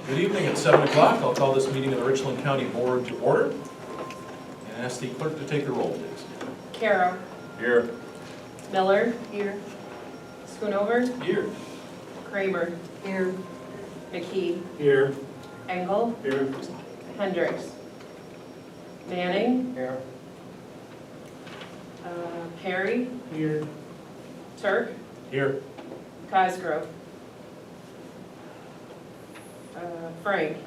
Good evening. At 7 o'clock, I'll call this meeting of the Richland County Board to order and ask the clerk to take the roll, please. Caro. Here. Miller. Here. Schoonover. Here. Kramer. Here. McKee. Here. Engel. Here. Hendricks. Manning. Here. Perry. Here. Turk. Here. Cosgrove. Frank.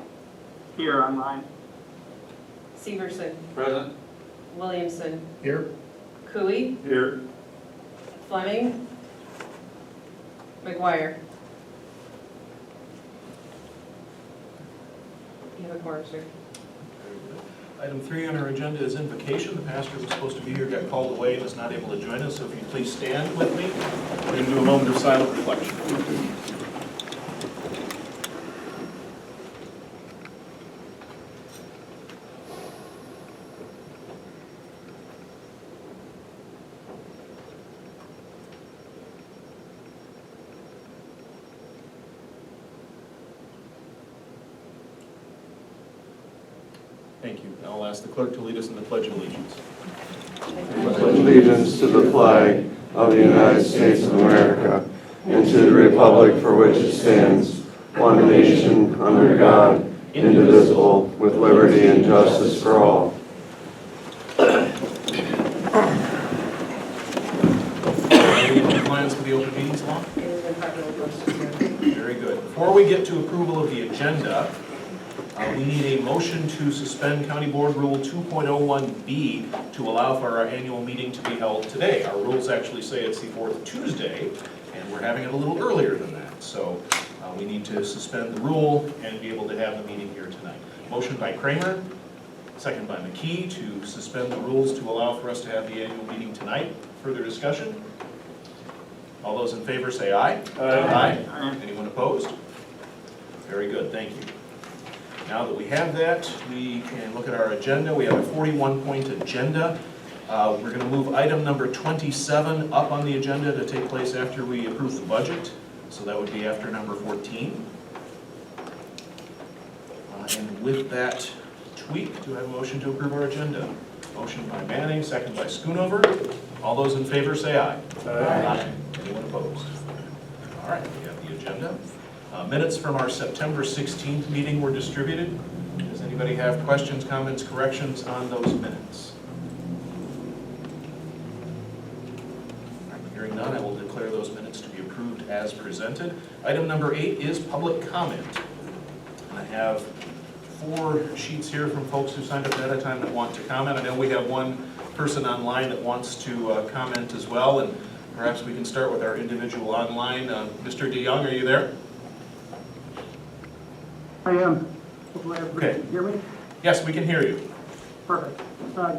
Here online. Severson. Present. Williamson. Here. Cooey. Here. Fleming. McGuire. You have a quorum, sir. Item 3 on our agenda is invocation. The pastor was supposed to be here, got called away, and is not able to join us. So if you please stand with me, we're going to do a moment of silent reflection. Thank you. Now I'll ask the clerk to lead us in the Pledge of Allegiance. I pledge allegiance to the flag of the United States of America and to the republic for which it stands, one nation, under God, indivisible, with liberty and justice for all. Are you in compliance with the open meetings law? It has been properly posted, sir. Very good. Before we get to approval of the agenda, we need a motion to suspend County Board Rule 2.01B to allow for our annual meeting to be held today. Our rules actually say it's the fourth Tuesday, and we're having it a little earlier than that. So we need to suspend the rule and be able to have the meeting here tonight. Motion by Kramer, second by McKee to suspend the rules to allow for us to have the annual meeting tonight. Further discussion? All those in favor say aye. Aye. Anyone opposed? Very good, thank you. Now that we have that, we can look at our agenda. We have a 41-point agenda. We're going to move item number 27 up on the agenda to take place after we approve the budget. So that would be after number 14. And with that tweak, do I have a motion to approve our agenda? Motion by Manning, second by Schoonover. All those in favor say aye. Aye. Anyone opposed? All right, we have the agenda. Minutes from our September 16th meeting were distributed. Does anybody have questions, comments, corrections on those minutes? Hearing none, I will declare those minutes to be approved as presented. Item number 8 is public comment. I have 4 sheets here from folks who signed up ahead of time that want to comment. I know we have one person online that wants to comment as well, and perhaps we can start with our individual online. Mr. DeYoung, are you there? I am. Hopefully everybody can hear me. Yes, we can hear you. Perfect.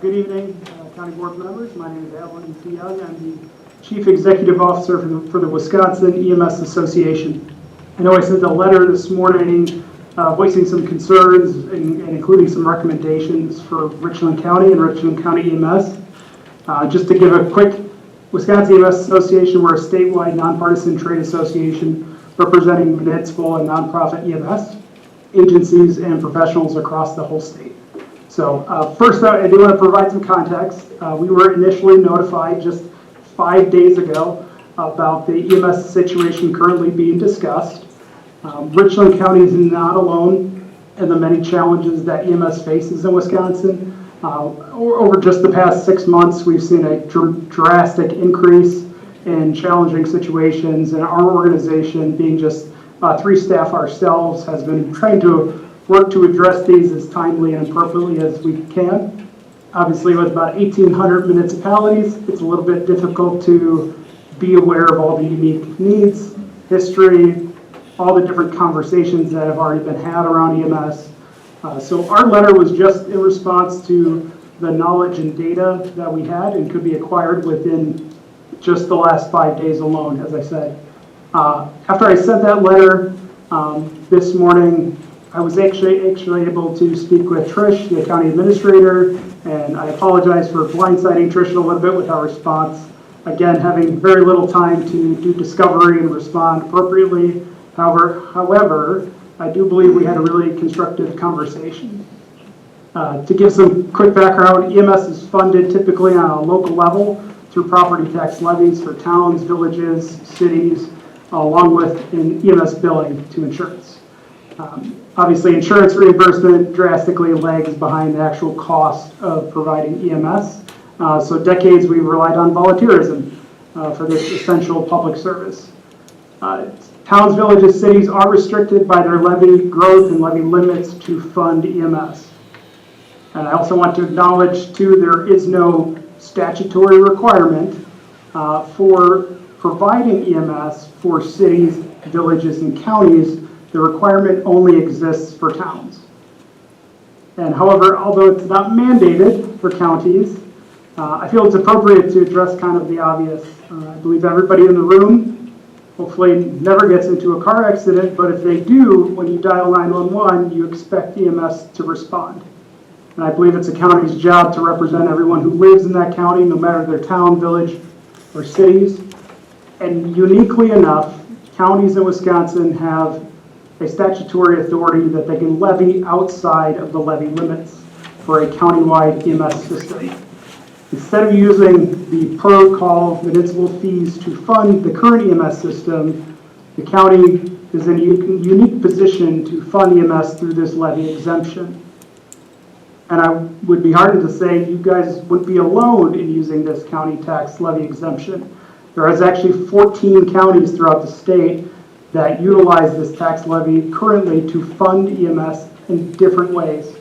Good evening, County Board members. My name is Alan DeYoung. I'm the Chief Executive Officer for the Wisconsin EMS Association. I know I sent a letter this morning voicing some concerns and including some recommendations for Richland County and Richland County EMS. Just to give a quick, Wisconsin EMS Association, we're a statewide nonpartisan trade association representing municipal and nonprofit EMS agencies and professionals across the whole state. So first, I do want to provide some context. We were initially notified just 5 days ago about the EMS situation currently being discussed. Richland County is not alone in the many challenges that EMS faces in Wisconsin. Over just the past 6 months, we've seen a drastic increase in challenging situations, and our organization, being just 3 staff ourselves, has been trying to work to address these as timely and appropriately as we can. Obviously, with about 1,800 municipalities, it's a little bit difficult to be aware of all the unique needs, history, all the different conversations that have already been had around EMS. So our letter was just in response to the knowledge and data that we had and could be acquired within just the last 5 days alone, as I said. After I sent that letter this morning, I was actually able to speak with Trish, the county administrator, and I apologize for blindsiding Trish a little bit with our response. Again, having very little time to do discovery and respond appropriately. However, I do believe we had a really constructive conversation. To give some quick background, EMS is funded typically on a local level through property tax levies for towns, villages, cities, along with an EMS billing to insurance. Obviously, insurance reimbursement drastically lags behind the actual cost of providing EMS. So decades we've relied on volunteerism for this essential public service. Towns, villages, cities are restricted by their levy growth and levy limits to fund EMS. And I also want to acknowledge, too, there is no statutory requirement for providing EMS for cities, villages, and counties. The requirement only exists for towns. And however, although it's not mandated for counties, I feel it's appropriate to address kind of the obvious. I believe everybody in the room hopefully never gets into a car accident, but if they do, when you dial 911, you expect EMS to respond. And I believe it's a county's job to represent everyone who lives in that county, no matter their town, village, or cities. And uniquely enough, counties in Wisconsin have a statutory authority that they can levy outside of the levy limits for a countywide EMS system. Instead of using the per-call municipal fees to fund the current EMS system, the county is in a unique position to fund EMS through this levy exemption. And I would be heartened to say you guys would be alone in using this county tax levy exemption. There is actually 14 counties throughout the state that utilize this tax levy currently to fund EMS in different ways.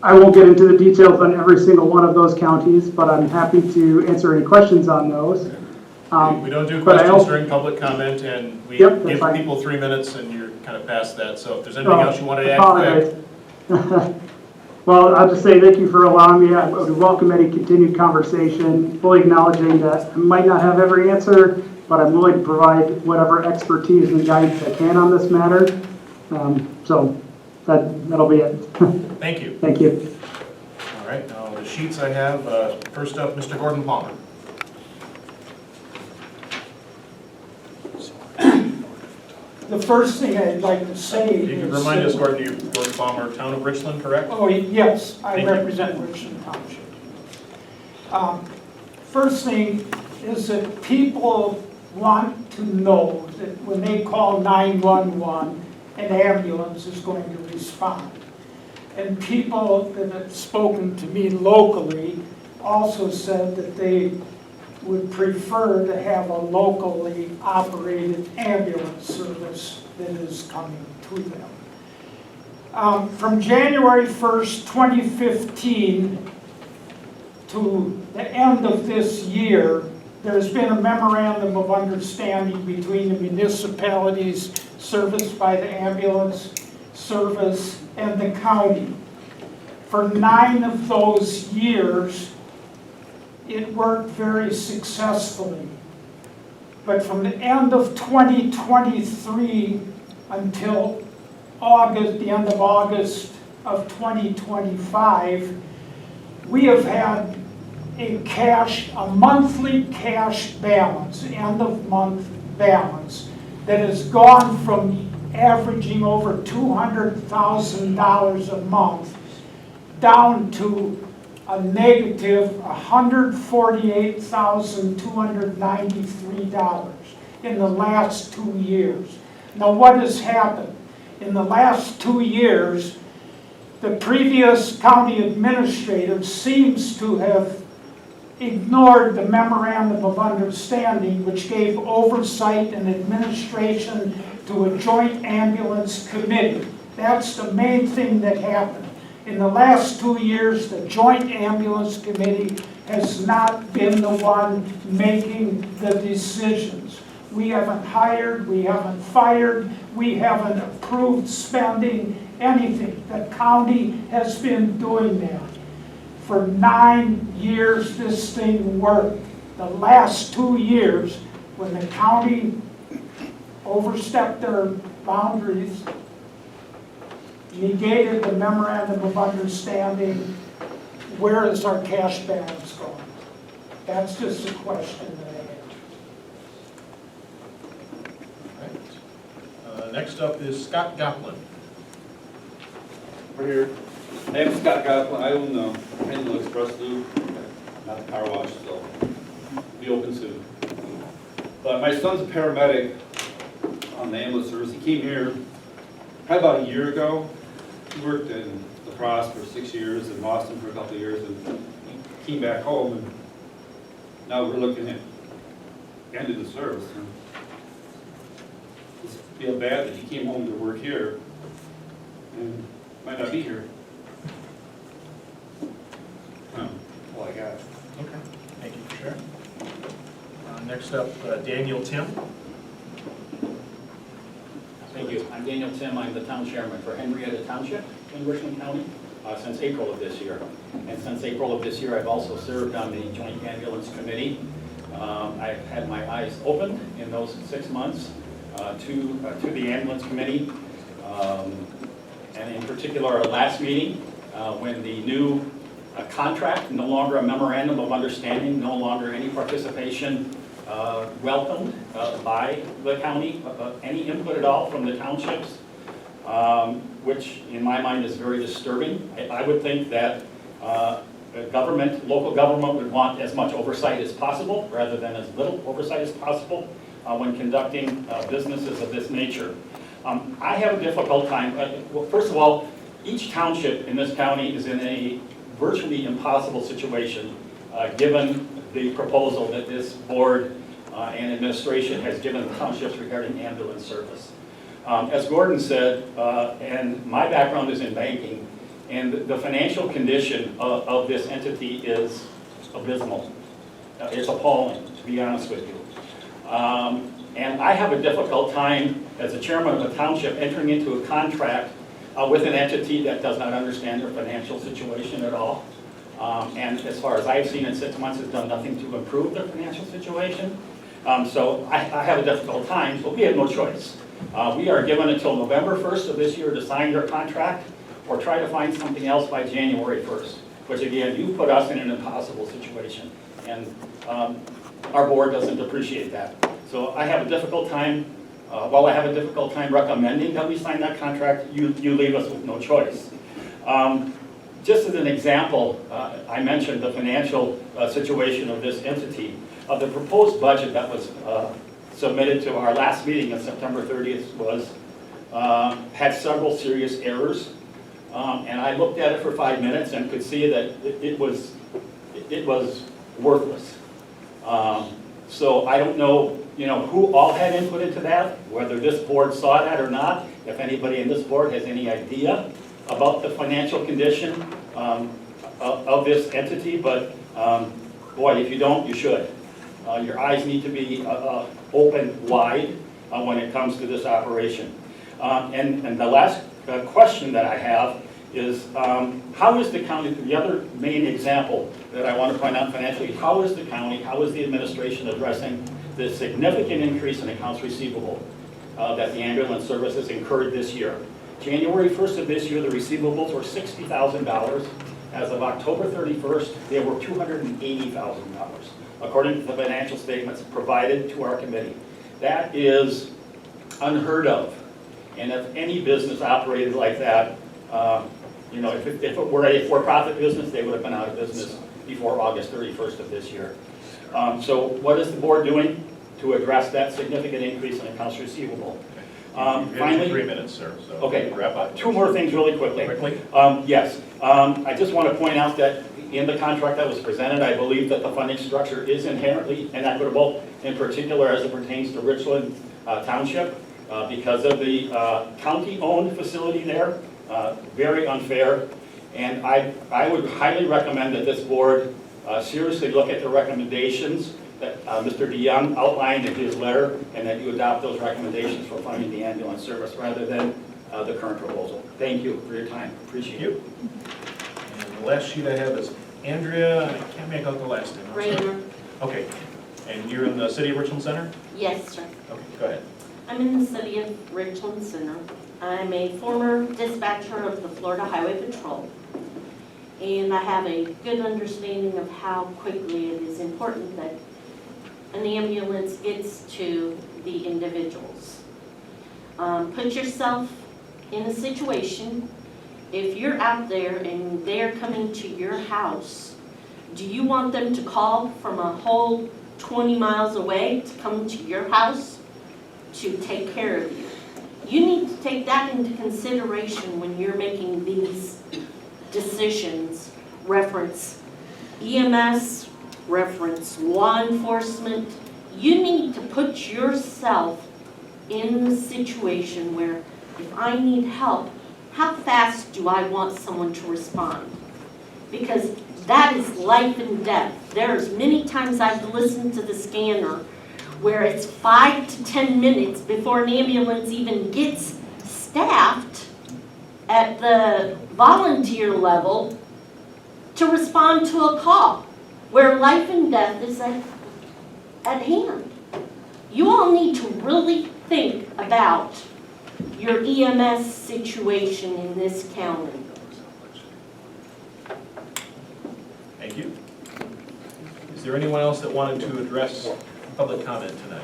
I won't get into the details on every single one of those counties, but I'm happy to answer any questions on those. We don't do questions during public comment, and we Yep, give fine. people 3 minutes, and you're kind of past that. So if there's anything else you want to add, quick. Well, I'll just say thank you for allowing me. I would welcome any continued conversation, fully acknowledging that I might not have every answer, but I'm willing to provide whatever expertise and guidance I can on this matter. So that'll be it. Thank you. Thank you. All right, now the sheets I have, first up, Mr. Gordon Palmer. The first thing I'd like to say is... You can remind us, Gordon Palmer, town of Richland, correct? Oh, yes, I Thank you. represent Richland Township. First thing is that people want to know that when they call 911, an ambulance is going to respond. And people that have spoken to me locally also said that they would prefer to have a locally operated ambulance service that is coming to them. From January 1st, 2015 to the end of this year, there's been a memorandum of understanding between the municipalities serviced by the ambulance service and the county. For 9 of those years, it worked very successfully. But from the end of 2023 until August, the end of August of 2025, we have had a monthly cash balance, end of month balance, that has gone from averaging over $200,000 a month down to a negative $148,293 in the last 2 years. Now what has happened? In the last 2 years, the previous county administrator seems to have ignored the memorandum of understanding which gave oversight and administration to a joint ambulance committee. That's the main thing that happened. In the last 2 years, the Joint Ambulance Committee has not been the one making the decisions. We haven't hired, we haven't fired, we haven't approved spending, anything. The county has been doing that. For 9 years, this thing worked. The last 2 years, when the county overstepped their boundaries, negated the memorandum of understanding, where is our cash balance going? That's just a question that I have. Next up is Scott Goplin. We're here. Hey, I'm Scott Goplin. I own the Pendle Express Loop, not the car wash, so be open soon. But my son's a paramedic on the ambulance service. He came here probably about a year ago. He worked in La Crosse for 6 years, in Boston for a couple of years, and he came back home, and now we're looking at the end of the service. And it's feel bad that he came home to work here and might not be here. All I got. Okay, thank you for sharing. Next up, Daniel Tim. Thank you. I'm Daniel Tim. I'm the town chairman for Henrietta Township in Richland County since April of this year. And since April of this year, I've also served on the Joint Ambulance Committee. I've had my eyes open in those 6 months to the Ambulance Committee. And in particular, our last meeting, when the new contract, no longer a memorandum of understanding, no longer any participation welcomed by the county, any input at all from the townships, which in my mind is very disturbing. I would think that local government would want as much oversight as possible rather than as little oversight as possible when conducting businesses of this nature. I have a difficult time. Well, first of all, each township in this county is in a virtually impossible situation given the proposal that this board and administration has given the townships regarding ambulance service. As Gordon said, and my background is in banking, and the financial condition of this entity is abysmal. It's appalling, to be honest with you. And I have a difficult time as a chairman of a township entering into a contract with an entity that does not understand their financial situation at all. And as far as I've seen in 6 months, has done nothing to improve their financial situation. So I have a difficult time, but we have no choice. We are given until November 1st of this year to sign their contract or try to find something else by January 1st, which again, you put us in an impossible situation. And our board doesn't appreciate that. So I have a difficult time. While I have a difficult time recommending that we sign that contract, you leave us with no choice. Just as an example, I mentioned the financial situation of this entity. The proposed budget that was submitted to our last meeting on September 30th had several serious errors. And I looked at it for 5 minutes and could see that it was worthless. So I don't know, who all had input into that, whether this board saw that or not, if anybody in this board has any idea about the financial condition of this entity, but boy, if you don't, you should. Your eyes need to be open wide when it comes to this operation. And the last question that I have is, how is the county, the other main example that I want to point out financially, how is the county, how is the administration addressing the significant increase in accounts receivable that the ambulance service has incurred this year? January 1st of this year, the receivables were $60,000. As of October 31st, they were $280,000, according to the financial statements provided to our committee. That is unheard of. And if any business operated like that, if it were a for-profit business, they would have been out of business before August 31st of this year. So what is the board doing to address that significant increase in accounts receivable? Finally, 3 minutes, sir. So okay, wrap up. 2 more things really quickly. Yes, I just want to point out that in the contract that was presented, I believe that the funding structure is inherently inequitable, in particular as it pertains to Richland Township, because of the county-owned facility there. Very unfair. And I would highly recommend that this board seriously look at the recommendations that Mr. DeYoung outlined in his letter, and that you adopt those recommendations for funding the ambulance service rather than the current proposal. Thank you for your time. Appreciate it. And the last sheet I have is Andrea, I can't make out the last name. I'm sorry. Rayner. Okay, and you're in the City of Richland Center? Yes, sir. Okay, go ahead. I'm in the city of Richland Center. I'm a former dispatcher of the Florida Highway Patrol. And I have a good understanding of how quickly it is important that an ambulance gets to the individuals. Put yourself in a situation, if you're out there and they're coming to your house, do you want them to call from a whole 20 miles away to come to your house to take care of you? You need to take that into consideration when you're making these decisions. Reference EMS, reference law enforcement. You need to put yourself in the situation where if I need help, how fast do I want someone to respond? Because that is life and death. There's many times I've listened to the scanner where it's 5 to 10 minutes before an ambulance even gets staffed at the volunteer level to respond to a call where life and death is at hand. You all need to really think about your EMS situation in this county. Thank you. Is there anyone else that wanted to address public comment tonight?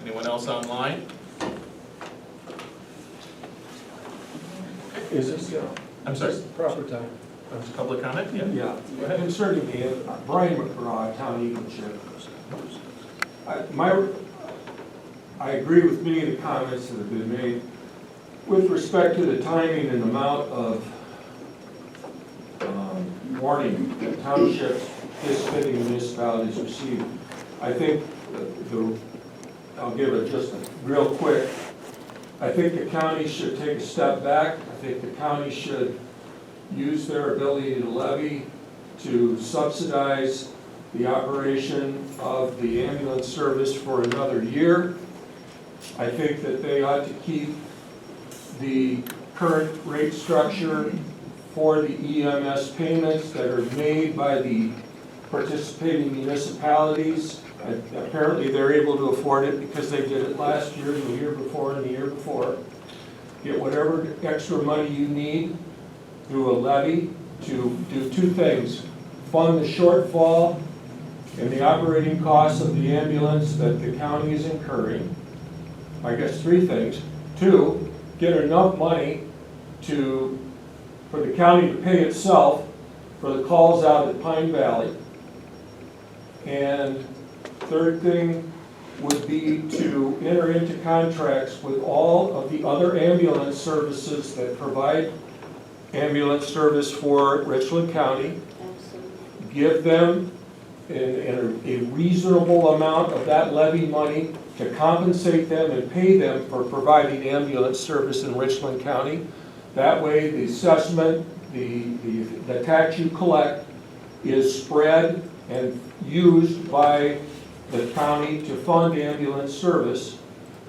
Anyone else online? Is this, I'm sorry, proper time? public comment? Yeah. Yeah. Go ahead. Concerning me, Brian McGraw, Town Eagle Chair. I agree with many of the comments that have been made. With respect to the timing and amount of warning that townships, participating municipalities receive, I think I'll give it just a real quick. I think the county should take a step back. I think the county should use their ability to levy to subsidize the operation of the ambulance service for another year. I think that they ought to keep the current rate structure for the EMS payments that are made by the participating municipalities. Apparently they're able to afford it because they did it last year, the year before, and the year before. Get whatever extra money you need through a levy to do two things. Fund the shortfall in the operating costs of the ambulance that the county is incurring. I guess three things. Two, get enough money for the county to pay itself for the calls out at Pine Valley. And third thing would be to enter into contracts with all of the other ambulance services that provide ambulance service for Richland County. Absolutely. Give them a reasonable amount of that levy money to compensate them and pay them for providing ambulance service in Richland County. That way the assessment, the tax you collect is spread and used by the county to fund ambulance service,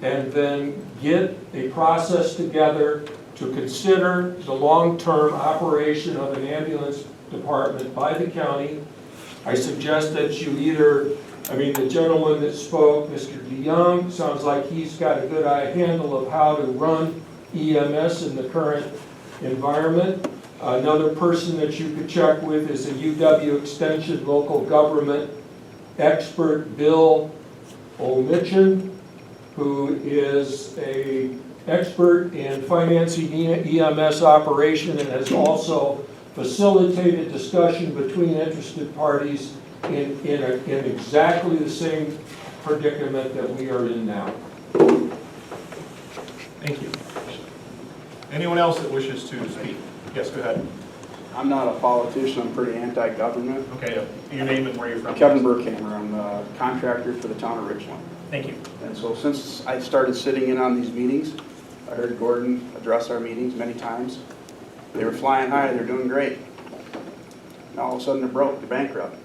and then get a process together to consider the long-term operation of an ambulance department by the county. I suggest that you the gentleman that spoke, Mr. DeYoung, sounds like he's got a good handle of how to run EMS in the current environment. Another person that you could check with is a UW Extension local government expert, Bill Omichin, who is an expert in financing EMS operation and has also facilitated discussion between interested parties in exactly the same predicament that we are in now. Thank you. Anyone else that wishes to speak? Yes, go ahead. I'm not a politician, I'm pretty anti-government. Okay, your name and where you're from. Kevin Burkhammer, I'm a contractor for the town of Richland. Thank you. And so since I started sitting in on these meetings, I heard Gordon address our meetings many times. They were flying high, they're doing great. And all of a sudden they're broke, they're bankrupt.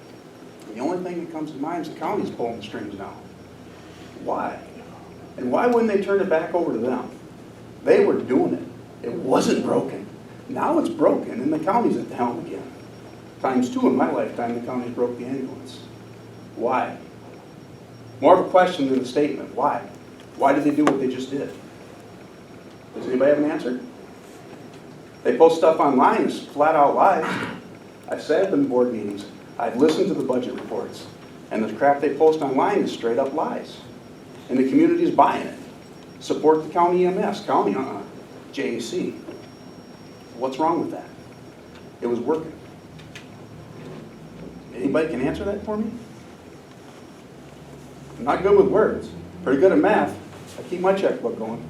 And the only thing that comes to mind is the county's pulling the strings now. Why? And why wouldn't they turn it back over to them? They were doing it. It wasn't broken. Now it's broken and the county's at the helm again. Times two in my lifetime, the county broke the ambulance. Why? More of a question than a statement. Why? Why did they do what they just did? Does anybody have an answer? They post stuff online, it's flat out lies. I've sat at the board meetings, I've listened to the budget reports, and the crap they post online is straight up lies. and the community is buying it. Support the county EMS, county JAC. What's wrong with that? It was working. Anybody can answer that for me? I'm not good with words. Pretty good at math. I keep my checkbook going.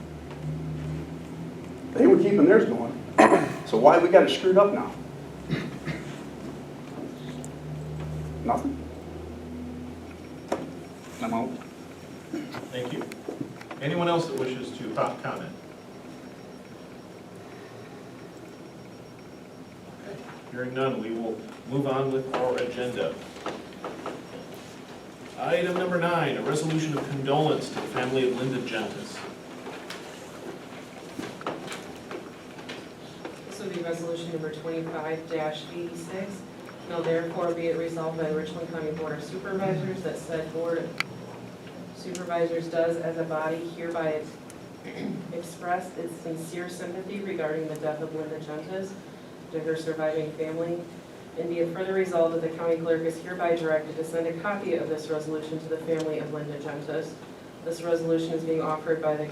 They were keeping theirs going. So why we got it screwed up now? Nothing? I'm out. Thank you. Anyone else that wishes to comment? Okay. Hearing none, we will move on with our agenda. Item number 9, a resolution of condolence to the family of Linda Gentis. This will be resolution number 25-86. Now therefore be it resolved by the Richland County Board of Supervisors that said Board of Supervisors does as a body hereby express its sincere sympathy regarding the death of Linda Gentis to her surviving family. And be it further resolved that the county clerk is hereby directed to send a copy of this resolution to the family of Linda Gentis. This resolution is being offered by the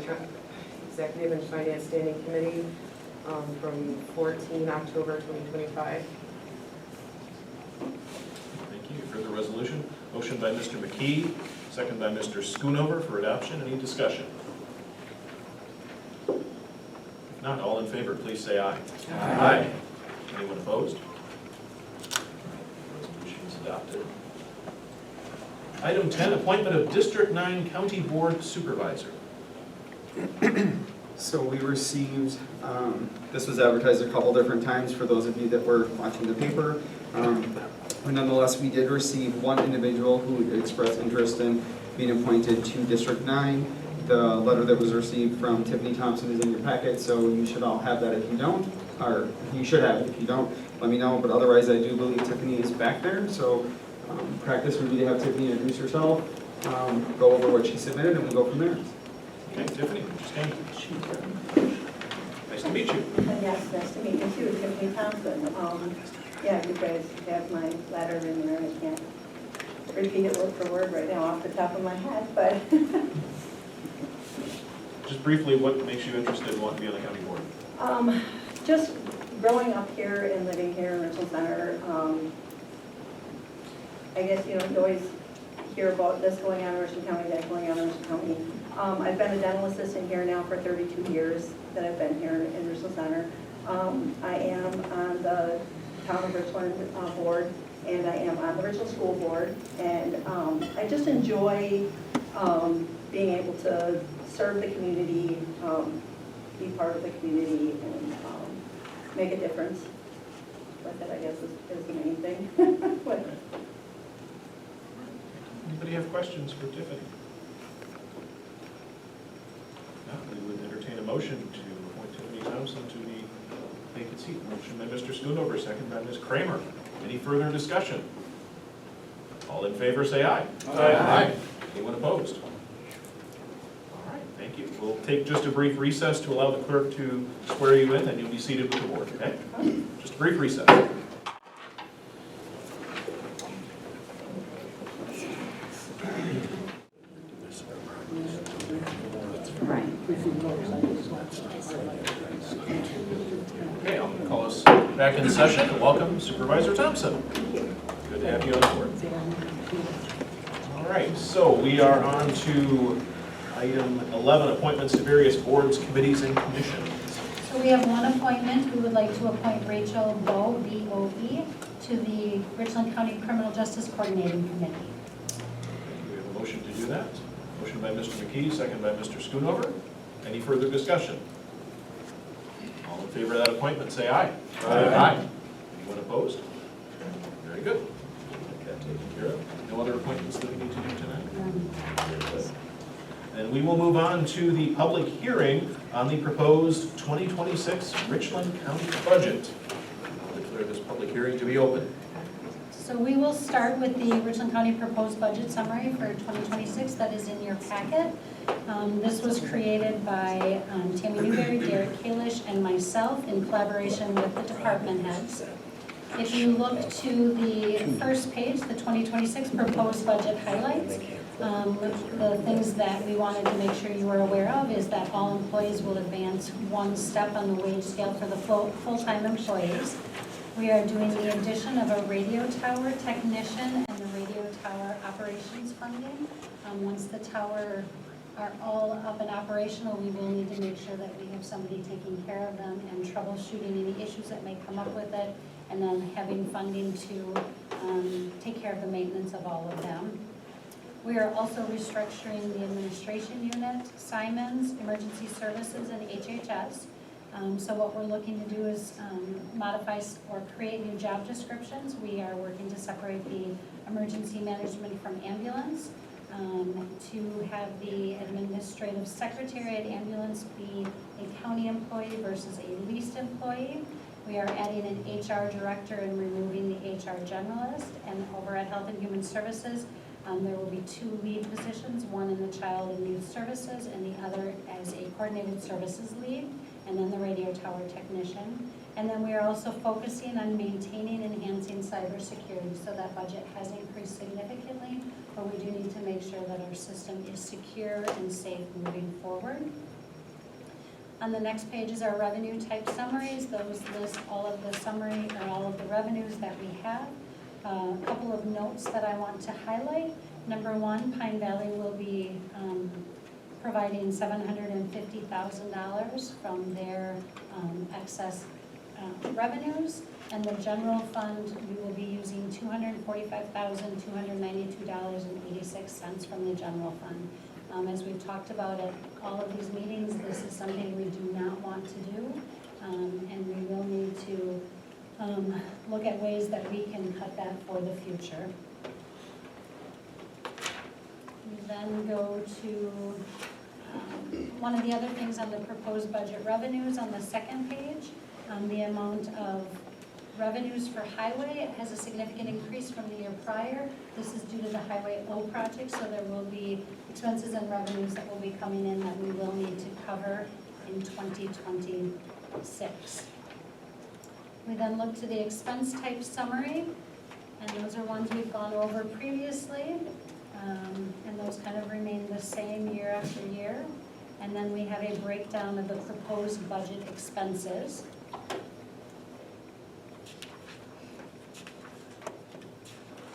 Executive and Finance Standing Committee from 14 October 2025. Thank you. Further resolution? Motion by Mr. McKee, second by Mr. Schoonover for adoption. Any discussion? If not, all in favor, please say aye. Aye. Anyone opposed? Resolution is adopted. Item 10, appointment of District 9 County Board Supervisor. So we received, this was advertised a couple different times for those of you that were watching the paper. But nonetheless, we did receive one individual who expressed interest in being appointed to District 9. The letter that was received from Tiffany Thompson is in your packet, so you should all have that if you don't, or you should have it if you don't, let me know. But otherwise, I do believe Tiffany is back there, so practice would be to have Tiffany introduce herself, go over what she submitted, and we go from there. Okay, Tiffany, just stand. Nice to meet you. Yes, nice to meet you too, Tiffany Thompson. Yeah, you guys have my letter in there. I can't repeat it word for word right now off the top of my head, but. Just briefly, what makes you interested in wanting to be on the county board? Just growing up here and living here in Richland Center, I guess, you always hear about this going on in Richland County, that going on in Richland County. I've been a dental assistant here now for 32 years that I've been here in Richland Center. I am on the Town of Richland board, and I am on the Richland School Board, and I just enjoy being able to serve the community, be part of the community, and make a difference with it, I guess, is the main thing. Anybody have questions for Tiffany? No, we would entertain a motion to appoint Tiffany Thompson to the vacant seat. Motion by Mr. Schoonover, second by Ms. Kramer. Any further discussion? All in favor, say aye. Aye. Anyone opposed? All right, thank you. We'll take just a brief recess to allow the clerk to swear you in, and you'll be seated with the board, okay? Just a brief recess. Okay, I'll call us back in session and welcome Supervisor Thompson. Good to have you on board. All right, so we are on to item 11, appointments to various boards, committees, and commissions. So we have one appointment. We would like to appoint Rachel Bowe, B-O-E, to the Richland County Criminal Justice Coordinating Committee. We have a motion to do that. Motion by Mr. McKee, second by Mr. Schoonover. Any further discussion? All in favor of that appointment, say aye. Aye. Anyone opposed? Very good. Get that taken care of. No other appointments that we need to do tonight? Very good. Then we will move on to the public hearing on the proposed 2026 Richland County budget. I'll declare this public hearing to be open. So we will start with the Richland County proposed budget summary for 2026 that is in your packet. This was created by Tammy Newberry, Derek Kalish, and myself in collaboration with the department heads. If you look to the first page, the 2026 proposed budget highlights, The things that we wanted to make sure you were aware of is that all employees will advance one step on the wage scale for the full-time employees. We are doing the addition of a radio tower technician and the radio tower operations funding. Once the tower are all up and operational, we will need to make sure that we have somebody taking care of them and troubleshooting any issues that may come up with it, and then having funding to take care of the maintenance of all of them. We are also restructuring the administration unit, Simons, Emergency Services, and HHS. So what we're looking to do is modify or create new job descriptions. We are working to separate the emergency management from ambulance, to have the administrative secretary at ambulance be a county employee versus a leased employee. We are adding an HR director and removing the HR generalist. And over at Health and Human Services, there will be 2 lead positions, one in the Child and Youth Services and the other as a Coordinated Services lead, and then the radio tower technician. And then we are also focusing on maintaining and enhancing cybersecurity, so that budget has increased significantly, but we do need to make sure that our system is secure and safe moving forward. On the next page is our revenue type summaries. Those list all of the summary or all of the revenues that we have. A couple of notes that I want to highlight. Number one, Pine Valley will be providing $750,000 from their excess revenues, and the general fund, we will be using $245,292.86 from the general fund. As we've talked about at all of these meetings, this is something we do not want to do, and we will need to look at ways that we can cut that for the future. We then go to one of the other things on the proposed budget revenues on the second page. The amount of revenues for highway, it has a significant increase from the year prior. This is due to the Highway O project, so there will be expenses and revenues that will be coming in that we will need to cover in 2026. We then look to the expense type summary, and those are ones we've gone over previously, and those kind of remain the same year after year. And then we have a breakdown of the proposed budget expenses.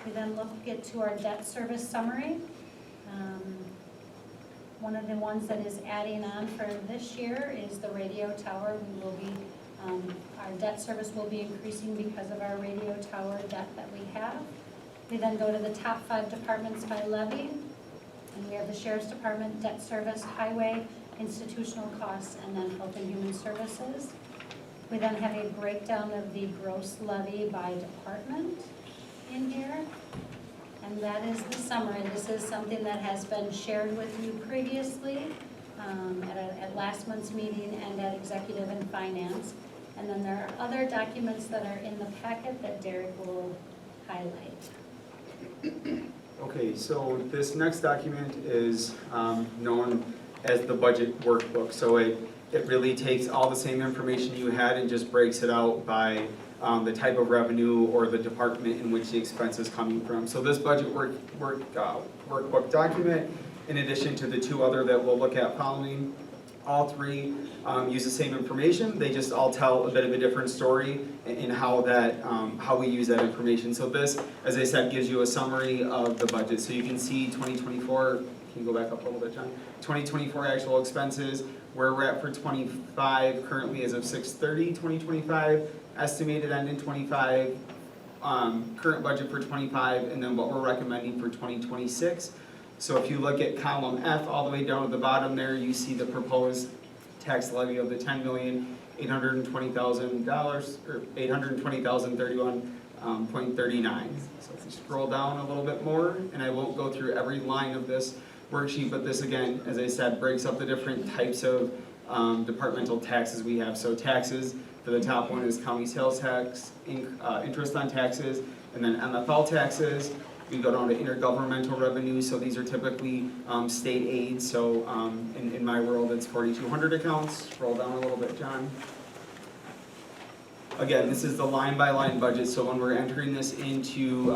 We then get to our debt service summary. One of the ones that is adding on for this year is the radio tower. We will be, our debt service will be increasing because of our radio tower debt that we have. We then go to the top 5 departments by levy, and we have the Sheriff's Department, debt service, highway, institutional costs, and then Health and Human Services. We then have a breakdown of the gross levy by department in here, and that is the summary. This is something that has been shared with you previously at last month's meeting and at Executive and Finance. And then there are other documents that are in the packet that Derek will highlight. Okay, so this next document is known as the budget workbook. So it really takes all the same information you had and just breaks it out by the type of revenue or the department in which the expense is coming from. So this budget workbook document, in addition to the 2 other that we'll look at following, all 3 use the same information. They just all tell a bit of a different story in how we use that information. So this, as I said, gives you a summary of the budget. So you can see 2024, can you go back up a little bit, John? 2024 actual expenses, where we're at for 25 currently as of 6/30/2025, estimated end in 25, current budget for 25, and then what we're recommending for 2026. So if you look at column F all the way down to the bottom there, you see the proposed tax levy of the $10,820,000 or $820,031.39. So if you scroll down a little bit more, and I won't go through every line of this worksheet, but this again, as I said, breaks up the different types of departmental taxes we have. So taxes, for the top one is county sales tax, interest on taxes, and then MFL taxes. We go down to intergovernmental revenue, so these are typically state aid. So in my world, it's 4,200 accounts. Scroll down a little bit, John. Again, this is the line-by-line budget, so when we're entering this into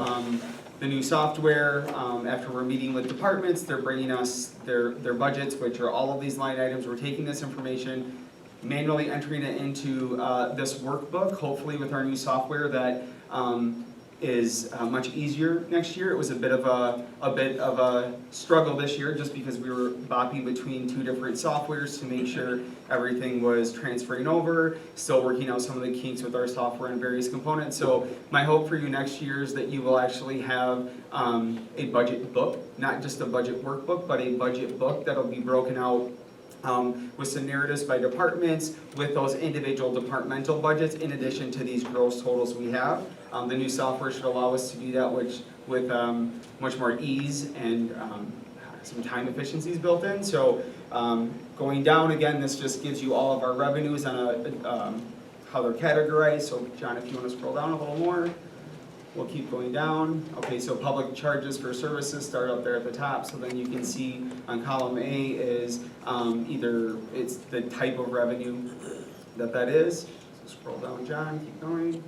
the new software, after we're meeting with departments, they're bringing us their budgets, which are all of these line items. We're taking this information, manually entering it into this workbook, hopefully with our new software that is much easier next year. It was a bit of a struggle this year just because we were bopping between two different softwares to make sure everything was transferring over, still working out some of the kinks with our software and various components. So my hope for you next year is that you will actually have a budget book, not just a budget workbook, but a budget book that'll be broken out with some narratives by departments, with those individual departmental budgets, in addition to these gross totals we have. The new software should allow us to do that with much more ease and some time efficiencies built in. So going down again, this just gives you all of our revenues on how they're categorized. So John, if you want to scroll down a little more. We'll keep going down. Okay, so public charges for services start up there at the top. So then you can see on column A is either it's the type of revenue that is. So scroll down, John, keep going.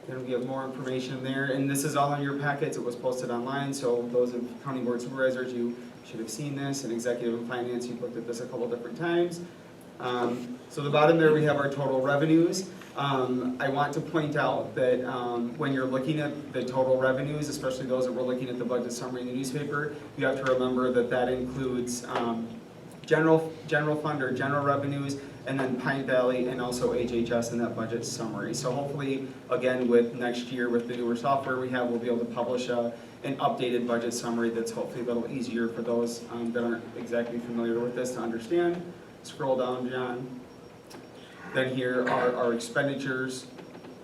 Then we have more information there. And this is all in your packets. It was posted online. So those of County Board Supervisors, you should have seen this. And Executive and Finance, you've looked at this a couple different times. So the bottom there, we have our total revenues. I want to point out that when you're looking at the total revenues, especially those that were looking at the budget summary in the newspaper, you have to remember that that includes general fund or general revenues, and then Pine Valley and also HHS in that budget summary. So hopefully, again, with next year, with the newer software we have, we'll be able to publish an updated budget summary that's hopefully a little easier for those that aren't exactly familiar with this to understand. Scroll down, John. Then here are our expenditures.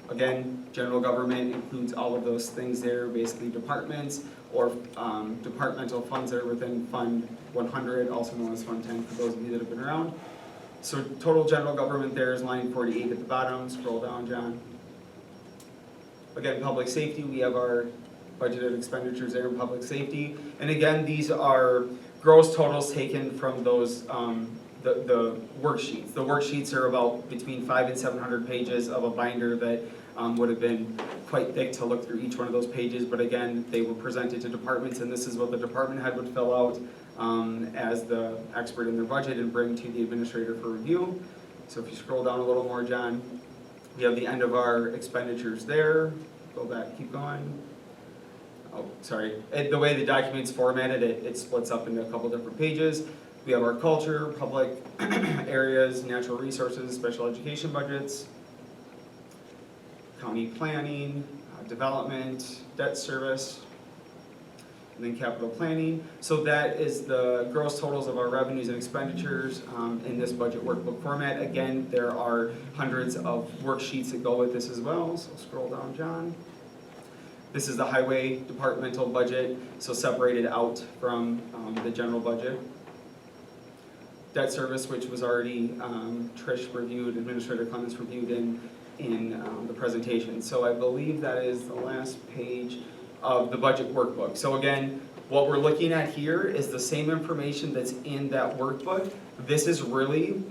Again, general government includes all of those things there, basically departments or departmental funds that are within Fund 100, also known as Fund 10 for those of you that have been around. So total general government there is line 48 at the bottom. Scroll down, John. Again, public safety, we have our budgeted expenditures there in public safety. And again, these are gross totals taken from those the worksheets. The worksheets are about between 500 and 700 pages of a binder that would have been quite thick to look through each one of those pages, but again, they were presented to departments, and this is what the department head would fill out as the expert in their budget and bring to the administrator for review. So if you scroll down a little more, John, we have the end of our expenditures there. Go back, keep going. Oh, sorry. The way the document's formatted, it splits up into a couple different pages. We have our culture, public areas, natural resources, special education budgets, county planning, development, debt service, and then capital planning. So that is the gross totals of our revenues and expenditures in this budget workbook format. Again, there are hundreds of worksheets that go with this as well. So scroll down, John. This is the highway departmental budget, so separated out from the general budget. Debt service, which was already Trish reviewed, Administrator Clements reviewed in the presentation. So I believe that is the last page of the budget workbook. So again, what we're looking at here is the same information that's in that workbook. This is really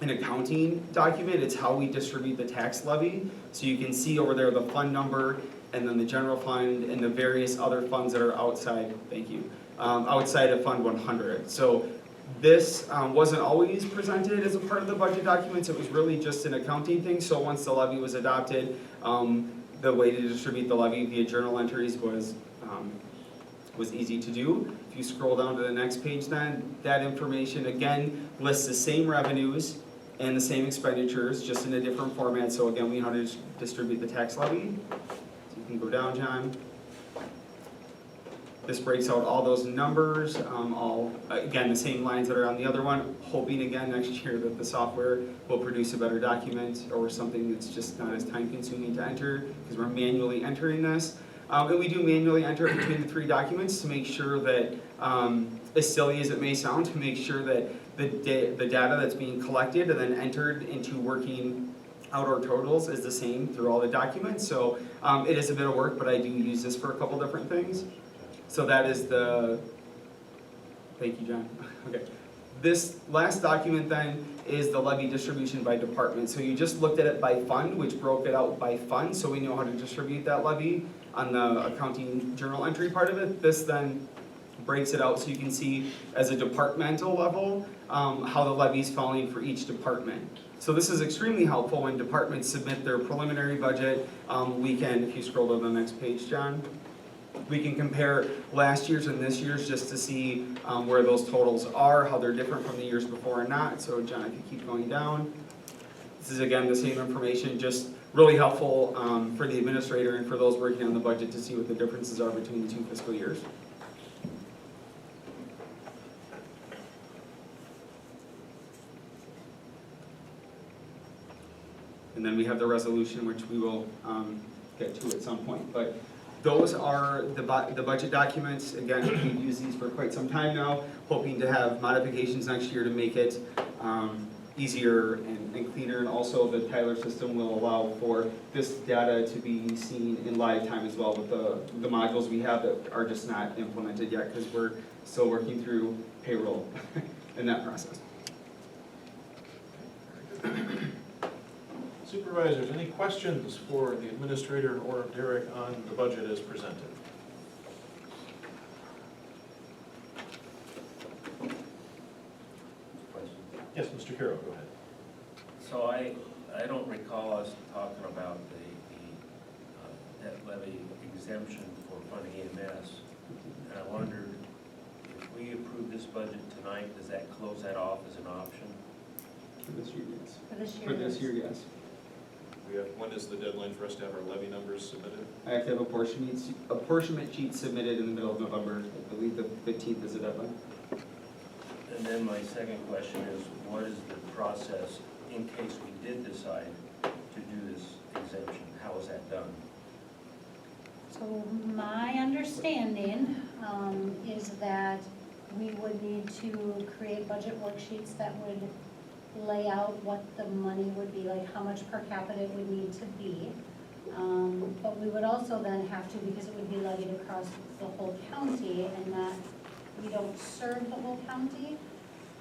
an accounting document. It's how we distribute the tax levy. So you can see over there the fund number and then the general fund and the various other funds that are outside, thank you, outside of Fund 100. So this wasn't always presented as a part of the budget documents. It was really just an accounting thing. So once the levy was adopted, the way to distribute the levy via journal entries was easy to do. If you scroll down to the next page then, that information again lists the same revenues and the same expenditures, just in a different format. So again, we know how to distribute the tax levy. So you can go down, John. This breaks out all those numbers, all, again, the same lines that are on the other one, hoping again next year that the software will produce a better document or something that's just not as time consuming to enter, because we're manually entering this. And we do manually enter it between the three documents to make sure that, as silly as it may sound, to make sure that the data that's being collected and then entered into working out our totals is the same through all the documents. So it is a bit of work, but I do use this for a couple different things. So that is the, thank you, John. Okay. This last document then is the levy distribution by department. So you just looked at it by fund, which broke it out by fund, so we know how to distribute that levy. on the accounting journal entry part of it. This then breaks it out so you can see as a departmental level how the levy is falling for each department. So this is extremely helpful when departments submit their preliminary budget. We can, if you scroll to the next page, John, we can compare last year's and this year's just to see where those totals are, how they're different from the years before or not. So John, if you keep going down. This is again the same information, just really helpful for the administrator and for those working on the budget to see what the differences are between the two fiscal years. And then we have the resolution, which we will get to at some point. But those are the budget documents. Again, we've used these for quite some time now, hoping to have modifications next year to make it easier and cleaner. And also the Tyler system will allow for this data to be seen in live time as well with the modules we have that are just not implemented yet because we're still working through payroll in that process. Supervisors, any questions for the administrator or Derek on the budget as presented? Yes, Mr. Carroll, go ahead. So I don't recall us talking about the debt levy exemption for funding EMS. And I wondered, if we approve this budget tonight, does that close that off as an option? For this year, yes. For this year. For this year, yes. When is the deadline for us to have our levy numbers submitted? I have to have apportionment sheet submitted in the middle of November. I believe the 15th is the deadline. And then my second question is, what is the process in case we did decide to do this exemption? How is that done? So my understanding is that we would need to create budget worksheets that would lay out what the money would be, like how much per capita it would need to be. But we would also then have to, because it would be levied across the whole county and that we don't serve the whole county,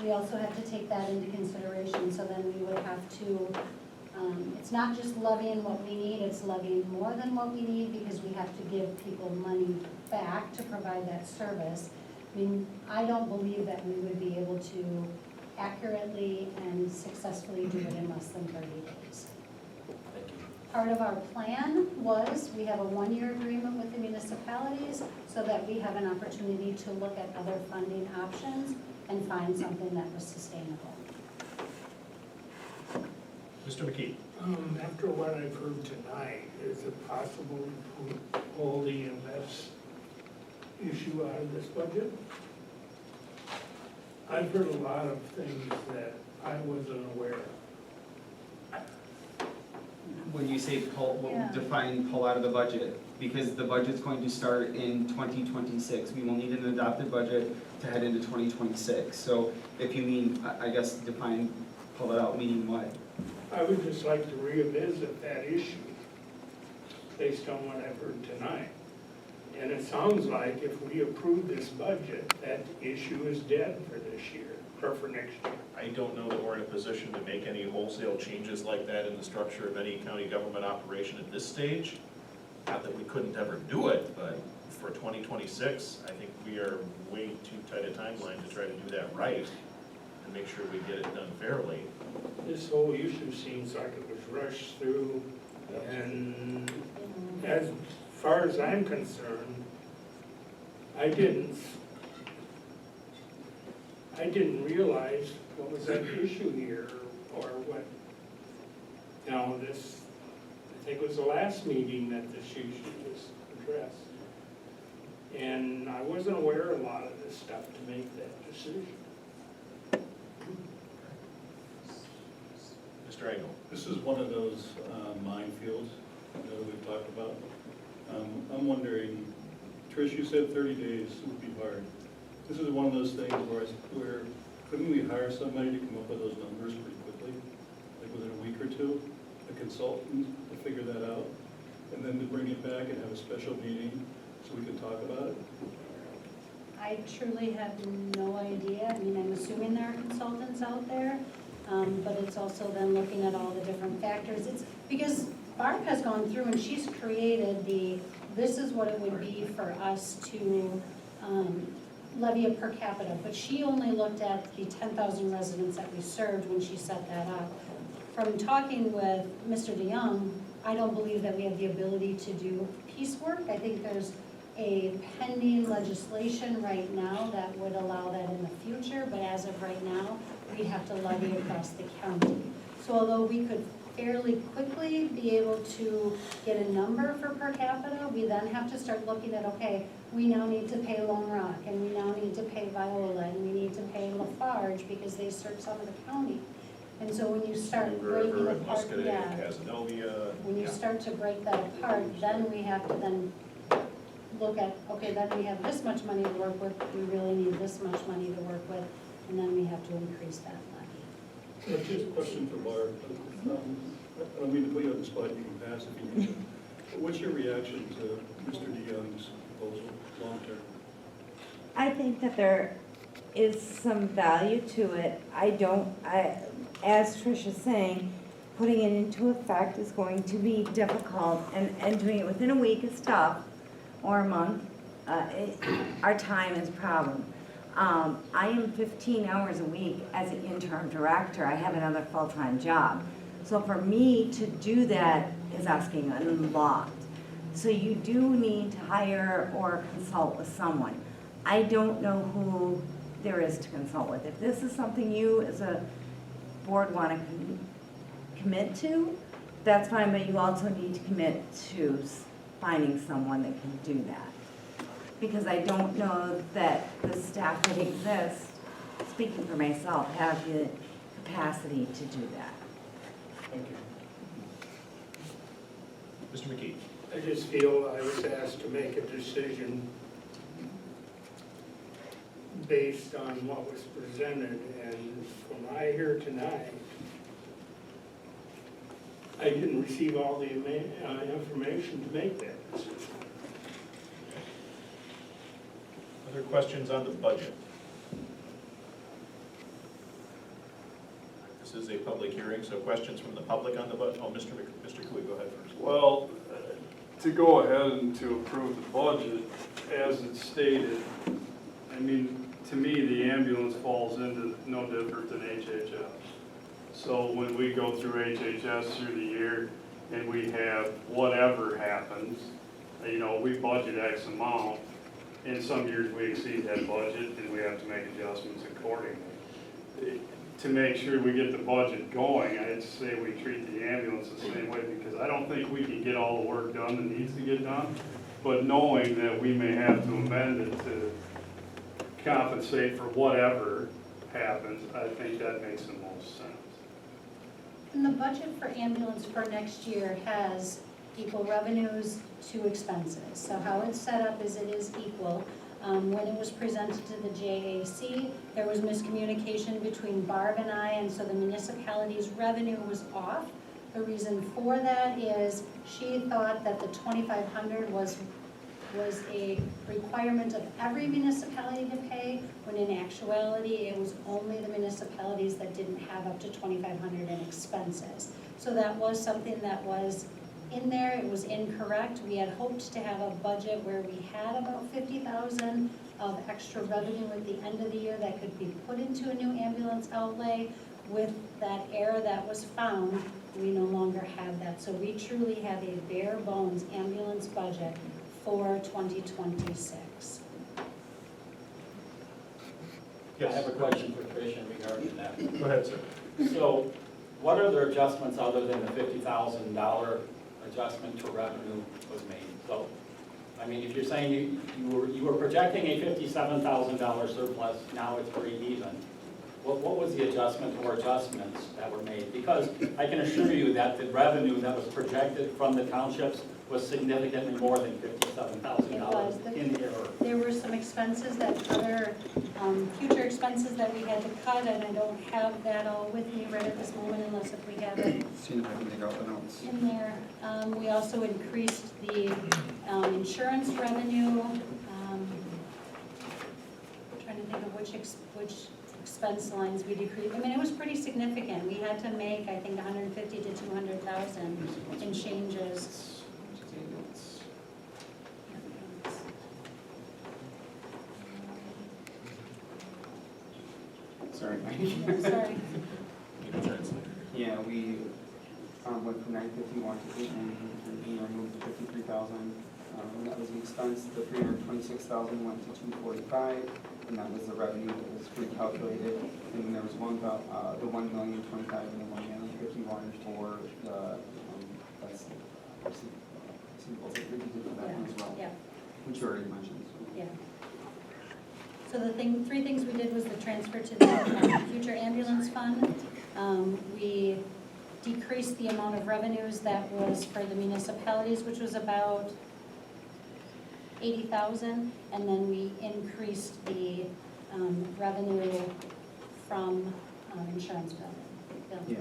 we also have to take that into consideration. So then we would have to, it's not just levying what we need, it's levying more than what we need because we have to give people money back to provide that service. I mean, I don't believe that we would be able to accurately and successfully do it in less than 30 days. Thank you. Part of our plan was, we have a one-year agreement with the municipalities so that we have an opportunity to look at other funding options and find something that was sustainable. Mr. McKee. After what I've heard tonight, is it possible to pull the EMS issue out of this budget? I've heard a lot of things that I wasn't aware of. When you say pull, Yeah. define pull out of the budget, because the budget's going to start in 2026. We will need an adopted budget to head into 2026. So if you mean, I guess define pull it out, meaning what? I would just like to revisit that issue based on what I've heard tonight. And it sounds like if we approve this budget, that issue is dead for this year, or for next year. I don't know that we're in a position to make any wholesale changes like that in the structure of any county government operation at this stage. Not that we couldn't ever do it, but for 2026, I think we are way too tight a timeline to try to do that right and make sure we get it done fairly. This whole issue seems like it was rushed through, and as far as I'm concerned, I didn't realize what was at issue here, or what, you know, this, I think it was the last meeting that this issue was addressed. And I wasn't aware of a lot of this stuff to make that decision. Mr. Engel. This is one of those minefields that we've talked about. I'm wondering, Trish, you said 30 days would be hard. This is one of those things where couldn't we hire somebody to come up with those numbers pretty quickly? Like within a week or two, a consultant to figure that out, and then to bring it back and have a special meeting so we can talk about it? I truly have no idea. I mean, I'm assuming there are consultants out there, but it's also then looking at all the different factors. It's because Barb has gone through and she's created the this is what it would be for us to levy a per capita. But she only looked at the 10,000 residents that we served when she set that up. From talking with Mr. DeYoung, I don't believe that we have the ability to do piecework. I think there's a pending legislation right now that would allow that in the future, but as of right now, we'd have to levy across the county. So although we could fairly quickly be able to get a number for per capita, we then have to start looking at, okay, we now need to pay Lone Rock, and we now need to pay Viola, and we need to pay Lafarge because they serve some of the county. And so when you start breaking River and apart, Muscadet yeah, and Cazenovia. when you start to break that apart, then we have to then look at, okay, then we have this much money to work with, we really need this much money to work with, and then we have to increase that money. Just a question for Barb. I don't mean to put you on the spot, you can pass if you need to. But what's your reaction to Mr. DeYoung's proposal, long-term? I think that there is some value to it. As Tricia's saying, putting it into effect is going to be difficult, and doing it within a week is tough, or a month. Our time is a problem. I am 15 hours a week as an interim director. I have another full-time job. So for me to do that is asking a lot. So you do need to hire or consult with someone. I don't know who there is to consult with. If this is something you as a board want to commit to, that's fine, but you also need to commit to finding someone that can do that. Because I don't know that the staff that exist, speaking for myself, have the capacity to do that. Thank you. Mr. McKee. I just feel I was asked to make a decision based on what was presented, and from what I hear tonight, I didn't receive all the information to make that decision. Other questions on the budget? This is a public hearing, so questions from the public on the budget. Oh, Mr. Cooey, go ahead first. Well, to go ahead and to approve the budget as it's stated, I mean, to me, the ambulance falls into no different than HHS. So when we go through HHS through the year and we have whatever happens, you know, we budget X amount. In some years we exceed that budget and we have to make adjustments accordingly. To make sure we get the budget going, I'd say we treat the ambulance the same way, because I don't think we can get all the work done that needs to get done. But knowing that we may have to amend it to compensate for whatever happens, I think that makes the most sense. And the budget for ambulance for next year has equal revenues to expenses. So how it's set up is it is equal. When it was presented to the JAC, there was miscommunication between Barb and I, and so the municipality's revenue was off. The reason for that is she thought that the 2,500 was a requirement of every municipality to pay, when in actuality it was only the municipalities that didn't have up to 2,500 in expenses. So that was something that was in there. It was incorrect. We had hoped to have a budget where we had about 50,000 of extra revenue at the end of the year that could be put into a new ambulance outlay. With that error that was found, we no longer have that. So we truly have a bare bones ambulance budget for 2026. I have a question for Tricia regarding that. Go ahead, sir. So what other adjustments other than the $50,000 adjustment to revenue was made? So, I mean, if you're saying you were projecting a $57,000 surplus, now it's pretty even. What was the adjustment or adjustments that were made? Because I can assure you that the revenue that was projected from the townships was significantly more than $57,000 in error. There were some expenses that other future expenses that we had to cut, and I don't have that all with me right at this moment unless if we have it See if I can dig out the notes. in there. We also increased the insurance revenue. Trying to think of which expense lines we decreased. I mean, it was pretty significant. We had to make, I think, 150 to 200,000 in changes. Sorry. Sorry. Yeah, we went from 951 to 890, and we removed 53,000. That was the expense. The 326,000 went to 245, and that was the revenue that was recalculated. And then there was the 1,025,000 and the 1,051,000 for the that's receivables that we did for that one as well, Yeah. which you already mentioned. Yeah. So the three things we did was the transfer to the future ambulance fund. We decreased the amount of revenues that was for the municipalities, which was about 80,000, and then we increased the revenue from insurance billing. Yeah.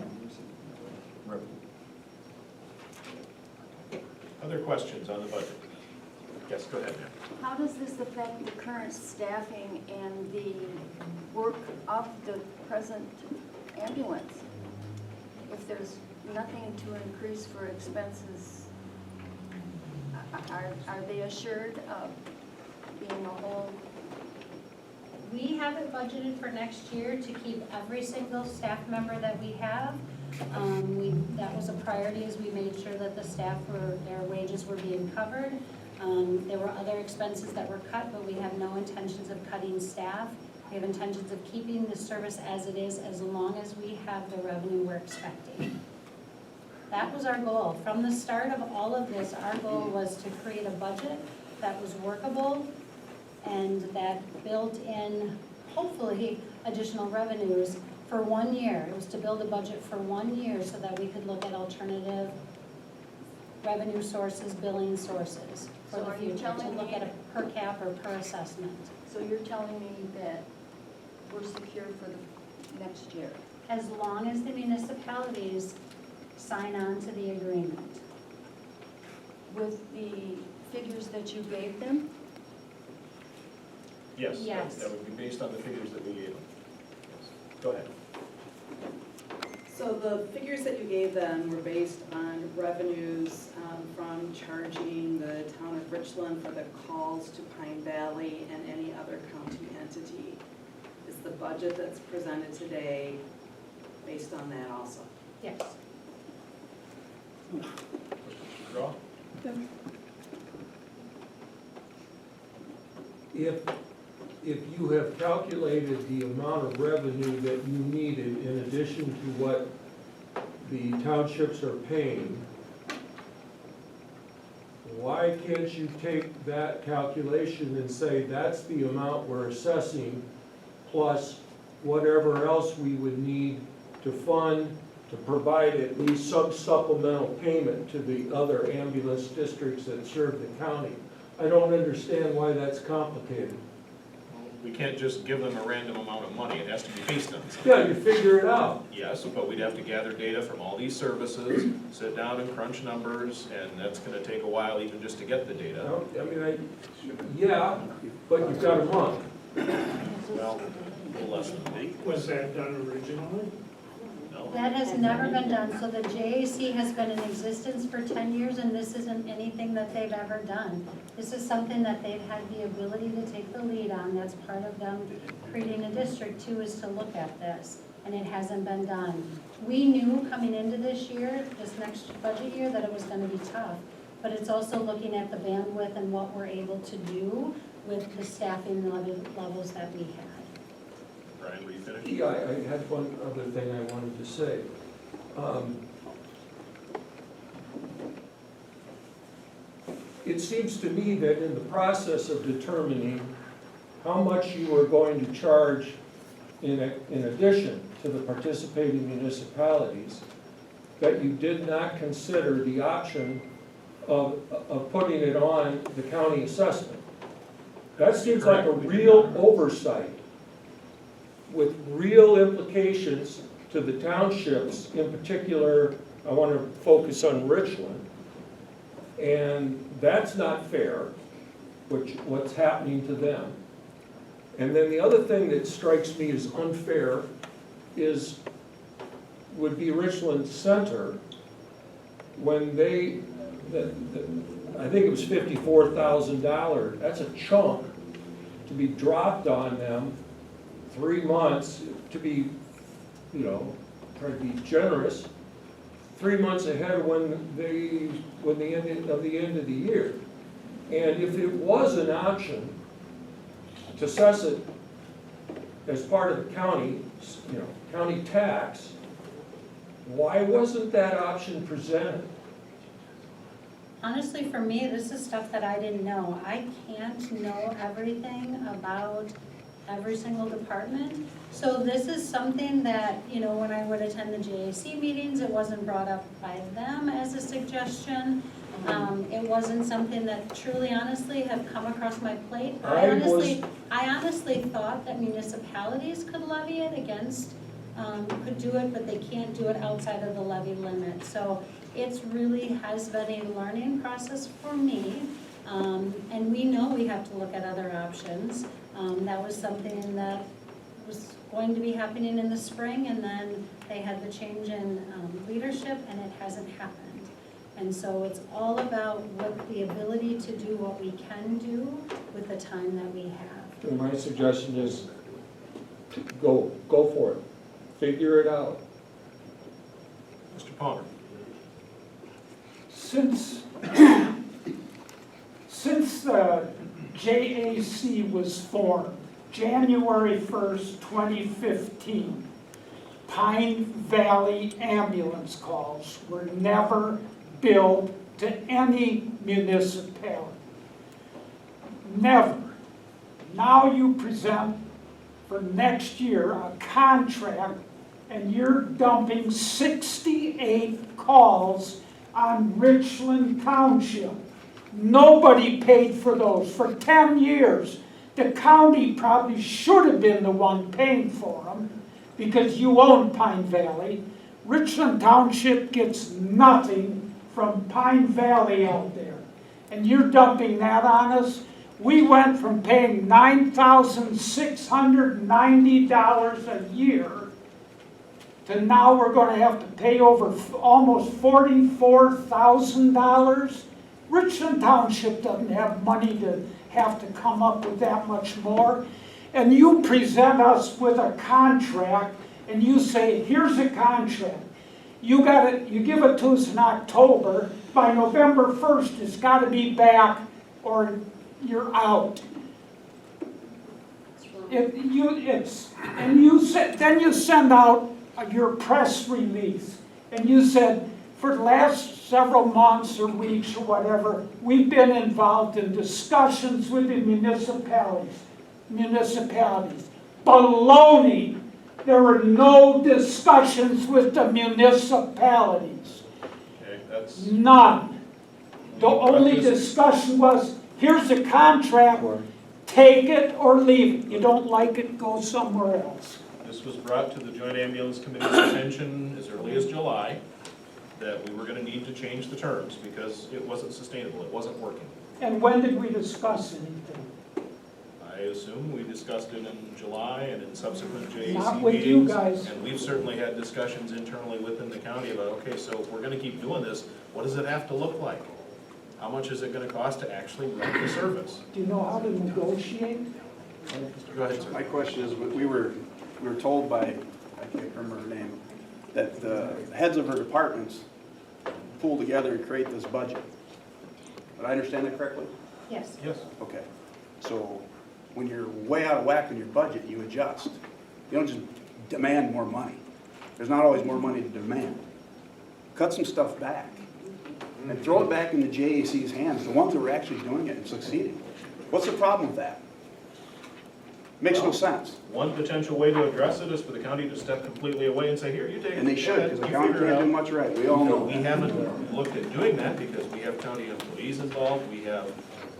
Other questions on the budget? Yes, go ahead, ma'am. How does this affect the current staffing and the work of the present ambulance? If there's nothing to increase for expenses, are they assured of being a whole? We have it budgeted for next year to keep every single staff member that we have. That was a priority, as we made sure that the staff their wages were being covered. There were other expenses that were cut, but we have no intentions of cutting staff. We have intentions of keeping the service as it is, as long as we have the revenue we're expecting. That was our goal. From the start of all of this, our goal was to create a budget that was workable and that built in, hopefully, additional revenues for 1 year. It was to build a budget for 1 year so that we could look at alternative revenue sources, billing sources for So the are you future, to telling look me- at a per cap or per assessment. So you're telling me that we're secure for the next year? As long as the municipalities sign on to the agreement. With the figures that you gave them? Yes, Yes. that would be based on the figures that we gave them. Go ahead. So the figures that you gave them were based on revenues from charging the town of Richland for the calls to Pine Valley and any other county entity. Is the budget that's presented today based on that also? Yes. Draw? If you have calculated the amount of revenue that you needed in addition to what the townships are paying, why can't you take that calculation and say that's the amount we're assessing plus whatever else we would need to fund to provide at least some supplemental payment to the other ambulance districts that serve the county? I don't understand why that's complicated. We can't just give them a random amount of money, it has to be based on something. Yeah, you figure it out. Yes, but we'd have to gather data from all these services, sit down and crunch numbers, and that's gonna take a while even just to get the data. I mean, yeah, but you've got a month. Well, a little less than a week. Was that done originally? No. That has never been done. So the JAC has been in existence for 10 years, and this isn't anything that they've ever done. This is something that they've had the ability to take the lead on. That's part of them creating a district too, is to look at this, and it hasn't been done. We knew coming into this year, this next budget year, that it was going to be tough, but it's also looking at the bandwidth and what we're able to do with the staffing levels that we had. Brian, were you finished? Yeah, I had one other thing I wanted to say. It seems to me that in the process of determining how much you are going to charge in addition to the participating municipalities, that you did not consider the option of putting it on the county assessment. That seems like a real oversight with real implications to the townships. In particular, I want to focus on Richland. And that's not fair, what's happening to them. And then the other thing that strikes me as unfair would be Richland Center, when they, I think it was $54,000, that's a chunk to be dropped on them 3 months, to be, try to be generous, 3 months ahead of the end of the year. And if it was an option to assess it as part of the county, county tax, why wasn't that option presented? Honestly, for me, this is stuff that I didn't know. I can't know everything about every single department. So this is something that, when I would attend the JAC meetings, it wasn't brought up by them as a suggestion. It wasn't something that truly, honestly, have come across my plate. I honestly thought that municipalities could levy it against, could do it, but they can't do it outside of the levy limit. So it's really has been a learning process for me. And we know we have to look at other options. That was something that was going to be happening in the spring, and then they had the change in leadership, and it hasn't happened. And so it's all about the ability to do what we can do with the time that we have. And my suggestion is, go for it. Figure it out. Mr. Palmer. Since the JAC was formed, January 1st, 2015, Pine Valley ambulance calls were never billed to any municipality. Never. Now you present for next year a contract, and you're dumping 68 calls on Richland Township. Nobody paid for those for 10 years. The county probably should have been the one paying for them because you own Pine Valley. Richland Township gets nothing from Pine Valley out there. And you're dumping that on us? We went from paying $9,690 a year to now we're going to have to pay over almost $44,000. Richland Township doesn't have money to have to come up with that much more. And you present us with a contract and you say, here's a contract. You give it to us in October. By November 1st, it's got to be back or you're out. Then you send out your press release, and you said, for the last several months or weeks or whatever, we've been involved in discussions with the municipalities. Baloney! There were no discussions with the municipalities. Okay, that's... None. The only discussion was, here's a contract, take it or leave it. You don't like it, go somewhere else. This was brought to the Joint Ambulance Committee's attention as early as July, that we were going to need to change the terms because it wasn't sustainable, it wasn't working. And when did we discuss anything? I assume we discussed it in July and in subsequent JAC Not with meetings. you guys. And we've certainly had discussions internally within the county about, okay, so if we're going to keep doing this, what does it have to look like? How much is it going to cost to actually run the service? Do you know how to negotiate? Go ahead, sir. My question is, we were told by, I can't remember her name, that the heads of her departments pull together and create this budget. Did I understand that correctly? Yes. Yes. Okay. So when you're way out of whack in your budget, you adjust. You don't just demand more money. There's not always more money to demand. Cut some stuff back and throw it back in the JAC's hands, the ones that were actually doing it and succeeding. What's the problem with that? Makes no sense. One potential way to address it is for the county to step completely away and say, here, you take it. And they should, because the county figure it can't do out. much right. We all know We haven't looked at doing that because we have county employees involved. We have,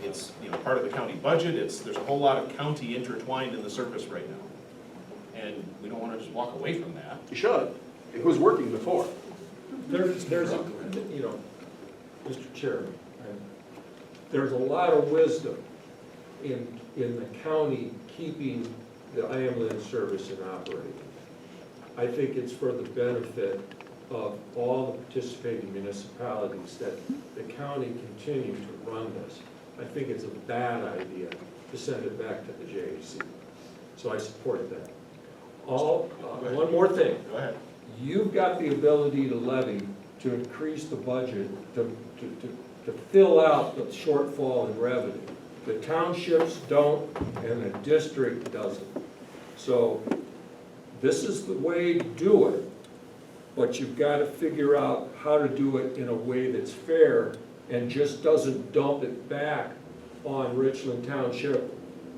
it's part of the county budget. There's a whole lot of county intertwined in the service right now. And we don't want to just walk away from that. You should. It was working before. There's Mr. Chairman, there's a lot of wisdom in the county keeping the ambulance service in operating. I think it's for the benefit of all the participating municipalities that the county continue to run this. I think it's a bad idea to send it back to the JAC. So I support that. One more thing. Go ahead. You've got the ability to levy, to increase the budget, to fill out the shortfall in revenue. The townships don't, and the district doesn't. So this is the way to do it, but you've got to figure out how to do it in a way that's fair and just doesn't dump it back on Richland Township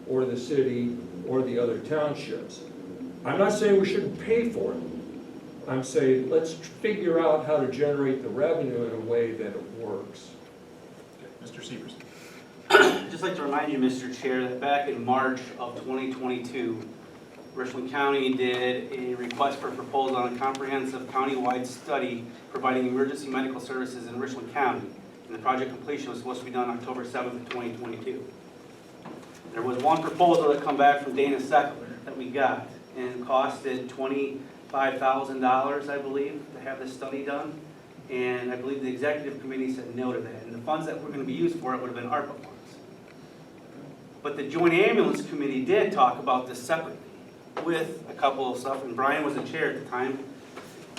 or the city or the other townships. I'm not saying we shouldn't pay for it. I'm saying let's figure out how to generate the revenue in a way that it works. Okay. Mr. Severson. I'd just like to remind you, Mr. Chair, that back in March of 2022, Richland County did a request for proposal on a comprehensive countywide study providing emergency medical services in Richland County. And the project completion was supposed to be done October 7th of 2022. There was one proposal that come back from Dana Seckler that we got, and it costed $25,000, I believe, to have this study done. And I believe the executive committee said no to that. And the funds that were going to be used for it would have been ARPA funds. But the Joint Ambulance Committee did talk about this separately with a couple of stuff, and Brian was the chair at the time.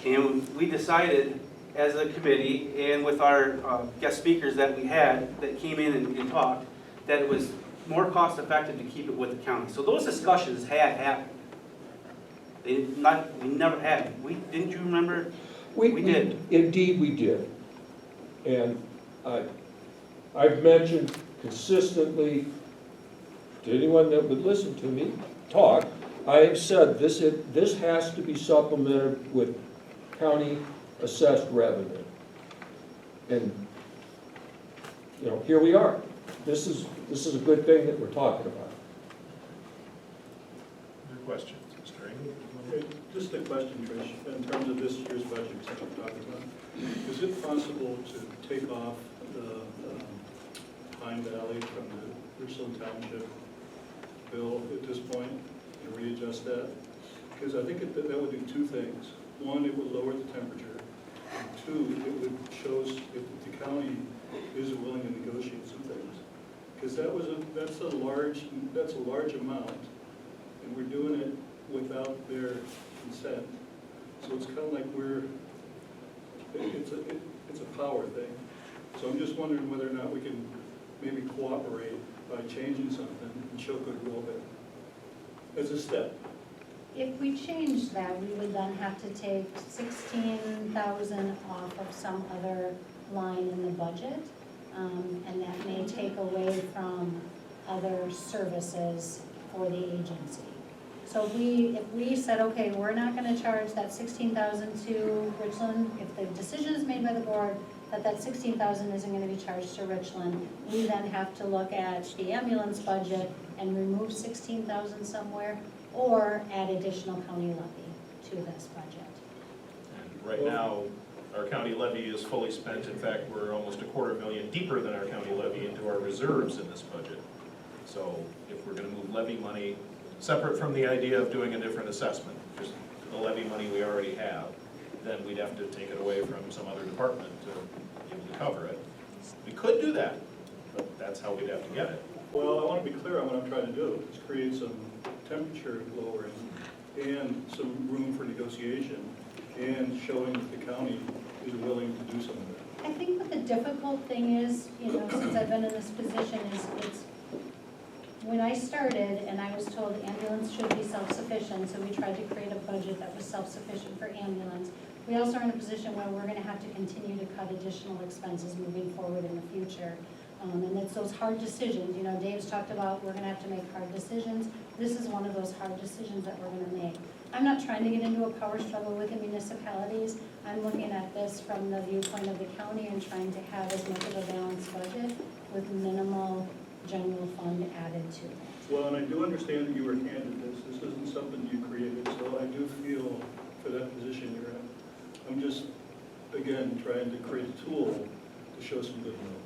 And we decided as a committee and with our guest speakers that we had that came in and talked, that it was more cost effective to keep it with the county. So those discussions had happened. We never had. Didn't you remember? We did. Indeed, we did. And I've mentioned consistently to anyone that would listen to me talk, I have said this has to be supplemented with county assessed revenue. And, you know, here we are. This is a good thing that we're talking about. Your questions, Mr. Ingram? Okay, just a question, Trish, in terms of this year's budget that we're talking about. Is it possible to take off the Pine Valley from the Richland Township bill at this point and readjust that? Because I think that would do two things. One, it would lower the temperature. And two, it would show if the county is willing to negotiate some things. Because that's a large amount, and we're doing it without their consent. So it's kind of like it's a power thing. So I'm just wondering whether or not we can maybe cooperate by changing something and show goodwill there as a step. If we change that, we would then have to take 16,000 off of some other line in the budget. And that may take away from other services for the agency. So if we said, okay, we're not gonna charge that 16,000 to Richland, if the decision is made by the board that 16,000 isn't gonna be charged to Richland, we then have to look at the ambulance budget and remove 16,000 somewhere, or add additional county levy to this budget. And right now, our county levy is fully spent. In fact, we're almost $250,000 deeper than our county levy into our reserves in this budget. So if we're gonna move levy money, separate from the idea of doing a different assessment, just the levy money we already have, then we'd have to take it away from some other department to be able to cover it. We could do that, but that's how we'd have to get it. Well, I want to be clear on what I'm trying to do, is create some temperature lowering and some room for negotiation and showing that the county is willing to do some of that. I think what the difficult thing is, since I've been in this position, is when I started and I was told ambulance should be self-sufficient, so we tried to create a budget that was self-sufficient for ambulance. We also are in a position where we're gonna have to continue to cut additional expenses moving forward in the future. And it's those hard decisions, Dave's talked about we're gonna have to make hard decisions. This is one of those hard decisions that we're gonna make. I'm not trying to get into a power struggle with the municipalities. I'm looking at this from the viewpoint of the county and trying to have as much of a balanced budget with minimal general fund added to it. Well, and I do understand that you were handed this. This isn't something you created, so I do feel for that position you're in. I'm just, again, trying to create a tool to show some goodwill.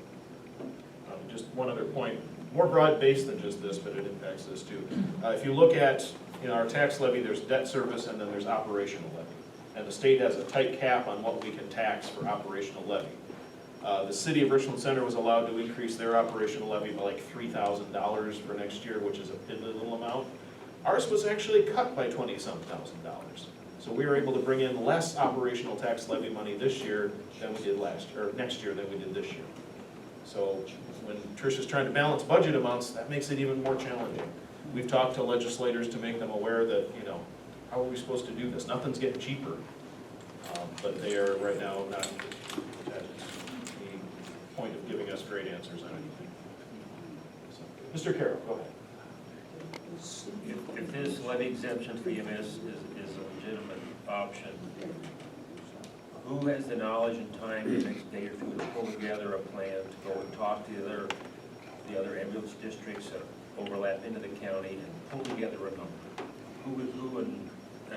Just one other point, more broad-based than just this, but it impacts this too. If you look at our tax levy, there's debt service and then there's operational levy. And the state has a tight cap on what we can tax for operational levy. The city of Richland Center was allowed to increase their operational levy by like $3,000 for next year, which is a piddly little amount. Ours was actually cut by 20-some thousand dollars. So we were able to bring in less operational tax levy money this year than we did last year, or next year than we did this year. So when Trish is trying to balance budget amounts, that makes it even more challenging. We've talked to legislators to make them aware that, you know, how are we supposed to do this? Nothing's getting cheaper. But they are right now not at the point of giving us great answers on anything. So, Mr. Carroll, go ahead. If this levy exemption for EMS is a legitimate option, who has the knowledge and time the next day or two to pull together a plan to go and talk to the other ambulance districts that overlap into the county and pull together a number? Who and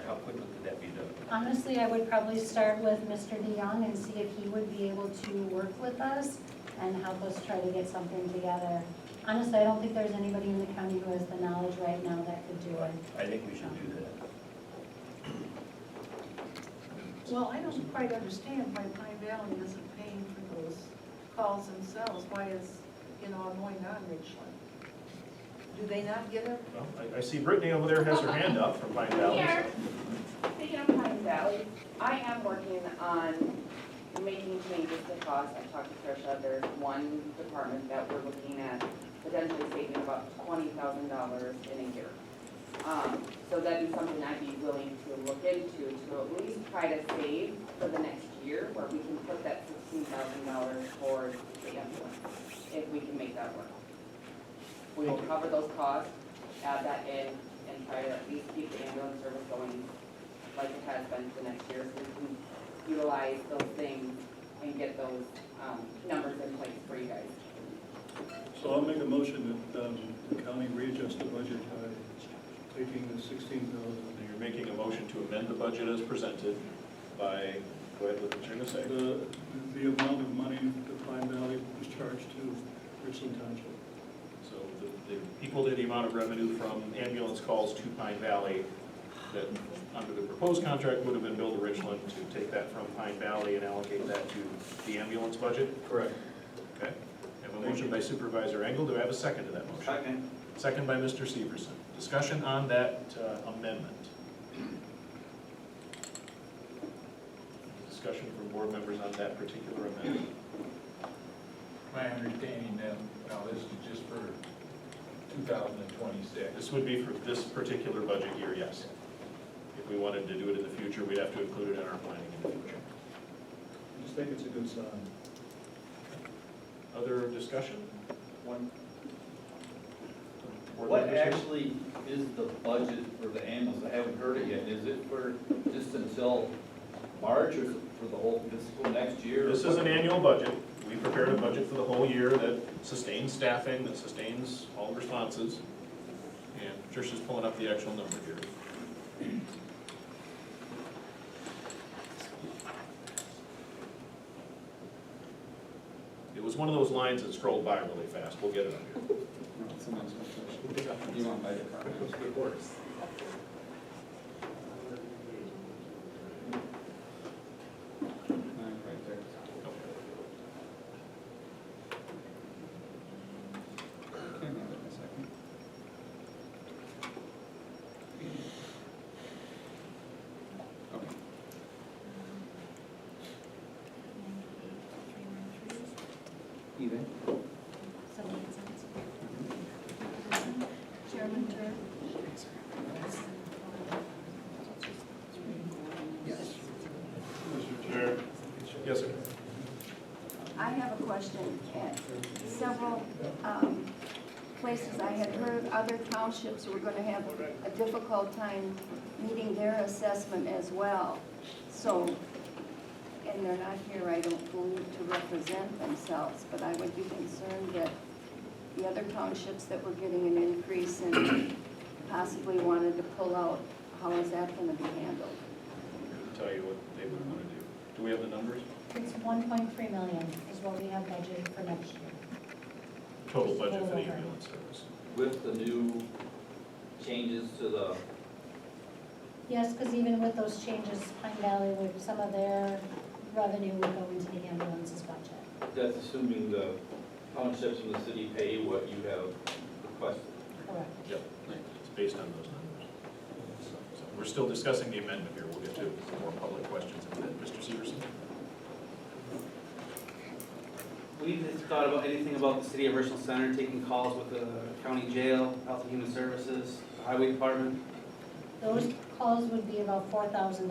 how quickly could that be done? Honestly, I would probably start with Mr. DeYoung and see if he would be able to work with us and help us try to get something together. Honestly, I don't think there's anybody in the county who has the knowledge right now that could do it. I think we should do that. Well, I don't quite understand why Pine Valley isn't paying for those calls themselves. Why is, going on Richland? Do they not get it? Well, I see Brittany over there has her hand up from Pine Valley. Here. Speaking of Pine Valley, I am working on making changes to costs. I talked to Tricia. There's one department that we're looking at potentially saving about $20,000 in a year. So that'd be something I'd be willing to look into to at least try to save for the next year, where we can put that $16,000 towards the ambulance, if we can make that work. We will cover those costs, add that in, and try to at least keep the ambulance service going like it has been for next year, so we can utilize those things and get those numbers in place for you guys. So I'll make a motion that the county readjust the budget by taking the $16,000. You're making a motion to amend the budget as presented by, go ahead with what you're going to say. The amount of money that Pine Valley was charged to Richland Township. So the equal to the amount of revenue from ambulance calls to Pine Valley that under the proposed contract would have been billed to Richland, to take that from Pine Valley and allocate that to the ambulance budget? Correct. Okay. I have a motion by Supervisor Engel. Do I have a second to that motion? Second. Second by Mr. Severson. Discussion on that amendment. Discussion from board members on that particular amendment. My understanding then, now this is just for 2026. This would be for this particular budget year, yes. If we wanted to do it in the future, we'd have to include it in our planning in the future. I just think it's a good sign. Other discussion? One. Board What members here? actually is the budget for the ambulance? I haven't heard it yet. Is it for just until March, or is it for the whole fiscal next year? This is an annual budget. We prepared a budget for the whole year that sustains staffing, that sustains all responses. And Tricia's pulling up the actual number here. It was one of those lines that scrolled by really fast. We'll get it up here. No, it's the next one. You want by department. Of course. Right there. Okay, hold on a second. Okay. Even? Chairman Turk? Yes. Mr. Chair. Yes, sir. I have a question. At several places, I had heard other townships were going to have a difficult time meeting their assessment as well. So, and they're not here, I don't believe, to represent themselves, but I would be concerned that the other townships that were getting an increase and possibly wanted to pull out, how is that going to be handled? I can tell you what they would want to do. Do we have the numbers? It's 1.3 million is what we have budgeted for next year. Total budget for the ambulance service. With the new changes to the, Yes, because even with those changes, Pine Valley, would some of their revenue would go into the ambulance's budget. that's assuming the townships and the city pay what you have requested. Correct. Yep. It's based on those numbers. We're still discussing the amendment here. We'll get to more public questions in a minute. Mr. Severson? We've thought about anything about the city of Richland Center taking calls with the county jail, Health and Human Services, the highway department. Those calls would be about $4,000.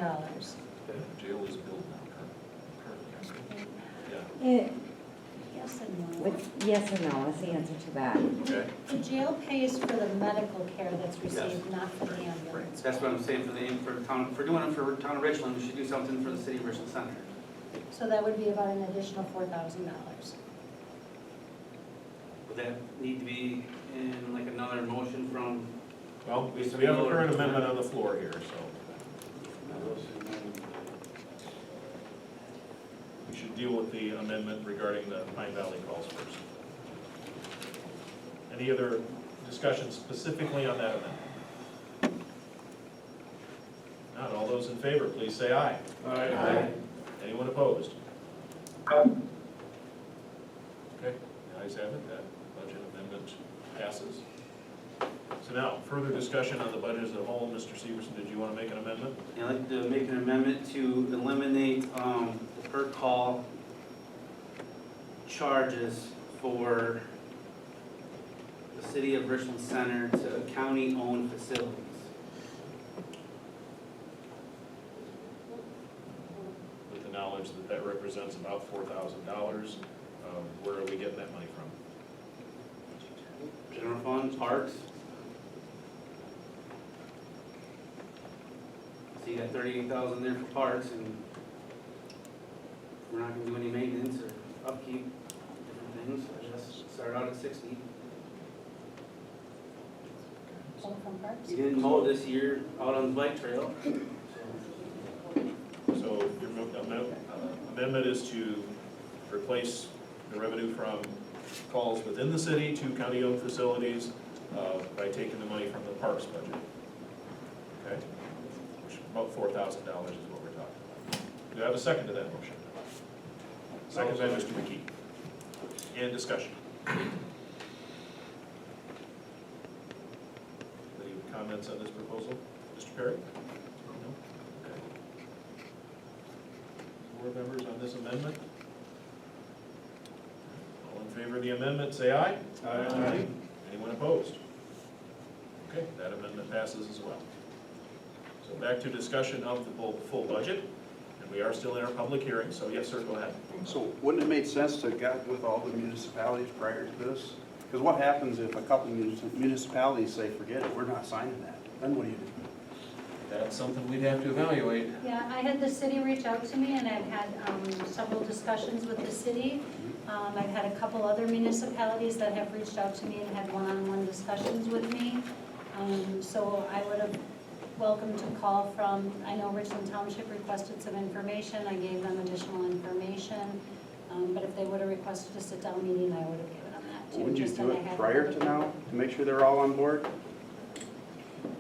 Jail is built now currently. Eh, Yes and no. Yes or no is the answer to that. Okay. The jail pays for the medical care that's received, not for the ambulance. That's what I'm saying for doing it for town of Richland, we should do something for the city of Richland Center. So that would be about an additional $4,000. Would that need to be in like another motion from? Well, we have a current amendment on the floor here, so. We should deal with the amendment regarding the Pine Valley calls first. Any other discussion specifically on that amendment? Not all those in favor, please say aye. Aye. Anyone opposed? Okay, the ayes have it, that budget amendment passes. So now, further discussion on the budget as a whole. Mr. Severson, did you want to make an amendment? Yeah, I'd like to make an amendment to eliminate the per call charges for the city of Richland Center to county-owned facilities. With the knowledge that that represents about $4,000, where are we getting that money from? General fund, parks. So you got 38,000 there for parks, and we're not gonna do any maintenance or upkeep, different things. I just start out at 60. Pull from parks? You didn't mow this year out on the bike trail. So your amendment is to replace the revenue from calls within the city to county-owned facilities by taking the money from the parks budget. Okay? Which about $4,000 is what we're talking about. Do I have a second to that motion? Second by Mr. McKee. And discussion. Any comments on this proposal? Mr. Perry? No? Okay. Board members on this amendment? All in favor of the amendment, say aye. Aye. Anyone opposed? Okay, that amendment passes as well. So back to discussion of the full budget, and we are still in our public hearing, so yes, sir, go ahead. So wouldn't it make sense to get with all the municipalities prior to this? Because what happens if a couple municipalities say, forget it, we're not signing that? Then what do you do? That's something we'd have to evaluate. Yeah, I had the city reach out to me, and I've had several discussions with the city. I've had a couple other municipalities that have reached out to me and had one-on-one discussions with me. So I would have welcomed a call from, I know Richland Township requested some information, I gave them additional information. But if they would have requested a sit-down meeting, I would have given them that too. Would you just do that I it had prior to now, to make sure they're all on board?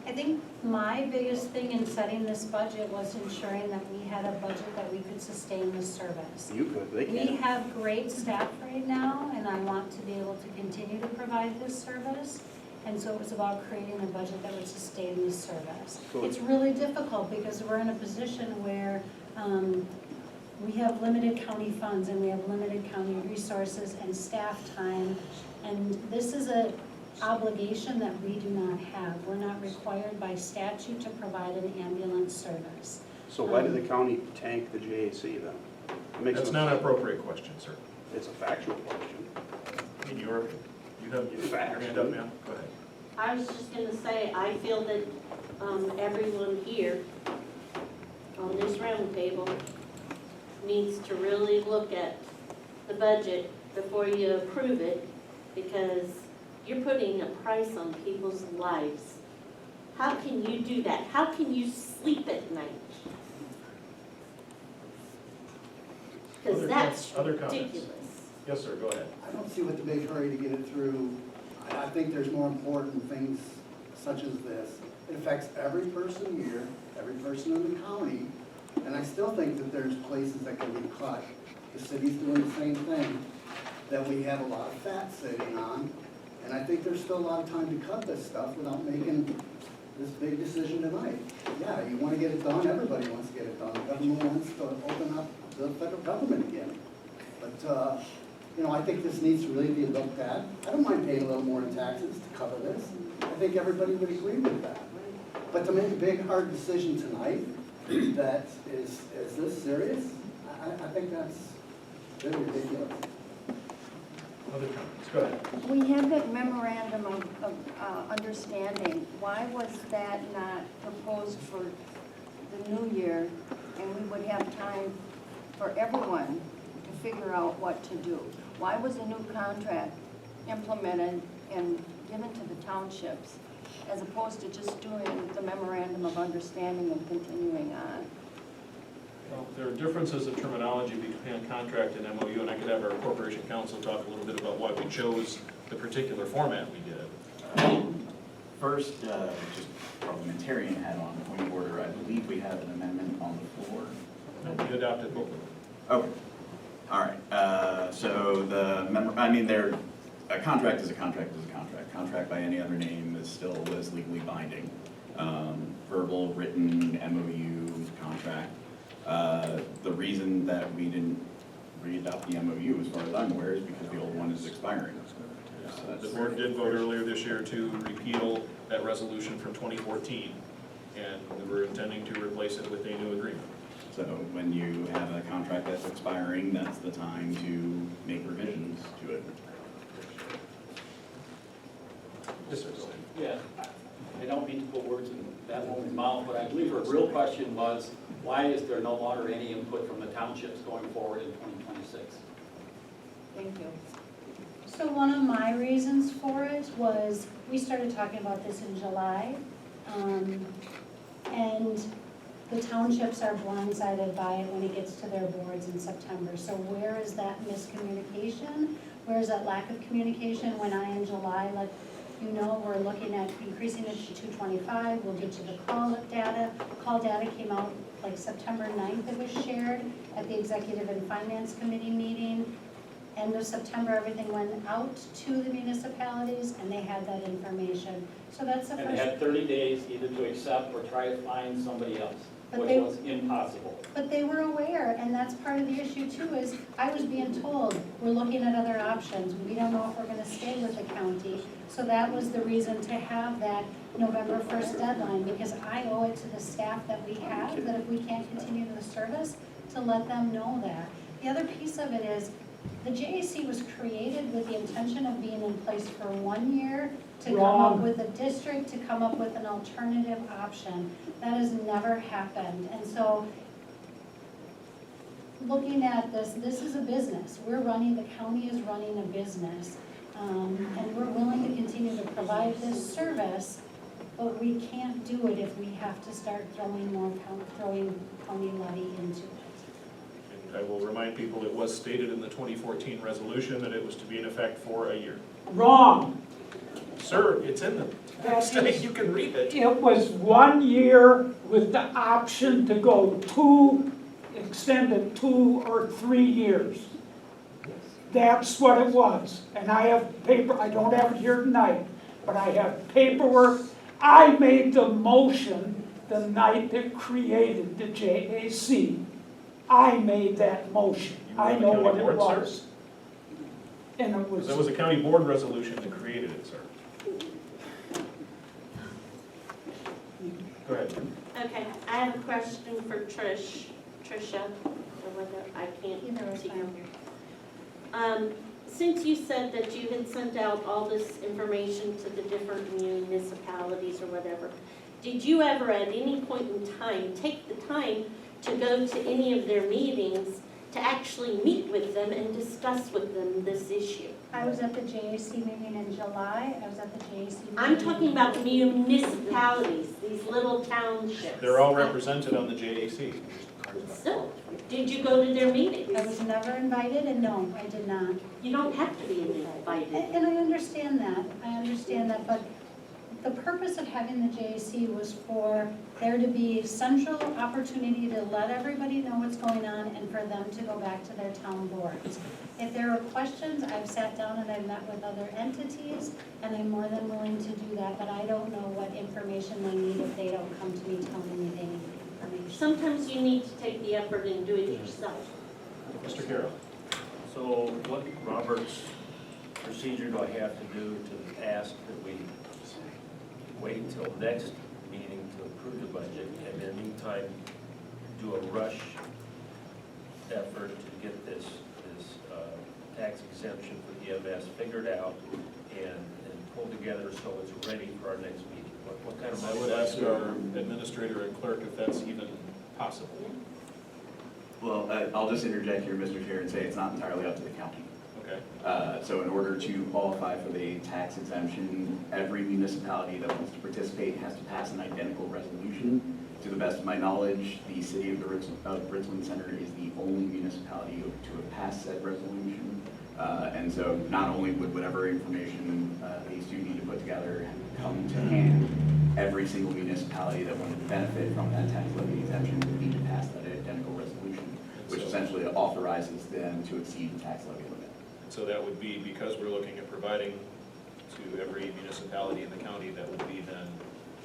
I think my biggest thing in setting this budget was ensuring that we had a budget that we could sustain the service. You could, they We can't. have great staff right now, and I want to be able to continue to provide this service. And so it was about creating a budget that would sustain this service. So- It's really difficult because we're in a position where we have limited county funds and we have limited county resources and staff time. And this is an obligation that we do not have. We're not required by statute to provide an ambulance service. So why did the county tank the JAC then? It makes That's no not an sense. appropriate question, sir. It's a factual question. I mean, you have your hand up, ma'am. Go ahead. I was just gonna say, I feel that everyone here on this round table needs to really look at the budget before you approve it, because you're putting a price on people's lives. How can you do that? How can you sleep at night? Because that's Other comments? ridiculous. Yes, sir, go ahead. I don't see what the big hurry to get it through. I think there's more important things such as this. It affects every person here, every person in the county, and I still think that there's places that can be cut. The city's doing the same thing, that we have a lot of fat sitting on, and I think there's still a lot of time to cut this stuff without making this big decision tonight. Yeah, you wanna get it done, everybody wants to get it done, the government wants to open up the federal government again. But, you know, I think this needs to really be looked at. I don't mind paying a little more in taxes to cover this. I think everybody would agree with that. But to make a big, hard decision tonight, that is this serious? I think that's really ridiculous. Other comments, go ahead. We have that memorandum of understanding. Why was that not proposed for the new year? And we would have time for everyone to figure out what to do. Why was a new contract implemented and given to the townships as opposed to just doing the memorandum of understanding and continuing on? Well, there are differences in terminology between contract and MOU, and I could have our corporation counsel talk a little bit about why we chose the particular format we did. First, just parliamentarian hat on, point of order, I believe we have an amendment on the floor. No, we adopted both of them. Okay, all right, so a contract is a contract is a contract. Contract by any other name is still legally binding. Verbal, written, MOU, contract. The reason that we didn't re-adopt the MOU, as far as I'm aware, is because the old one is expiring. The board did vote earlier this year to repeal that resolution from 2014, and we were intending to replace it with a new agreement. So when you have a contract that's expiring, that's the time to make revisions to it. Yes, sir. Yeah, I don't mean to put words in that woman's mouth, but I believe her real question was, why is there no longer any input from the townships going forward in 2026? Thank you. So one of my reasons for it was, we started talking about this in July, and the townships are blindsided by it when it gets to their boards in September. So where is that miscommunication? Where is that lack of communication when I, in July, let you know, we're looking at increasing it to 225, we'll get to the call data. Call data came out like September 9th, it was shared at the Executive and Finance Committee meeting. End of September, everything went out to the municipalities and they had that information. So that's the first. And they had 30 days either to accept or try to find somebody else, But which they- was impossible. But they were aware, and that's part of the issue too, is I was being told, we're looking at other options. We don't know if we're gonna stay with the county. So that was the reason to have that November 1st deadline, because I owe it to the staff that we have, that if we can't continue the service, to let them know that. The other piece of it is, the JAC was created with the intention of being in place for 1 year to come up Wrong. with a district, to come up with an alternative option. That has never happened. And so, looking at this, this is a business. We're running, the county is running a business. And we're willing to continue to provide this service, but we can't do it if we have to start throwing county levy into it. And I will remind people, it was stated in the 2014 resolution that it was to be in effect for a year. Wrong. Sir, it's in the text, you can read it. It was 1 year with the option to go extended 2 or 3 years. That's what it was. And I have paper, I don't have it here tonight, but I have paperwork. I made the motion the night that created the JAC. I made that motion. You were I on the know county what it board, sir? was. And it was. That was a county board resolution that created it, sir. Go ahead. Okay, I have a question for Tricia, or whether I can't see her. Since you said that you had sent out all this information to the different municipalities or whatever, did you ever at any point in time take the time to go to any of their meetings to actually meet with them and discuss with them this issue? I was at the JAC meeting in July, I was at the JAC meeting. I'm talking about municipalities, these little townships. They're all represented on the JAC. So, did you go to their meetings? I was never invited, and no, I did not. You don't have to be invited. And I understand that, but The purpose of having the JAC was for there to be central opportunity to let everybody know what's going on and for them to go back to their town boards. If there are questions, I've sat down and I've met with other entities, and I'm more than willing to do that, but I don't know what information they need if they don't come to me telling me they need information. Sometimes you need to take the effort and do it yourself. Mr. Carroll? So what, Robert's procedure do I have to do to ask that we wait until next meeting to approve the budget, and in the meantime, do a rush effort to get this tax exemption for EMS figured out and pulled together so it's ready for our next meeting? What kind of? I would ask our administrator and clerk if that's even possible. Well, I'll just interject here, Mr. Chair, and say it's not entirely up to the county. Okay. So in order to qualify for the tax exemption, every municipality that wants to participate has to pass an identical resolution. To the best of my knowledge, the city of Richland Center is the only municipality to have passed said resolution. And so not only would whatever information these two need to put together come to hand, every single municipality that wanted to benefit from that tax levy exemption would need to pass that identical resolution, which essentially authorizes them to exceed the tax levy limit. So that would be, because we're looking at providing to every municipality in the county, that would be then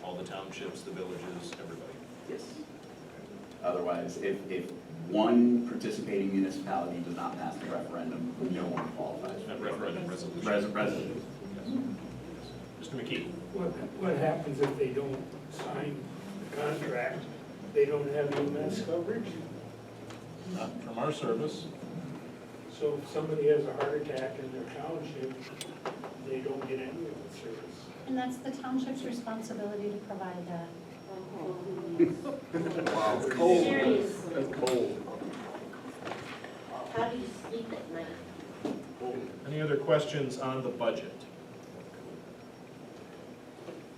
all the townships, the villages, everybody. Yes. Otherwise, if one participating municipality does not pass the referendum, no one qualifies. That referendum resolution. Resolution. Yes. Mr. McKee? What happens if they don't sign the contract? They don't have EMS coverage? Not from our service. So if somebody has a heart attack in their township, they don't get any of the service. And that's the township's responsibility to provide that. Wow. Cold. Seriously. That's cold. How do you sleep at night? Any other questions on the budget?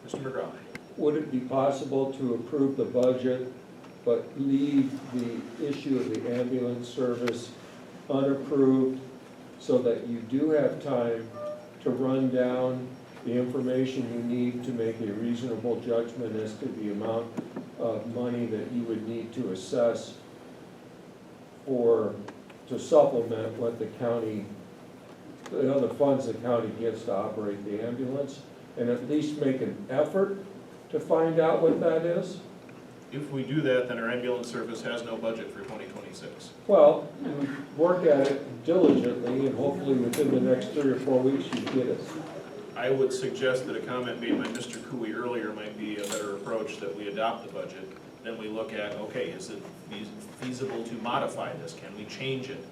Mr. McGraw? Would it be possible to approve the budget, but leave the issue of the ambulance service unapproved so that you do have time to run down the information you need to make a reasonable judgment as to the amount of money that you would need to assess to supplement what the county, the other funds the county gets to operate the ambulance, and at least make an effort to find out what that is? If we do that, then our ambulance service has no budget for 2026. Well, you work at it diligently, and hopefully within the next 3 or 4 weeks you get it. I would suggest that a comment made by Mr. Cooey earlier might be a better approach, that we adopt the budget. Then we look at, okay, is it feasible to modify this? Can we change it?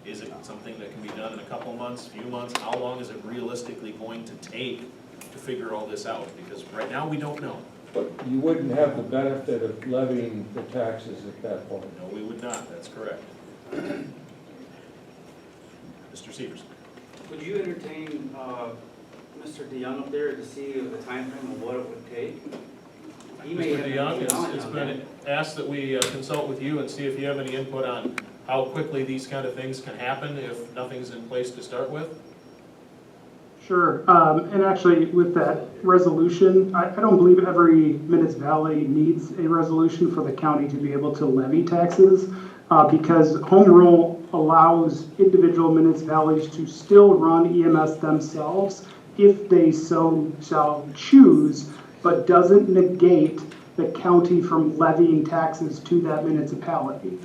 Is it something that can be done in a couple months, few months? How long is it realistically going to take to figure all this out? Because right now, we don't know. But you wouldn't have the benefit of levying the taxes at that point. No, we would not, that's correct. Mr. Severson? Would you entertain Mr. DeYoung up there to see the timeframe of what it would take? He may Mr. have DeYoung, an it's on been asked that we consult with you and see if you have any input on how quickly these kind of things can happen if nothing's in place to start with. Sure, and actually with that resolution, I don't believe every Minutes Valley needs a resolution for the county to be able to levy taxes, because home rule allows individual Minutes Valleys to still run EMS themselves if they so shall choose, but doesn't negate the county from levying taxes to that municipality.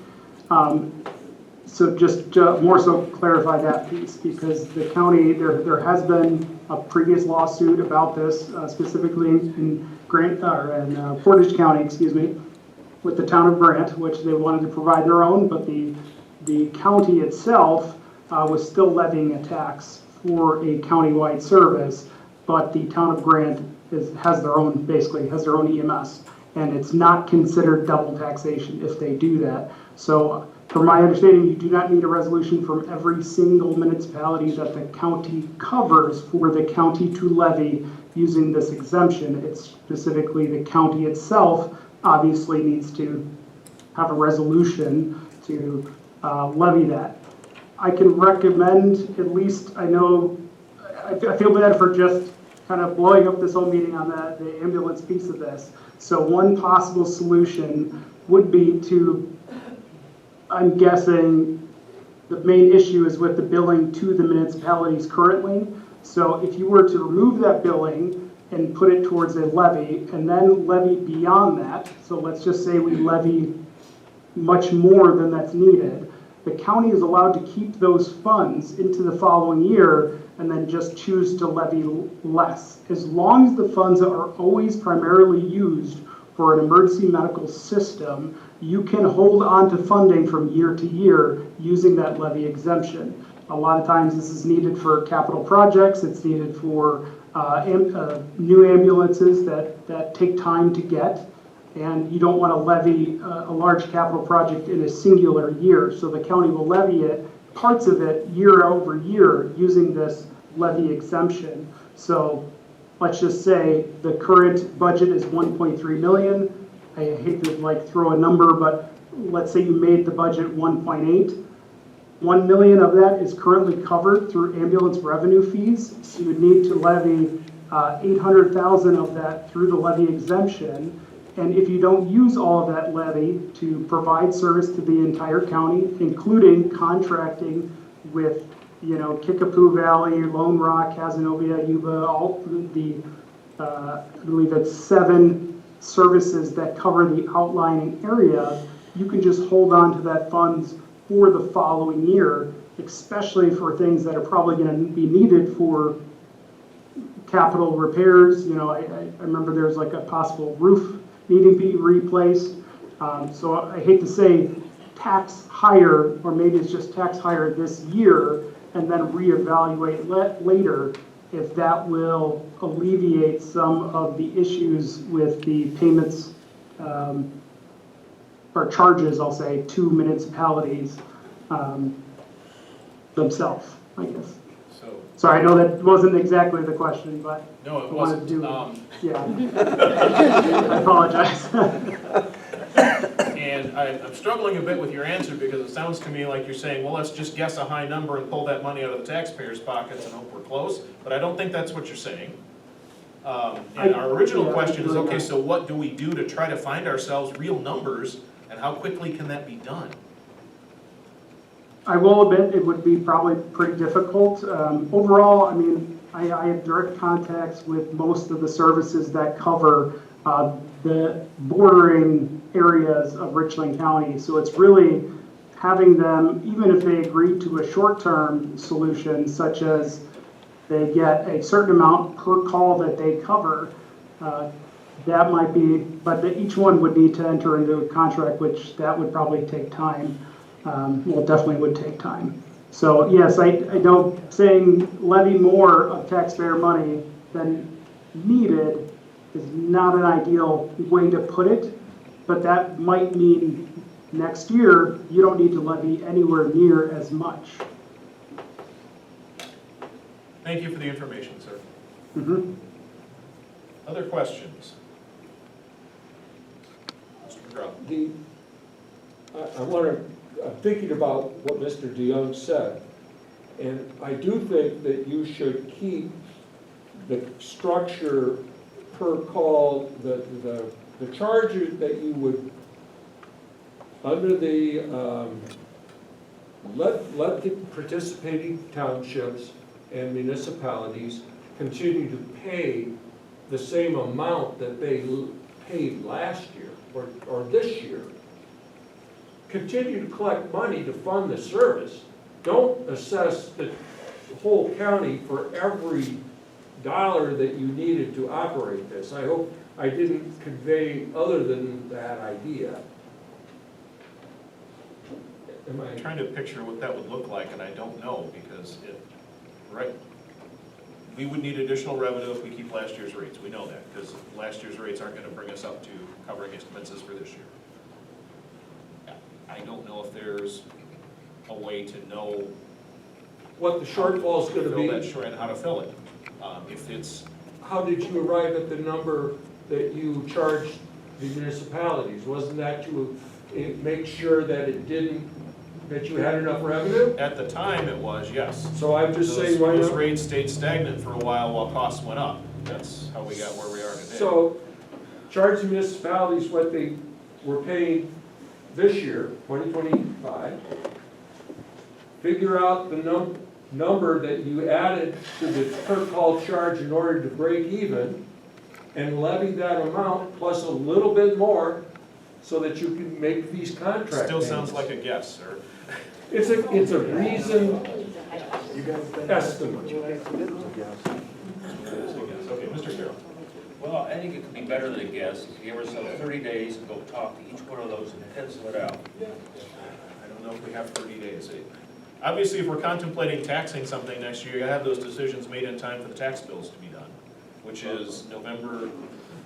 So just more so clarify that piece, because the county, there has been a previous lawsuit about this, specifically in Portage County, excuse me, with the town of Grant, which they wanted to provide their own, but the county itself was still levying a tax for a countywide service, but the town of Grant has their own EMS, and it's not considered double taxation if they do that. So from my understanding, you do not need a resolution from every single municipality that the county covers for the county to levy using this exemption. It's specifically the county itself obviously needs to have a resolution to levy that. I can recommend, at least, I know, I feel bad for just kind of blowing up this whole meeting on the ambulance piece of this. So one possible solution would be to, I'm guessing, the main issue is with the billing to the municipalities currently. So if you were to remove that billing and put it towards a levy, and then levy beyond that, so let's just say we levy much more than that's needed, the county is allowed to keep those funds into the following year and then just choose to levy less. As long as the funds are always primarily used for an emergency medical system, you can hold on to funding from year to year using that levy exemption. A lot of times this is needed for capital projects, it's needed for new ambulances that take time to get, and you don't want to levy a large capital project in a singular year. So the county will levy it, parts of it, year over year using this levy exemption. So let's just say the current budget is 1.3 million. I hate to throw a number, but let's say you made the budget 1.8. 1 million of that is currently covered through ambulance revenue fees. So you would need to levy 800,000 of that through the levy exemption. And if you don't use all of that levy to provide service to the entire county, including contracting with, Kickapoo Valley, Lone Rock, Casanova, Yuba, all the, I believe it's 7 services that cover the outlying area, you can just hold on to that funds for the following year, especially for things that are probably going to be needed for capital repairs. I remember there's a possible roof needing to be replaced. So I hate to say tax higher, or maybe it's just tax higher this year and then reevaluate later if that will alleviate some of the issues with the payments or charges, I'll say, to municipalities themselves, I guess. So I know that wasn't exactly the question, but No, it I wanted wasn't. to yeah. I apologize. And I'm struggling a bit with your answer because it sounds to me like you're saying, well, let's just guess a high number and pull that money out of the taxpayers' pockets and hope we're close. But I don't think that's what you're saying. And our original question is, okay, so what do we do to try to find ourselves real numbers, and how quickly can that be done? I will admit it would be probably pretty difficult. Overall, I have direct contacts with most of the services that cover the bordering areas of Richland County. So it's really having them, even if they agree to a short-term solution, such as they get a certain amount per call that they cover, that might be, but each one would need to enter into a contract, which that would probably take time. Well, it definitely would take time. So yes, I don't, saying levy more of taxpayer money than needed is not an ideal way to put it, but that might mean next year you don't need to levy anywhere near as much. Thank you for the information, sir. Mm-hmm. Other questions? Mr. McGraw. I'm thinking about what Mr. DeYoung said, and I do think that you should keep the structure per call, the charges that you would, under the, let the participating townships and municipalities continue to pay the same amount that they paid last year or this year. Continue to collect money to fund the service. Don't assess the whole county for every dollar that you needed to operate this. I hope I didn't convey other than that idea. I'm trying to picture what that would look like, and I don't know, because we would need additional revenue if we keep last year's rates. We know that, because last year's rates aren't going to bring us up to covering expenses for this year. I don't know if there's a way to know what the shortfall is going to be. Fill that short and how to fill it. If it's, how did you arrive at the number that you charged the municipalities? Wasn't that to make sure that that you had enough revenue? At the time, it was, yes. So I'm just saying, why those not? rates stayed stagnant for a while costs went up. that's how we got where we are today. So, charge the municipalities what they were paying this year, 2025. Figure out the number that you added to the per call charge in order to break even, and levy that amount plus a little bit more so that you can make these contract Still sounds payments. like a guess, sir. It's a reasoned estimate. Okay, Mr. Carroll. Well, I think it could be better than a guess. If you give yourself 30 days and go talk to each one of those and pencil it out. I don't know if we have 30 days. Obviously, if we're contemplating taxing something next year, you gotta have those decisions made in time for the tax bills to be done, which is November,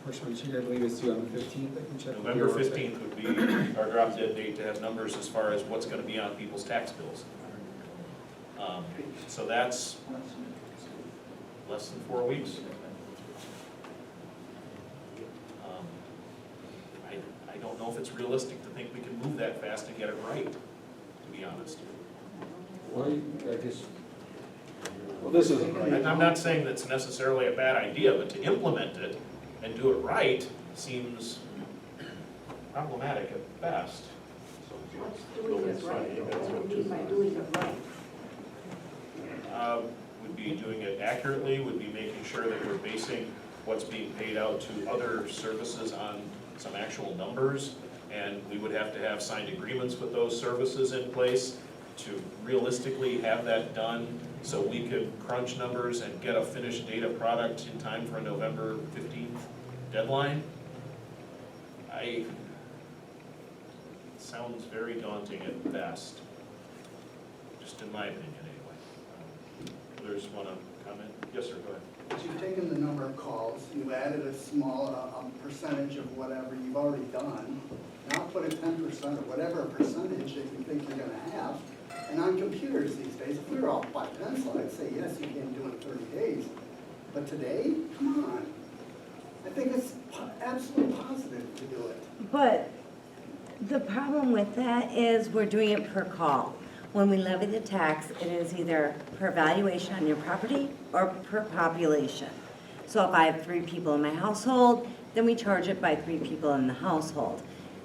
I believe it's due on the 15th, I can check. November 15th would be our drop dead date to have numbers as far as what's gonna be on people's tax bills. So that's less than 4 weeks. I don't know if it's realistic to think we can move that fast and get it right, to be honest. Well, I guess, well, this isn't right. And I'm not saying that's necessarily a bad idea, but to implement it and do it right seems problematic at best. What's doing it right? What do you mean by doing it right? Would be doing it accurately, would be making sure that we're basing what's being paid out to other services on some actual numbers, and we would have to have signed agreements with those services in place to realistically have that done so we could crunch numbers and get a finished data product in time for a November 15th deadline. It sounds very daunting at best, just in my opinion anyway. Others want to comment? Yes, sir, go ahead. You've taken the number of calls, you've added a small percentage of whatever you've already done. Now put a 10% or whatever percentage that you think you're gonna have. And on computers these days, if we were all by pencil, I'd say, yes, you can do it in 30 days. But today, come on. I think it's absolutely positive to do it. But the problem with that is we're doing it per call. When we levy the tax, it is either per valuation on your property or per population. So if I have 3 people in my household, then we charge it by 3 people in the household.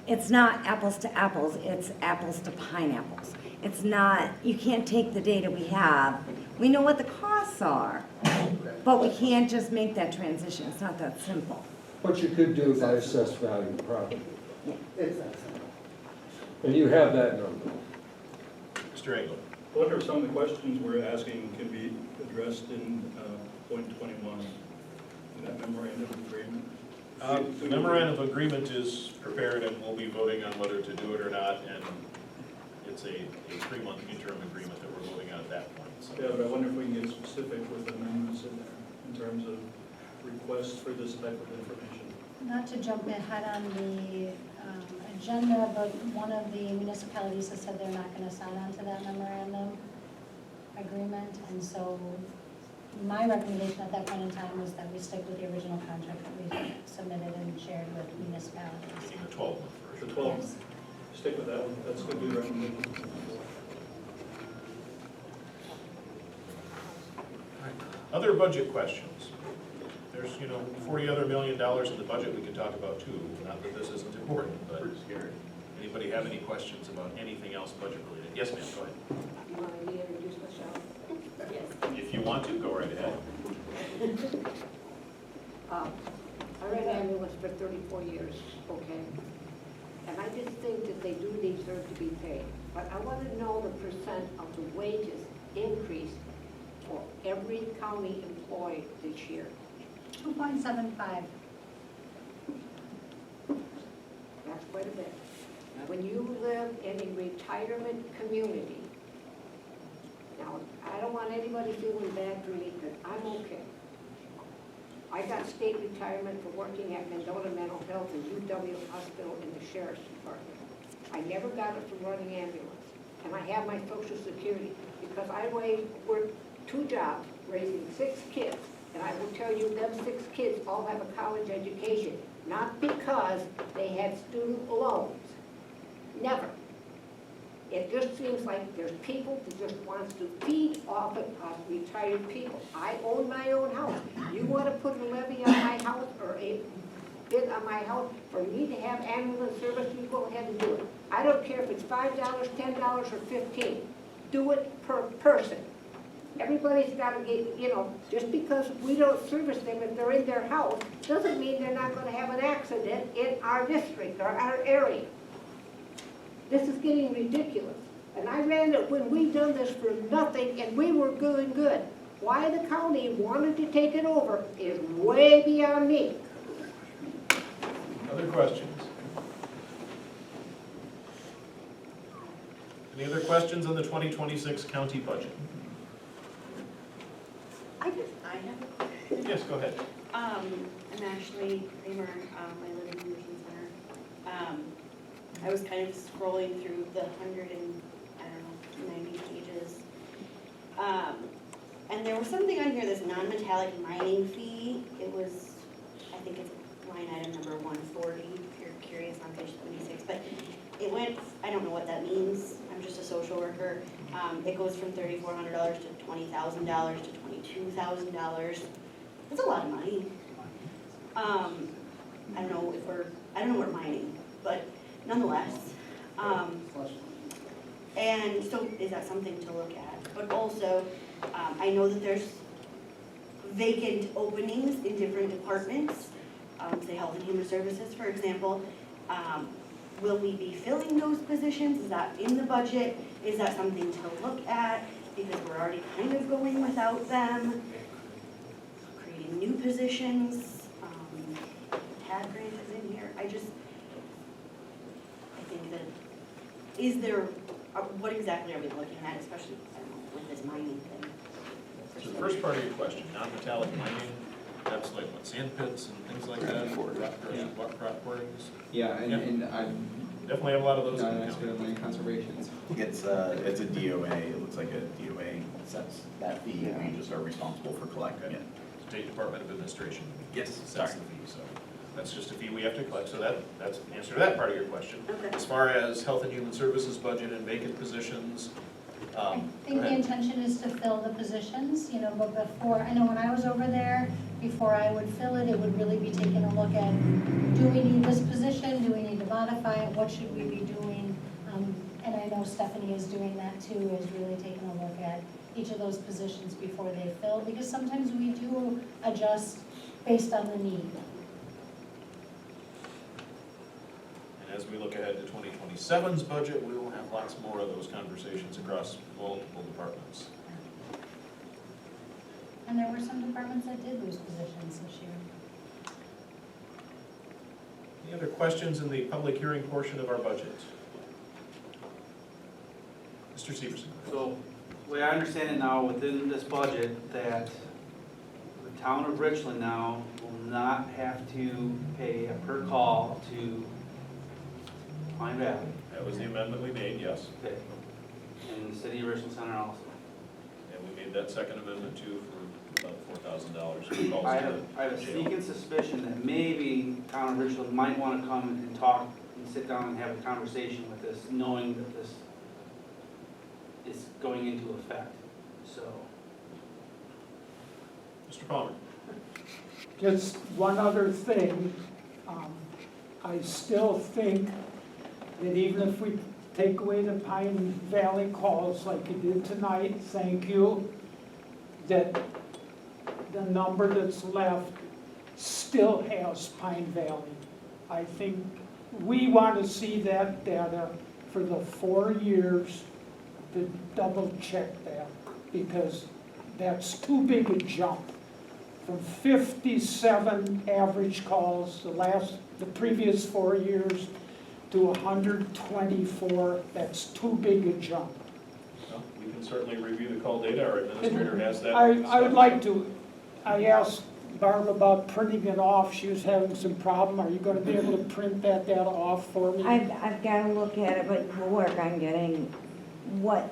It's not apples to apples, it's apples to pineapples. It's not, you can't take the data we have. We know what the costs are, but we can't just make that transition. It's not that simple. What you could do by assessed value of property. It's that simple. And you have that number. Mr. Engel. I wonder if some of the questions we're asking can be addressed in point 21, in that memorandum of agreement. The memorandum of agreement is prepared and we'll be voting on whether to do it or not, and it's a 3-month interim agreement that we're voting on at that point. So. Yeah, but I wonder if we can get specific with amendments in there in terms of requests for this type of information. Not to jump ahead on the agenda, but one of the municipalities has said they're not going to sign on to that memorandum agreement, and so my recommendation at that point in time was that we stick with the original contract that we submitted and shared with municipalities. The 12-month version. The 12, stick with that one, that's going to be recommended. Other budget questions? There's, $40 other million in the budget we could talk about too. Not that this isn't important, but anybody have any questions about anything else budget related? Yes, ma'am, go ahead. You want me to introduce myself? Yes. If you want to, go right ahead. I ran ambulance for 34 years, okay? And I just think that they do deserve to be paid. But I want to know the percent of the wages increase for every county employee this year. 2.75. That's quite a bit. When you live in a retirement community, now, I don't want anybody feeling bad for me, because I'm okay. I got state retirement for working at Mendota Mental Health and UW Hospital in the Sheriff's Department. I never got it from running ambulance. And I have my Social Security, because I worked 2 jobs, raising 6 kids. And I will tell you, them 6 kids all have a college education, not because they had student loans. Never. It just seems like there's people that just wants to feed off it on retired people. I own my own house. You wanna put a levy on my house or a bid on my house for me to have ambulance service, you go ahead and do it. I don't care if it's $5, $10, or $15. Do it per person. Everybody's gotta get, just because we don't service them if they're in their house, doesn't mean they're not gonna have an accident in our district or our area. This is getting ridiculous. And I ran it when we done this for nothing and we were doing good. Why the county wanted to take it over is way beyond me. Other questions? Any other questions on the 2026 county budget? I have a question. Yes, go ahead. I'm Ashley Kramer, I live in Richland Center. I was kind of scrolling through the 90 pages. And there was something on here, this non-metallic mining fee. It was, I think it's line item number 140, if you're curious, on page 26. But it went, I don't know what that means. I'm just a social worker. It goes from $3,400 to $20,000 to $22,000. That's a lot of money. I don't know if I don't know what we're mining, but nonetheless. And so is that something to look at? But also, I know that there's vacant openings in different departments, say Health and Human Services, for example. Will we be filling those positions? Is that in the budget? Is that something to look at? Because we're already kind of going without them. Creating new positions. TAD grant is in here. I think that, is there, what exactly are we looking at, especially, I don't know, with this mining thing? So the first part of your question, non-metallic mining, that's like what, sand pits and things like that? Rock quarries? Yeah, and I Definitely have a lot of those. not an expert on land conservations. It's a DOA, it looks like a DOA sets that fee, and we just are responsible for collecting it. State Department of Administration. Yes, Sets sorry. the fee, so that's just a fee we have to collect, so that's the answer to that part of your question. Okay. As far as Health and Human Services budget and vacant positions, I think the intention is to fill the positions, but before, I know when I was over there, before I would fill it, it would really be taking a look at, do we need this position, do we need to modify it, what should we be doing? And I know Stephanie is doing that too, is really taking a look at each of those positions before they fill, because sometimes we do adjust based on the need. and as we look ahead to 2027's budget, we will have lots more of those conversations across multiple departments. And there were some departments that did lose positions this year. Any other questions in the public hearing portion of our budget? Mr. Severson. So, the way I understand it now, within this budget, that the town of Richland now will not have to pay a per call to Pine Valley. That was the amendment we made, yes. Okay. And the city of Richland Center also. And we made that second amendment too for about $4,000. I have a sneaking suspicion that maybe town of Richland might want to come and talk and sit down and have a conversation with this, knowing that this is going into effect, so. Mr. Palmer. Just one other thing, I still think that even if we take away the Pine Valley calls like you did tonight, thank you, that the number that's left still has Pine Valley. I think we want to see that data for the 4 years to double check that, because that's too big a jump. From 57 average calls the previous 4 years to 124, that's too big a jump. Well, we can certainly review the call data. Our administrator has that. I would like to, I asked Barb about printing it off. She was having some problem. Are you going to be able to print that data off for me? I've got to look at it, but we'll work on getting what,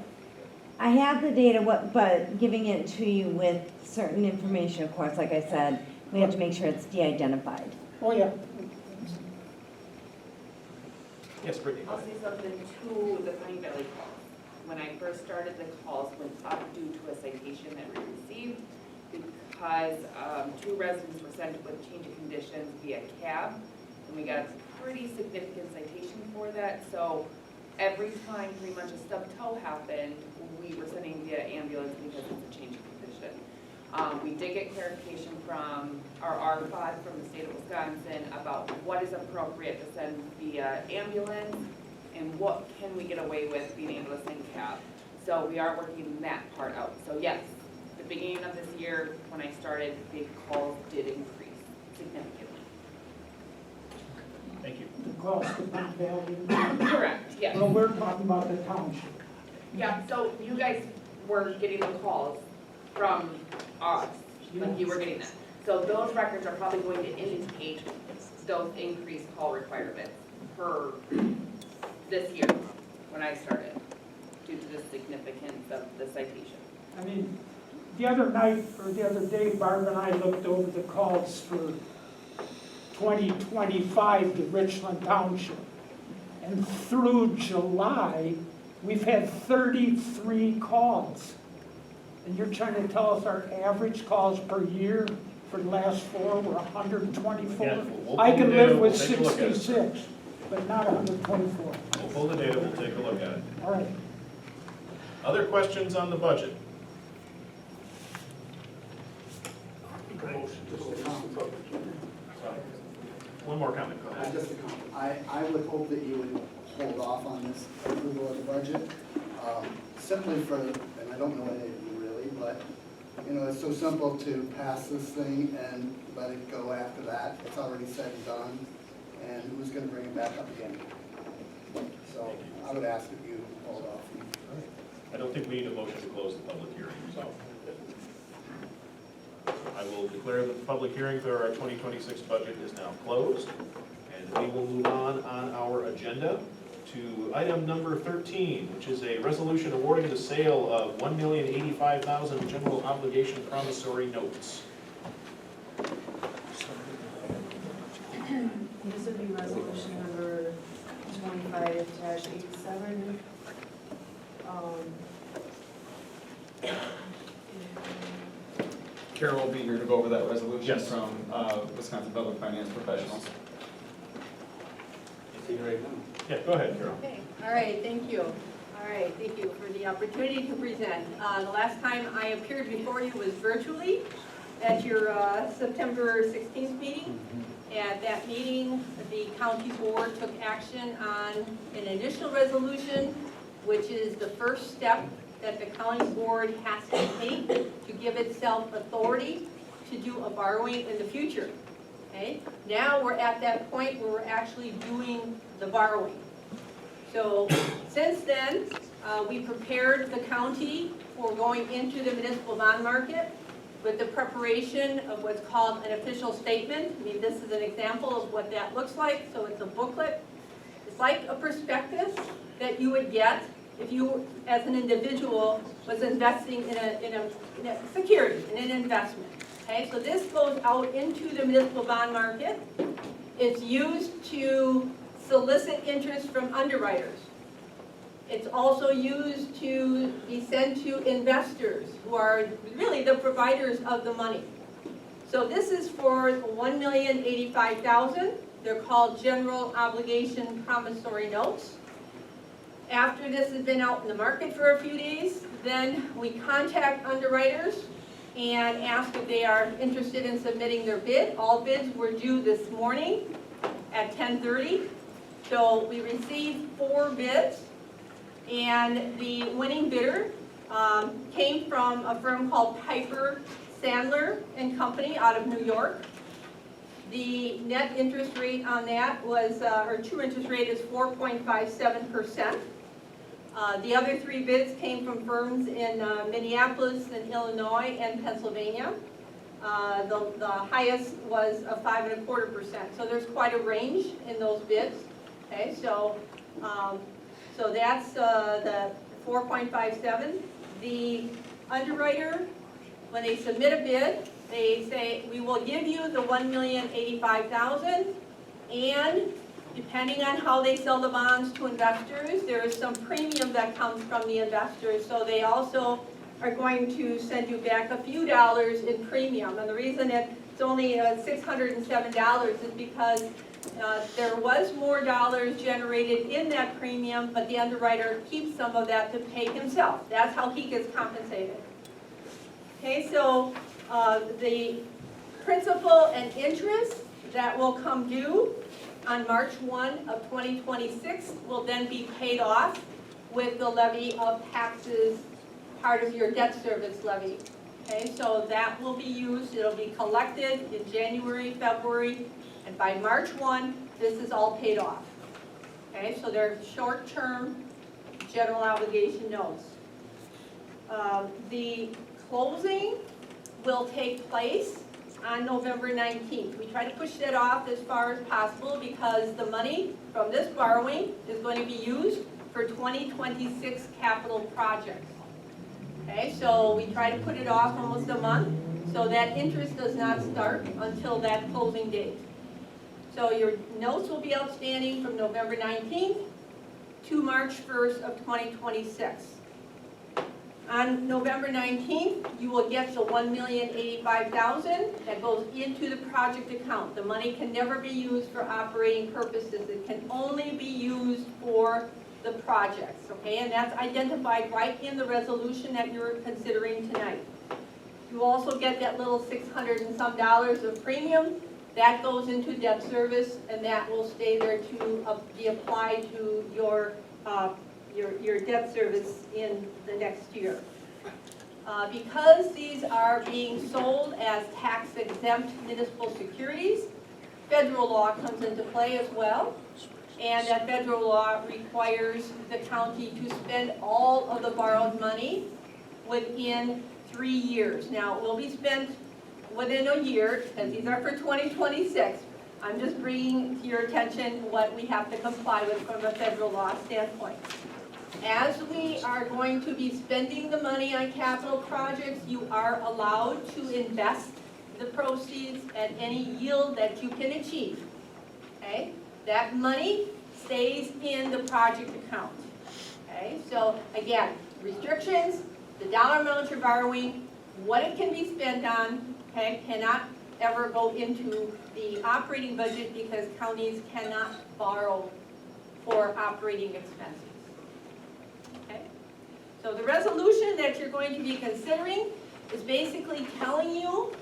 I have the data, but giving it to you with certain information, of course, like I said, we have to make sure it's de-identified. Oh, yeah. Yes, Brittany, go I'll ahead. say something to the Pine Valley calls. When I first started, the calls went up due to a citation that we received because 2 residents were sent with change of conditions via cab, and we got a pretty significant citation for that. So every time pretty much a stub toe happened, we were sending via ambulance because it's a change of condition. We did get clarification from our RFOD from the state of Wisconsin about what is appropriate to send via ambulance and what can we get away with being able to send cab. So we are working that part out. So yes, the beginning of this year, when I started, the calls did increase significantly. Thank you. The cost of Pine Valley. Correct, yes. Well, we're talking about the township. Yeah, so you guys were getting the calls from us, like you were getting that. So those records are probably going to indicate those increased call requirements per this year, when I started, due to the significance of the citation. I mean, the other night, or the other day, Barb and I looked over the calls for 2025 to Richland Township. And through July, we've had 33 calls. And you're trying to tell us our average calls per year for the last 4 were 124? Yeah, we'll I pull can the data, live we'll with take a look at it. 66, but not 124. We'll pull the data, we'll take a look at it. All right. Other questions on the budget? One more comment, go ahead. Just a comment. I would hope that you would hold off on this approval of the budget, simply for, and I don't know any of you really, but, you know, it's so simple to pass this thing and let it go after that. It's already said and done, and who's gonna bring it back up again? So I would ask that you hold off. I don't think we need a motion to close the public hearing, so. I will declare that the public hearing for our 2026 budget is now closed, and we will move on our agenda to item number 13, which is a resolution awarding the sale of $1,085,000 general obligation promissory notes. This would be resolution number 25-87. Carol will be here to go over that resolution Yes. from Wisconsin Public Finance Professionals. Yeah, go ahead, Carol. Okay, all right, thank you. All right, thank you for the opportunity to present. The last time I appeared before you was virtually at your September 16th meeting. At that meeting, the county board took action on an initial resolution, which is the first step that the county board has to take to give itself authority to do a borrowing in the future. Okay? Now we're at that point where we're actually doing the borrowing. So since then, we prepared the county for going into the municipal bond market with the preparation of what's called an official statement. I mean, this is an example of what that looks like. So it's a booklet. It's like a prospectus that you would get if you, as an individual, was investing in a security, in an investment. Okay, so this goes out into the municipal bond market. It's used to solicit interest from underwriters. It's also used to be sent to investors who are really the providers of the money. So this is for $1,085,000. They're called general obligation promissory notes. After this has been out in the market for a few days, then we contact underwriters and ask if they are interested in submitting their bid. All bids were due this morning at 10:30. So we received 4 bids, and the winning bidder came from a firm called Piper Sandler and Company out of New York. The net interest rate on that was, or true interest rate is 4.57%. The other 3 bids came from firms in Minneapolis and Illinois and Pennsylvania. The highest was a 5.25%. So there's quite a range in those bids. Okay, so that's the 4.57. The underwriter, when they submit a bid, they say, we will give you the $1,085,000 and Depending on how they sell the bonds to investors, there is some premium that comes from the investors, so they also are going to send you back a few dollars in premium. And the reason it's only $607 is because there was more dollars generated in that premium, but the underwriter keeps some of that to pay himself. That's how he gets compensated. Okay, so the principal and interest that will come due on March 1 of 2026 will then be paid off with the levy of taxes, part of your debt service levy. Okay, so that will be used, it'll be collected in January, February, and by March 1, this is all paid off. Okay, so they're short-term general obligation notes. The closing will take place on November 19th. We try to push that off as far as possible because the money from this borrowing is going to be used for 2026 capital projects. Okay, so we try to put it off almost a month so that interest does not start until that closing date. So your notes will be outstanding from November 19th to March 1st of 2026. On November 19th, you will get the $1,085,000 that goes into the project account. The money can never be used for operating purposes. It can only be used for the projects, okay? And that's identified right in the resolution that you're considering tonight. You also get that little $600 and some of premium. That goes into debt service, and that will stay there to be applied to your debt service in the next year. Because these are being sold as tax-exempt municipal securities, federal law comes into play as well. And that federal law requires the county to spend all of the borrowed money within 3 years. Now, it will be spent within a year, because these are for 2026. I'm just bringing to your attention what we have to comply with from a federal law standpoint. As we are going to be spending the money on capital projects, you are allowed to invest the proceeds at any yield that you can achieve. Okay? That money stays in the project account. Okay? So again, restrictions, the dollar amount you're borrowing, what it can be spent on, okay, cannot ever go into the operating budget because counties cannot borrow for operating expenses. Okay? So the resolution that you're going to be considering is basically telling you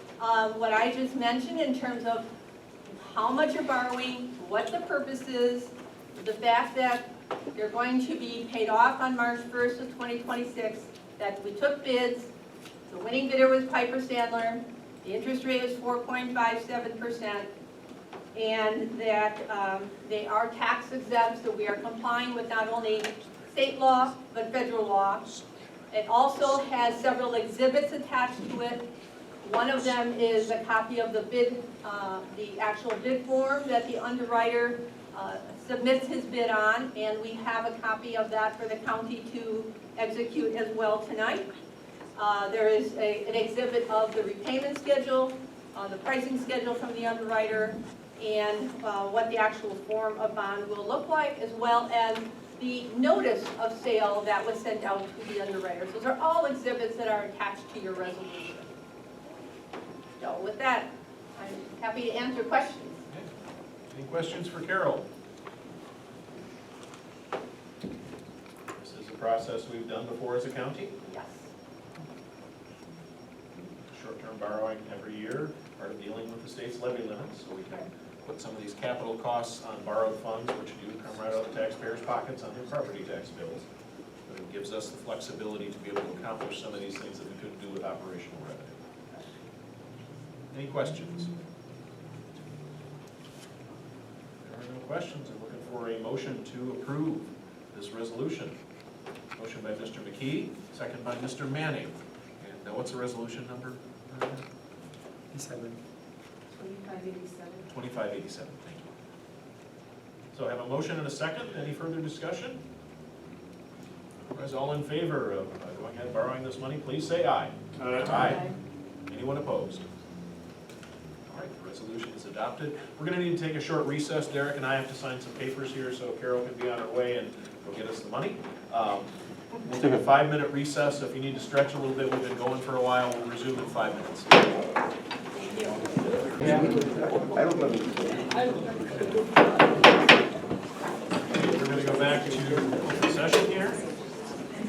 what I just mentioned in terms of how much you're borrowing, what the purpose is, the fact that you're going to be paid off on March 1st of 2026, that we took bids, the winning bidder was Piper Sandler, the interest rate is 4.57%, and that they are tax exempt, so we are complying with not only state law, but federal law. It also has several exhibits attached to it. One of them is a copy of the bid, the actual bid form that the underwriter submits his bid on, and we have a copy of that for the county to execute as well tonight. There is an exhibit of the repayment schedule, the pricing schedule from the underwriter, and what the actual form of bond will look like, as well as the notice of sale that was sent out to the underwriters. Those are all exhibits that are attached to your resolution. So with that, I'm happy to answer questions. Okay. Any questions for Carol? This is a process we've done before as a county. Yes. Short-term borrowing every year, part of dealing with the state's levy limits, so we can put some of these capital costs on borrowed funds, which do come right out of the taxpayers' pockets on their property tax bills. But it gives us the flexibility to be able to accomplish some of these things that we couldn't do with operational revenue. Any questions? There are no questions. I'm looking for a motion to approve this resolution. Motion by Mr. McKee, second by Mr. Manning. And what's the resolution number? 2587. 2587, thank you. So I have a motion and a second. Any further discussion? Otherwise, all in favor of going ahead and borrowing this money, please say aye. Aye. Anyone opposed? All right, the Resolution is adopted. We're gonna need to take a short recess. Derek and I have to sign some papers here, so Carol can be on her way and go get us the money. We'll take a 5-minute recess. If you need to stretch a little bit, we've been going for a while. We'll resume in 5 minutes. We're gonna go back to open session here.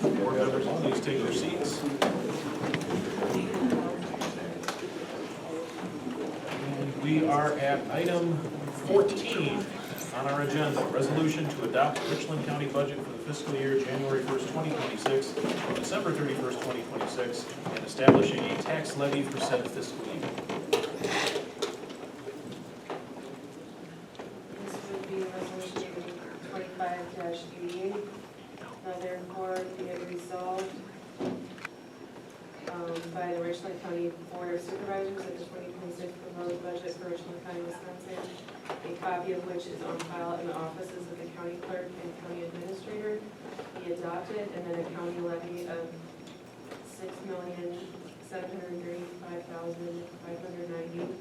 Board members, please take your seats. And we are at item 14 on our agenda, resolution to adopt Richland County budget for the fiscal year January 1st, 2026, through December 31st, 2026, and establishing a tax levy for said fiscal year. This would be resolution 25-88. Now therefore be it resolved by the Richland County Board of Supervisors that the 2026 proposed budget for Richland County, Wisconsin, a copy of which is on file in the offices of the county clerk and county administrator, be adopted, and then a county levy of $6,735,590,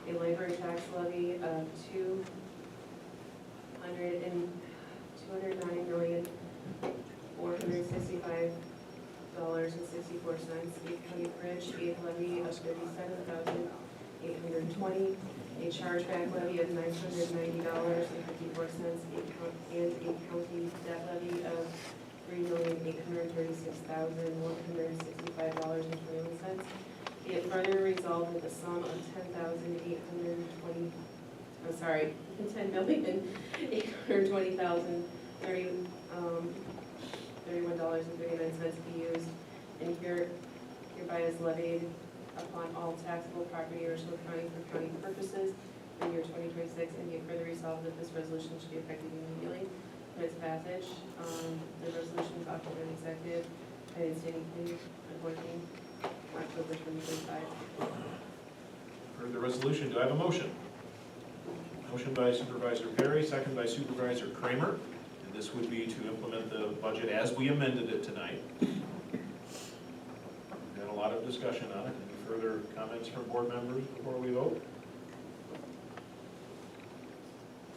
a labor tax levy of $209,465.64, a county bridge aid levy of $37,820, a chargeback levy of $990.54, and a county debt levy of $3,836,165.21. Be it further resolved that the sum of $10,820,031.39 be used, and hereby is levied upon all taxable property in Richland County for county purposes in the year 2026, and be it further resolved that this resolution should be effective immediately for its passage. The resolution is offered by the executive and standing committee on working October 2025. For the resolution, do I have a motion? Motion by Supervisor Perry, second by Supervisor Kramer. And this would be to implement the budget as we amended it tonight. We've had a lot of discussion on it. Any further comments from board members before we vote?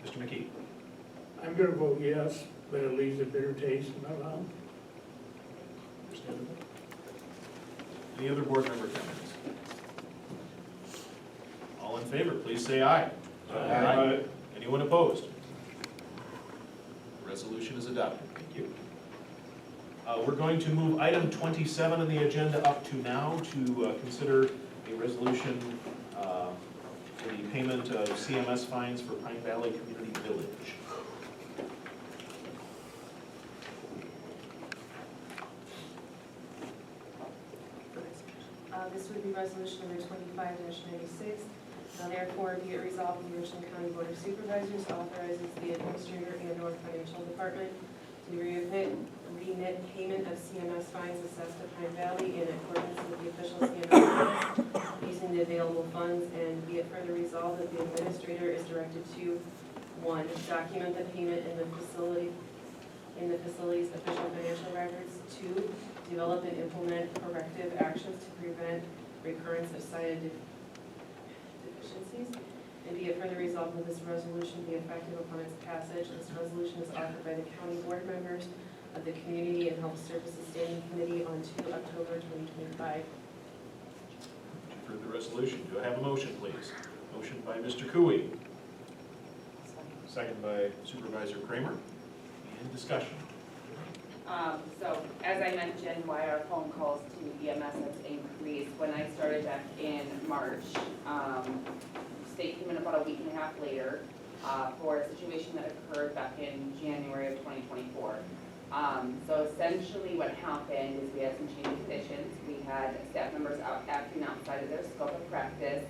Mr. McKee. I'm gonna vote yes, but it leaves a bitter taste in my mouth. Understandable. Any other board member comments? All in favor, please say aye. Aye. Anyone opposed? The resolution is adopted. Thank you. We're going to move item 27 on the agenda up to now to consider a resolution for the payment of CMS fines for Pine Valley Community Village. This would be resolution number 25-96. Now therefore be it resolved that the Richland County Board of Supervisors authorizes the administrator and/or financial department to remit payment of CMS fines assessed to Pine Valley in accordance with the official CMS rates using the available funds, and be it further resolved that the administrator is directed to 1, document the payment in the facility's official financial records, 2, develop and implement corrective actions to prevent recurrence of cited deficiencies, and be it further resolved that this resolution be effective upon its passage. This resolution is offered by the county board members of the Community and Health Services Standing Committee on 2 October 2025. For the resolution, do I have a motion, please? Motion by Mr. Cooey. Second by Supervisor Kramer. And discussion. So, as I mentioned, why our phone calls to EMS has increased. When I started back in March, state came in about a week and a half later for a situation that occurred back in January of 2024. So essentially what happened is we had some changing conditions. We had staff members acting outside of their scope of practice,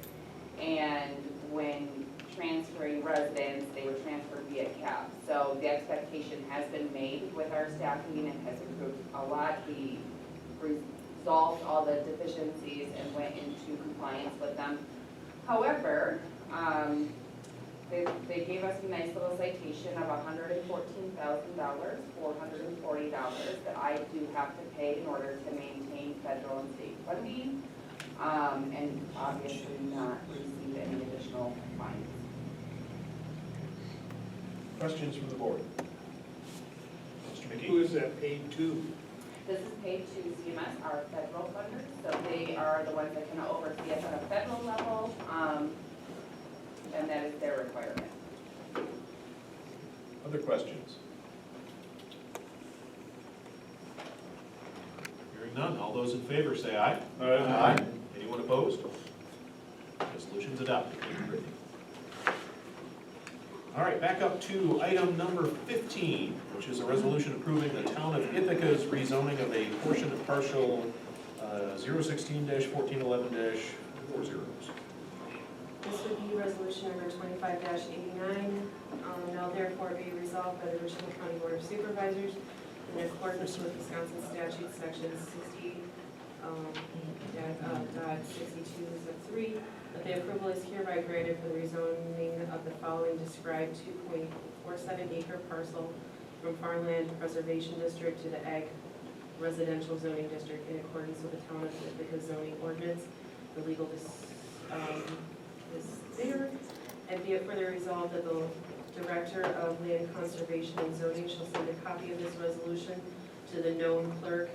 and when transferring residents, they were transferred via CAP. So the expectation has been made with our staffing and has improved a lot. We resolved all the deficiencies and went into compliance with them. However, they gave us a nice little citation of $114,440 that I do have to pay in order to maintain federal and state funding. and obviously not receive any additional fines. Questions from the board? Mr. McKee? Who is that paid to? This is paid to CMS, our federal funders, so they are the ones that can oversee us at a federal level, and that is their requirement. Other questions? Hearing none, all those in favor say aye. Aye. Anyone opposed? Resolution's adopted. Thank you, Brittany. All right, back up to item number 15, which is a resolution approving the town of Ithaca's rezoning of a portion of partial 016-1411-40. This would be resolution number 25-89. Now therefore be resolved by the Richland County Board of Supervisors in accordance with Wisconsin statute section 62-3, that the approval is hereby granted for the rezoning of the following described 2.47 acre parcel from farmland preservation district to the ag residential zoning district in accordance with the town of Ithaca zoning ordinance. The legal is there, and be it further resolved that the Director of Land Conservation and Zoning shall send a copy of this resolution to the known clerk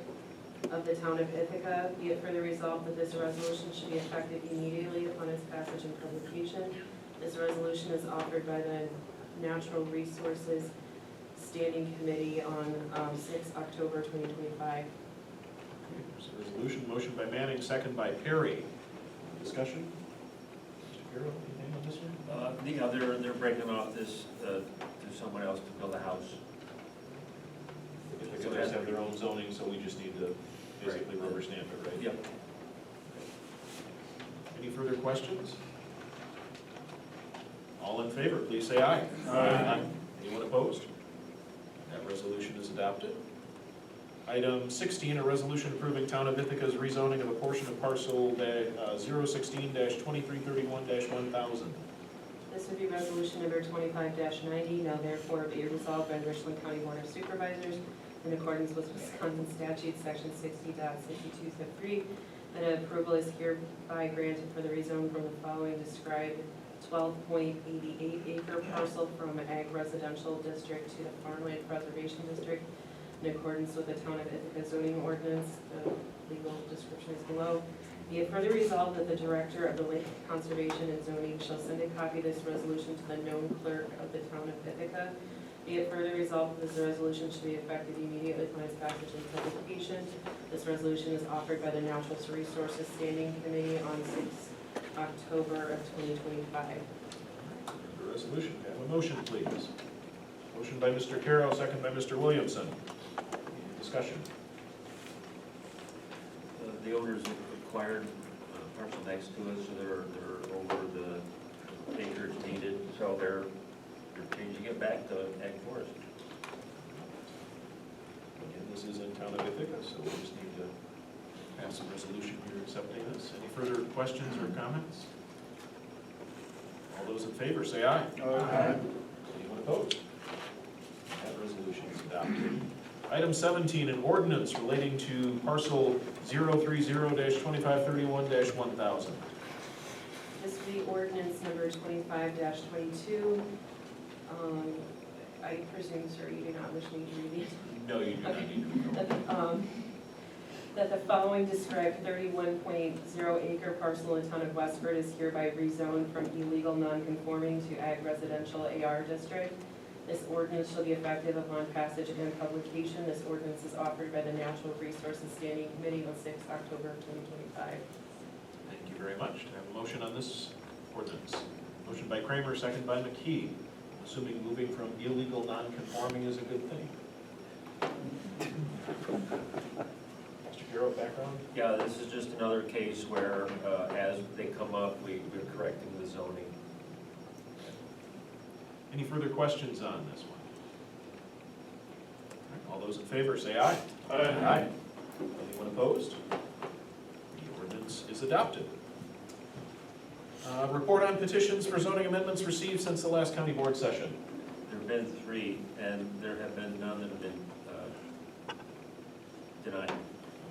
of the town of Ithaca. Be it further resolved that this resolution should be effective immediately upon its passage and publication. This resolution is offered by the Natural Resources Standing Committee on 6 October 2025. There's a resolution, motion by Manning, second by Perry. Discussion? Mr. Carroll, anything on this one? They're breaking off this to someone else to build a house. Ithaca does have their own zoning, so we just need to basically rubber stamp it, right? Yep. Any further questions? All in favor, please say aye. Aye. Anyone opposed? That resolution is adopted. Item 16, a resolution approving Town of Ithaca's rezoning of a portion of parcel 016-2331-1000. This would be resolution number 25-90. Now therefore be resolved by the Richland County Board of Supervisors in accordance with Wisconsin statute section 60.62-3, that approval is hereby granted for the rezone from the following described 12.88 acre parcel from ag residential district to the farmland preservation district in accordance with the town of Ithaca zoning ordinance. The legal description is below. Be it further resolved that the Director of the Land Conservation and Zoning shall send a copy of this resolution to the known clerk of the town of Ithaca. Be it further resolved that this resolution should be effective immediately upon its passage and publication. This resolution is offered by the Natural Resources Standing Committee on 6 October of 2025. The resolution, can I have a motion, please? Motion by Mr. Carroll, second by Mr. Williamson. Any discussion? The owners acquired parcel next to us, so they're over the acres needed, so they're changing it back to ag forest. Again, this is in Town of Ithaca, so we just need to pass a resolution here accepting this. Any further questions or comments? All those in favor say aye. Aye. Anyone opposed? That resolution is adopted. Item 17, an ordinance relating to parcel 030-2531-1000. This will be ordinance number 25-22. I presume, sir, you do not wish me to read it? No, you do not need to. That the following described 31.0 acre parcel in the town of Westford is hereby rezoned from illegal non-conforming to ag residential AR district. This ordinance shall be effective upon passage and publication. This ordinance is offered by the Natural Resources Standing Committee on 6 October 2025. Thank you very much. Do I have a motion on this ordinance? Motion by Kramer, second by McKee. Assuming moving from illegal non-conforming is a good thing. Mr. Carroll, background? Yeah, this is just another case where, as they come up, we're correcting the zoning. Any further questions on this one? All those in favor say aye. Aye. Anyone opposed? The ordinance is adopted. Report on petitions for zoning amendments received since the last county board session. There have been 3, and there have been none that have been denied.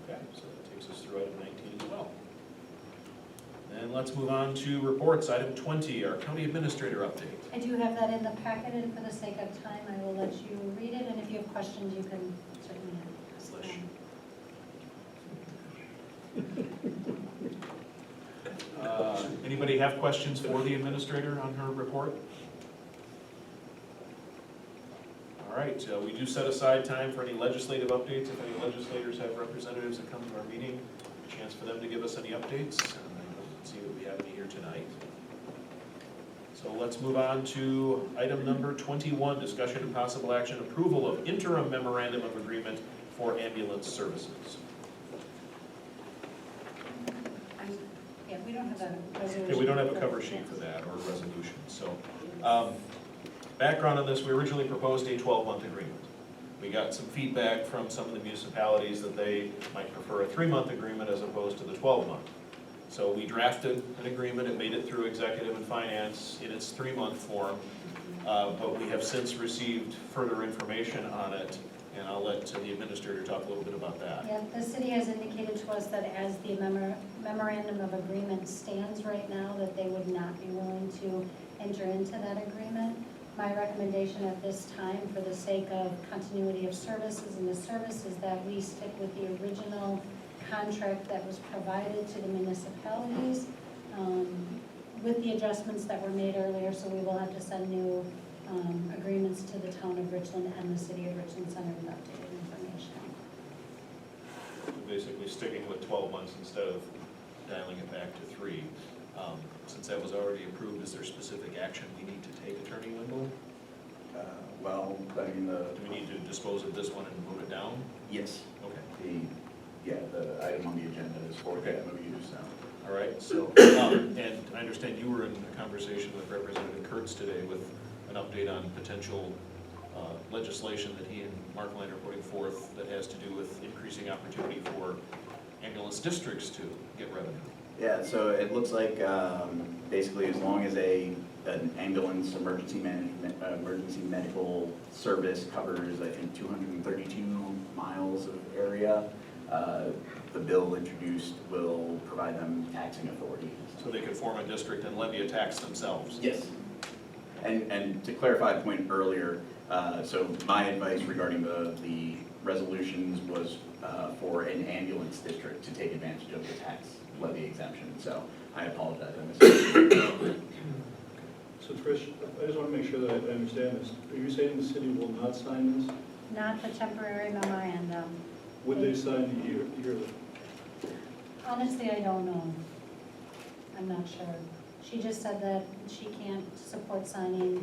Okay, so that takes us through item 19 as well. And let's move on to reports. Item 20, our county administrator update. I do have that in the packet, and for the sake of time, I will let you read it, and if you have questions, you can certainly ask them. Anybody have questions for the administrator on her report? All right, we do set aside time for any legislative updates. If any legislators have representatives that come to our meeting, a chance for them to give us any updates. And I don't see that we have any here tonight. So let's move on to item number 21, discussion and possible action, approval of interim memorandum of agreement for ambulance services. Yeah, we don't have a resolution. Okay, we don't have a cover sheet for that or a resolution. So, background on this, we originally proposed a 12-month agreement. We got some feedback from some of the municipalities that they might prefer a 3-month agreement as opposed to the 12-month. So we drafted an agreement, it made it through executive and finance in its 3-month form, but we have since received further information on it, and I'll let the administrator talk a little bit about that. Yeah, the city has indicated to us that as the memorandum of agreement stands right now, that they would not be willing to enter into that agreement. My recommendation at this time, for the sake of continuity of services and the service, is that we stick with the original contract that was provided to the municipalities with the adjustments that were made earlier, so we will have to send new agreements to the town of Richland and the city of Richland Center with updated information. Basically sticking with 12 months instead of dialing it back to 3. Since that was already approved, is there specific action we need to take, Attorney Wendell? Well, I mean, Do we need to dispose of this one and move it down? yes, Okay. the item on the agenda is for Okay. that MOU, so. All right, so, and I understand you were in a conversation with Representative Kurtz today with an update on potential legislation that he and Mark Land are putting forth that has to do with increasing opportunity for ambulance districts to get revenue. Yeah, so it looks like basically as long as an ambulance emergency medical service covers, I think, 232 miles of area, the bill introduced will provide them taxing authority. So they could form a district and levy a tax themselves. Yes. And to clarify the point earlier, so my advice regarding the resolutions was for an ambulance district to take advantage of the tax levy exemption. So I apologize. I missed it. So Trish, I just want to make sure that I understand this. Are you saying the city will not sign this? Not the temporary memorandum. Would they sign the yearly? Honestly, I don't know. I'm not sure. She just said that she can't support signing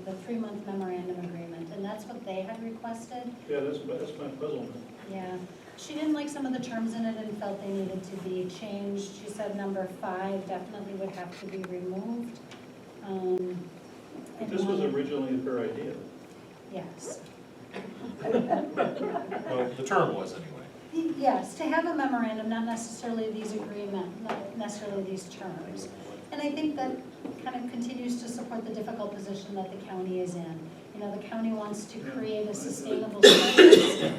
the 3-month memorandum agreement, and that's what they had requested. Yeah, that's my puzzlement. Yeah. She didn't like some of the terms in it and felt they needed to be changed. She said number 5 definitely would have to be removed. But this was originally her idea. Yes. Well, the term was anyway. Yes, to have a memorandum, not necessarily these not necessarily these terms. And I think that kind of continues to support the difficult position that the county is in. You know, the county wants to create a sustainable service.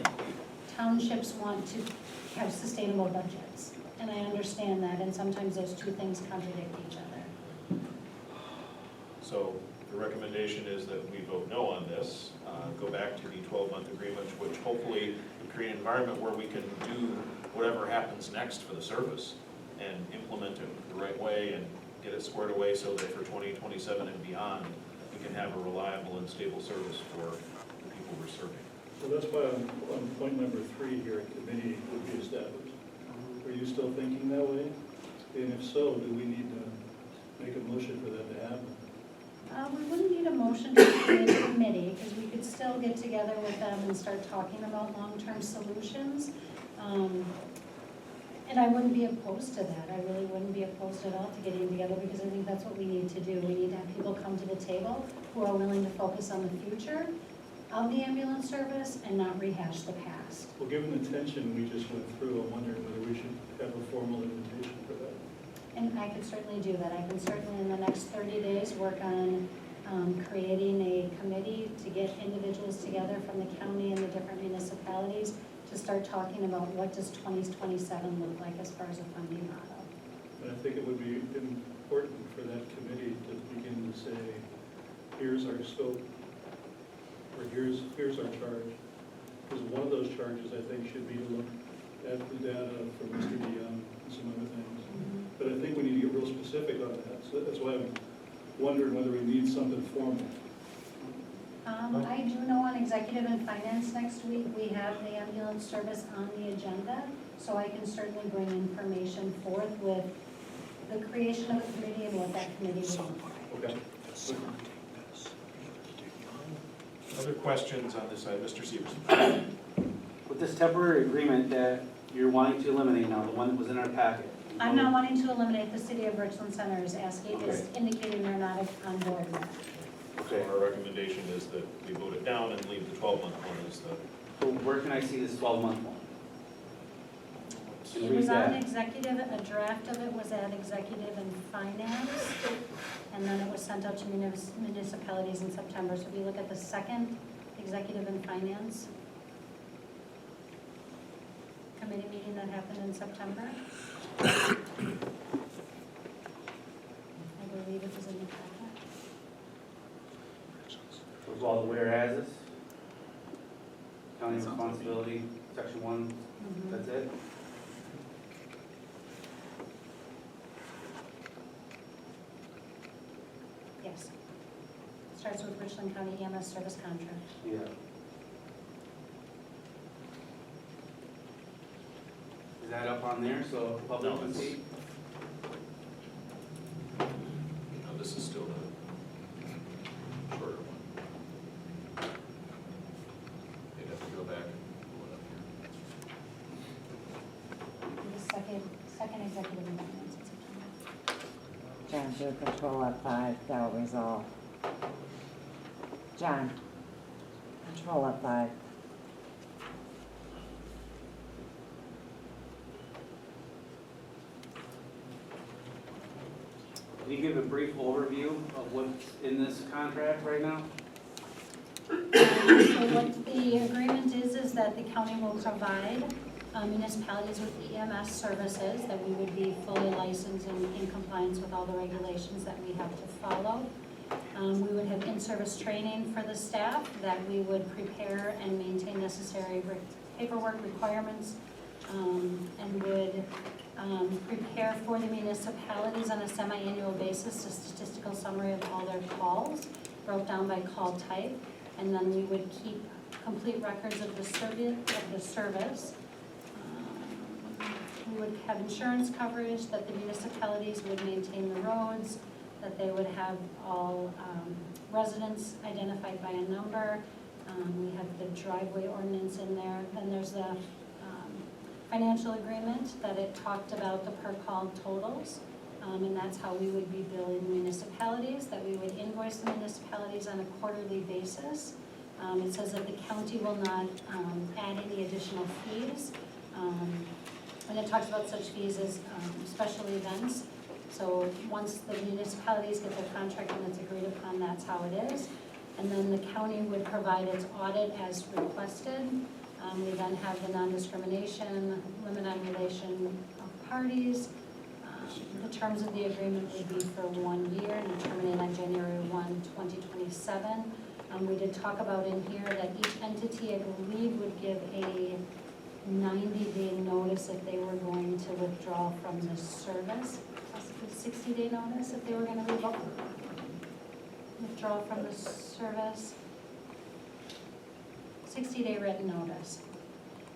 Townships want to have sustainable budgets. And I understand that, and sometimes those two things contradict each other. So the recommendation is that we vote no on this, go back to the 12-month agreement, which hopefully would create an environment where we can do whatever happens next for the service and implement it the right way and get it squared away so that for 2027 and beyond, we can have a reliable and stable service for the people we're serving. So that's why on point number 3 here, a committee would be established. Are you still thinking that way? And if so, do we need to make a motion for that to happen? We wouldn't need a motion to create a committee, because we could still get together with them and start talking about long-term solutions. And I wouldn't be opposed to that. I really wouldn't be opposed at all to getting together, because I think that's what we need to do. We need to have people come to the table who are willing to focus on the future of the ambulance service and not rehash the past. Well, given the tension we just went through, I'm wondering whether we should have a formal invitation for that. And I could certainly do that. I can certainly, in the next 30 days, work on creating a committee to get individuals together from the county and the different municipalities to start talking about what does 2027 look like as far as a funding model. And I think it would be important for that committee to begin to say, here's our scope, or here's our charge. Because one of those charges, I think, should be to look at the data from Mr. DeYoung and some other things. But I think we need to get real specific on that. So that's why I'm wondering whether we need something formal. I do know on executive and finance next week, we have the ambulance service on the agenda, so I can certainly bring information forth with the creation of a committee and what that committee will look like. Okay. Other questions on this side? Mr. Severson. With this temporary agreement that you're wanting to eliminate now, the one that was in our packet. I'm not wanting to eliminate the city of Richland Center, is asking, is indicating they're not on board with that. So our recommendation is that we vote it down and leave the 12-month one as the. So where can I see this 12-month one? It was on executive, a draft of it was at executive and finance, and then it was sent out to municipalities in September. So if you look at the second executive and finance committee meeting that happened in September, I believe it was in the packet. With all the whereases? County responsibility, section 1, that's it? Yes. Starts with Richland County EMS service contract. Yeah. Is that up on there so public can see? No, this is still the shorter one. They'd have to go back and pull it up here. The second executive and finance in September. John, do control F5, that'll resolve. John, control F5. Can you give a brief overview of what's in this contract right now? So what the agreement is that the county will provide municipalities with EMS services, that we would be fully licensed and in compliance with all the regulations that we have to follow. We would have in-service training for the staff, that we would prepare and maintain necessary paperwork requirements, and would prepare for the municipalities on a semi-annual basis a statistical summary of all their calls, broke down by call type, and then we would keep complete records of the service. We would have insurance coverage, that the municipalities would maintain the roads, that they would have all residents identified by a number. We have the driveway ordinance in there. Then there's the financial agreement that it talked about the per call totals. And that's how we would be billing municipalities, that we would invoice the municipalities on a quarterly basis. It says that the county will not add any additional fees. And it talks about such fees as special events. So once the municipalities get their contract and it's agreed upon, that's how it is. And then the county would provide its audit as requested. We then have the non-discrimination, limit on relation of parties. The terms of the agreement would be for 1 year and terminate on January 1, 2027. We did talk about in here that each entity, I believe, would give a 90-day notice if they were going to withdraw from the service, possibly 60-day notice if they were going to withdraw from the service. 60-day written notice.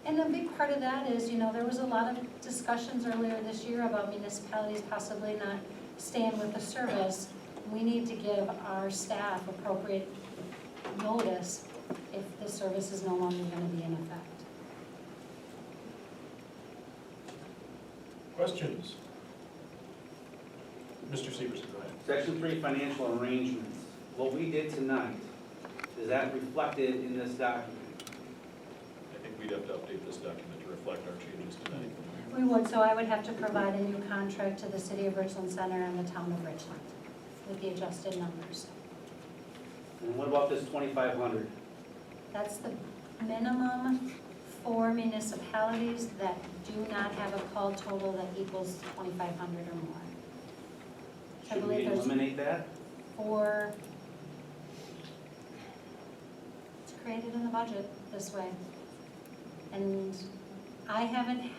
And a big part of that is, you know, there was a lot of discussions earlier this year about municipalities possibly not staying with the service. We need to give our staff appropriate notice if the service is no longer going to be in effect. Questions? Mr. Severson, go ahead. Section 3, financial arrangements. What we did tonight, is that reflected in this document? I think we'd have to update this document to reflect our changes tonight. We would, so I would have to provide a new contract to the city of Richland Center and the town of Richland with the adjusted numbers. And what about this 2,500? That's the minimum 4 municipalities that do not have a call total that equals 2,500 or more. I Should we believe there's eliminate that? 4, it's created in the budget this way. And I've had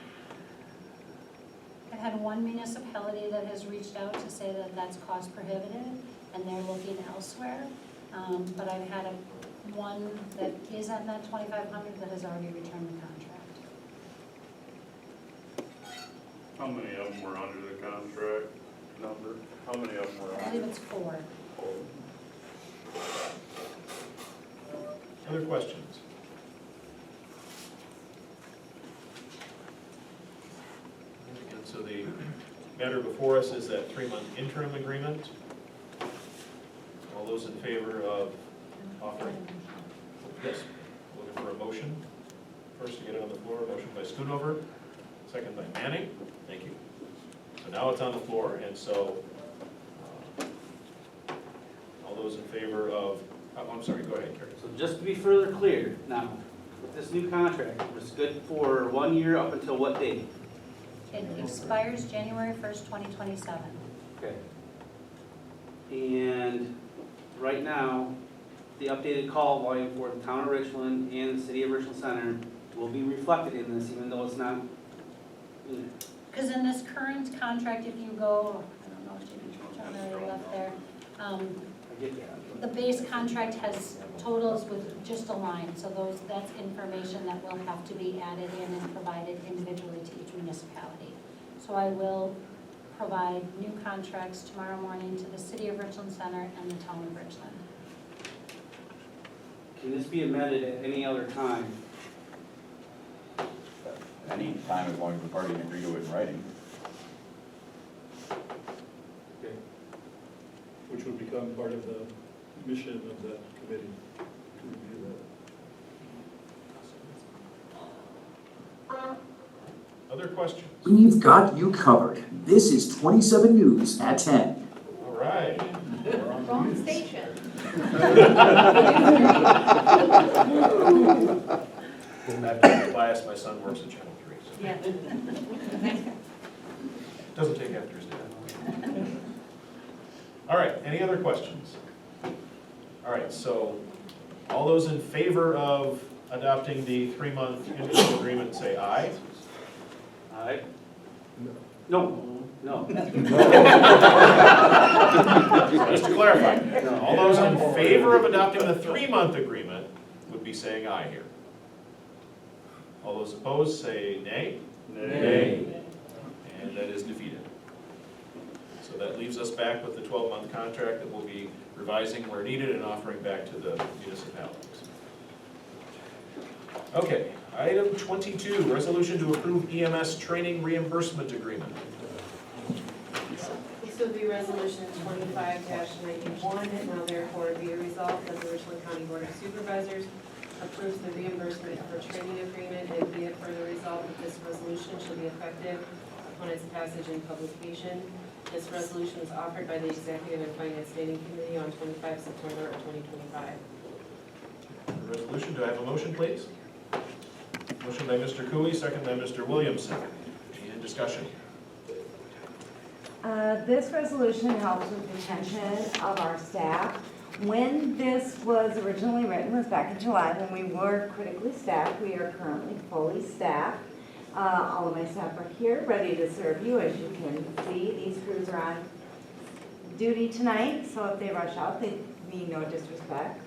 one municipality that has reached out to say that that's cost prohibitive and they're looking elsewhere. But I've had one that is at that 2,500 that has already returned the contract. How many of them were under the contract number? How many of them were I under? believe it's 4. Other questions? And so the matter before us is that 3-month interim agreement. All those in favor of offering? Yes, looking for a motion. First to get it on the floor, a motion by Schoonover, second by Manning. Thank you. So now it's on the floor, and so all those in favor of, I'm sorry, go ahead, Kerry. So just to be further clear, now, with this new contract, it's good for 1 year up until what date? It expires January 1st, 2027. Okay. And right now, the updated call volume for the town of Richland and the city of Richland Center will be reflected in this, even though it's not in it. Because in this current contract, if you go, I don't know if John already left there, I get that. the base contract has totals with just a line, so that's information that will have to be added in and provided individually to each municipality. So I will provide new contracts tomorrow morning to the city of Richland Center and the town of Richland. Can this be amended at any other time? Any time as long as the party can agree to it in writing. Okay. Which would become part of the mission of that committee to review that. Other questions? We've got you covered. This is 27 News at 10. All right. Wrong station. After class, my son works at Channel 3. So Yeah. doesn't take after his dad. All right, any other questions? All right, so all those in favor of adopting the 3-month interim agreement, say aye. Aye? No. No. Just to clarify, all those in favor of adopting the 3-month agreement would be saying aye here. All those opposed say nay. Nay. And that is defeated. So that leaves us back with the 12-month contract that we'll be revising where needed and offering back to the municipalities. Okay, item 22, resolution to approve EMS training reimbursement agreement. This would be resolution 25-91, and now therefore be it resolved that the Richland County Board of Supervisors approves the reimbursement for training agreement, and be it further resolved that this resolution shall be effective upon its passage and publication. This resolution was offered by the Executive and Finance Standing Committee on 25 September of 2025. The resolution, do I have a motion, please? Motion by Mr. Cooley, second by Mr. Williamson. Any discussion? This resolution helps with retention of our staff. When this was originally written was back in July when we were critically staffed. We are currently fully staffed. All of my staff are here, ready to serve you. As you can see, these crews are on duty tonight, so if they rush out, they mean no disrespect.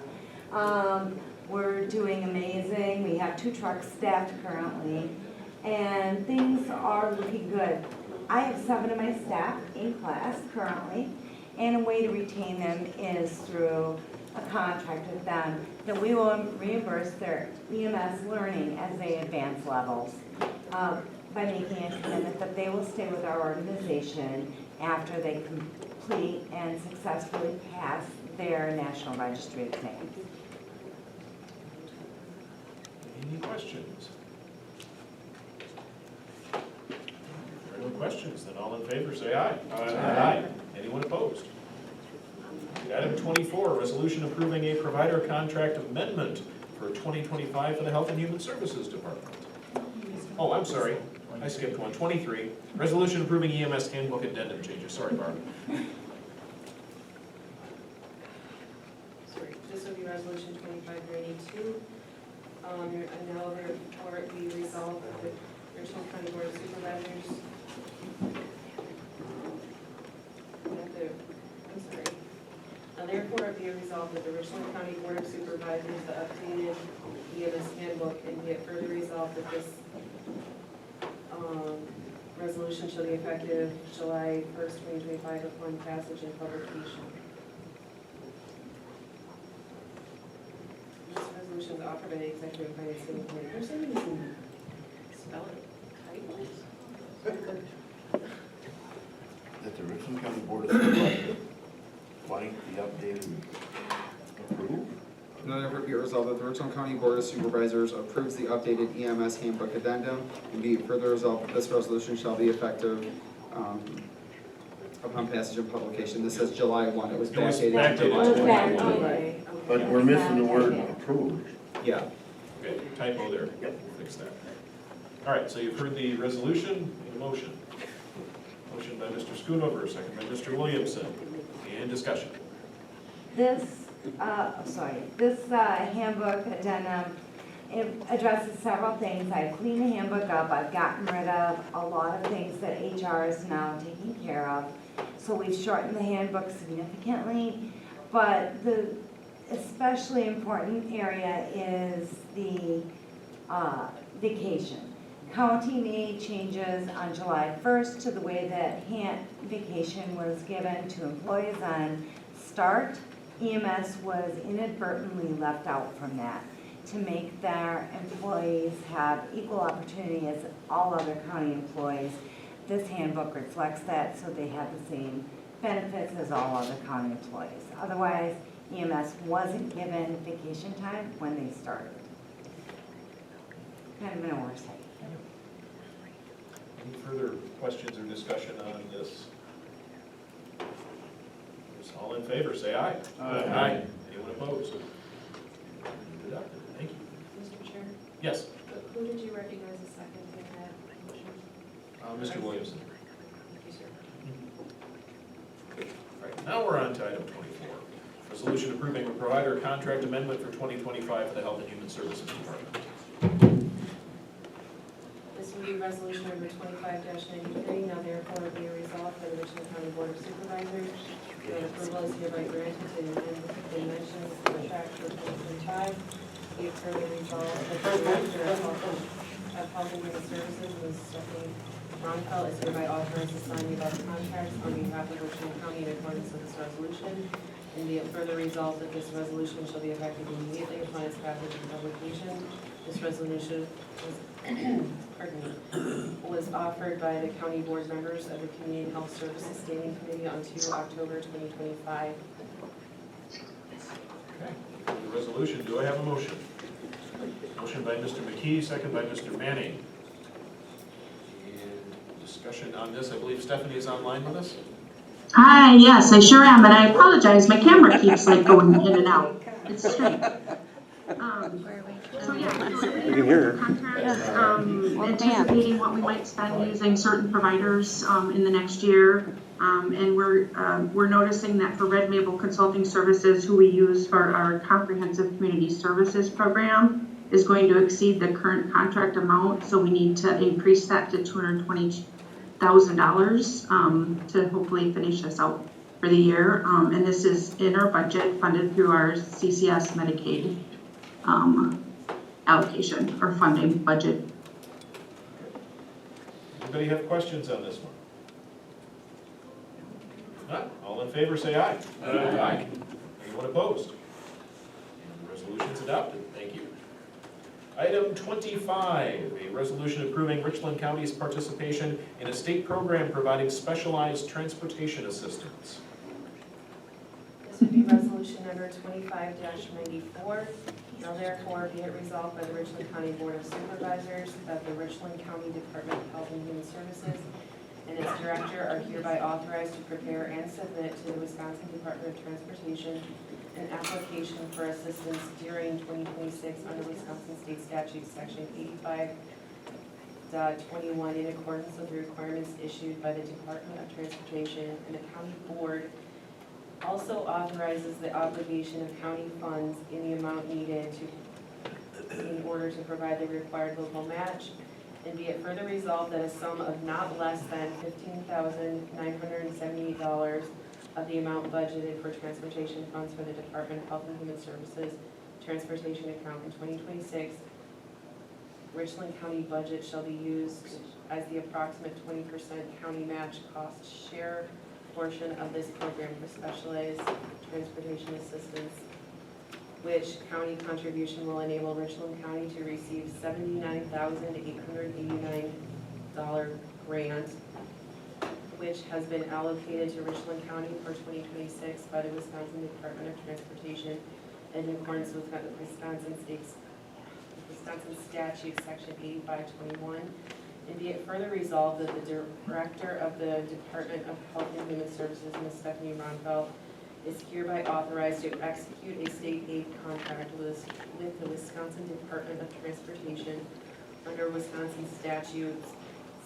We're doing amazing. We have 2 trucks staffed currently, and things are looking good. I have 7 of my staff in class currently, and a way to retain them is through a contract with them that we will reimburse their EMS learning as they advance levels by making a commitment that they will stay with our organization after they complete and successfully pass their National Registry exam. Any questions? If there are no questions, then all in favor say aye. Aye. Anyone opposed? Item 24, resolution approving a provider contract amendment for 2025 for the Health and Human Services Department. Oh, I'm sorry, I skipped one. 23, resolution approving EMS handbook addendum changes. Sorry, Barb. Sorry, this will be resolution 2592. And now therefore it be resolved that the Richland County Board of Supervisors Now therefore it be resolved that the Richland County Board of Supervisors, the updated EMS handbook, and be it further resolved that this resolution shall be effective July 1st, 2025 upon passage and publication. This resolution is offered by the Executive Finance Committee. For some reason, spell it typos. That the Richland County Board of Supervisors find the updated approve? Now therefore be it resolved that the Richland County Board of Supervisors approves the updated EMS handbook addendum, and be it further resolved that this resolution shall be effective upon passage and publication. This says July 1, it was backdated to July 1. Okay. But we're missing the word approved. Yeah. Okay, typo there. Yep. We'll fix that. All right, so you've heard the resolution, need a motion. Motion by Mr. Schoonover, second by Mr. Williamson. And discussion. This handbook addendum, it addresses several things. I've cleaned the handbook up, I've gotten rid of a lot of things that HR is now taking care of. So we've shortened the handbook significantly, but the especially important area is the vacation. County made changes on July 1st to the way that vacation was given to employees on start. EMS was inadvertently left out from that to make their employees have equal opportunity as all other county employees. This handbook reflects that, so they have the same benefits as all other county employees. Otherwise, EMS wasn't given vacation time when they started. Kind of an oversight. Any further questions or discussion on this? All in favor, say aye. Aye. Anyone opposed? Adopted. Thank you. Mr. Chair? Yes, Who did you recognize as second in that motion? Mr. Williamson. Thank you, sir. All right, now we're on to item 24. Resolution approving a provider contract amendment for 2025 for the Health and Human Services Department. This will be resolution number 25-93. Now therefore be resolved by the Richland County Board of Supervisors that approval is hereby granted to the mentioned contract for 2025. Be it further resolved that the Director of Health and Human Services, Ms. Stephanie Ronfeld, is hereby authorized to sign the above contracts on behalf of Richland County in accordance with this resolution. And be it further resolved that this resolution shall be effective immediately upon its passage and publication. This resolution was offered by the county board members of the Community and Health Services Standing Committee on 2 October 2025. Okay, the resolution, do I have a motion? Motion by Mr. McKee, second by Mr. Manning. And discussion on this, I believe Stephanie is online with us? Hi, yes, I sure am, and I apologize, my camera keeps like going in and out. It's strange. So yeah, so we can hear her. Contracts, anticipating what we might spend using certain providers in the next year. And we're noticing that for Red Mabel Consulting Services, who we use for our comprehensive community services program, is going to exceed the current contract amount, so we need to increase that to $220,000 to hopefully finish this out for the year. And this is in our budget, funded through our CCS Medicaid allocation or funding budget. Anybody have questions on this one? Not? All in favor, say aye. Aye. Anyone opposed? And the resolution's adopted. Thank you. Item 25, a resolution approving Richland County's participation in a state program providing specialized transportation assistance. This would be resolution number 25-94. Now therefore be it resolved by the Richland County Board of Supervisors that the Richland County Department of Health and Human Services and its director are hereby authorized to prepare and submit to the Wisconsin Department of Transportation an application for assistance during 2026 under Wisconsin State Statute Section 21 in accordance with the requirements issued by the Department of Transportation, and the county board also authorizes the obligation of county funds in the amount needed in order to provide the required local match. And be it further resolved that a sum of not less than $15,978 of the amount budgeted for transportation funds for the Department of Health and Human Services transportation account in 2026, Richland County budget shall be used as the approximate 20% county match cost share portion of this program for specialized transportation assistance, which county contribution will enable Richland County to receive $79,889 grant, which has been allocated to Richland County for 2026 by the Wisconsin Department of Transportation in accordance with Wisconsin statute section 8521. And be it further resolved that the Director of the Department of Health and Human Services, Ms. Stephanie Ronfeld, is hereby authorized to execute a state aid contract with the Wisconsin Department of Transportation under Wisconsin statutes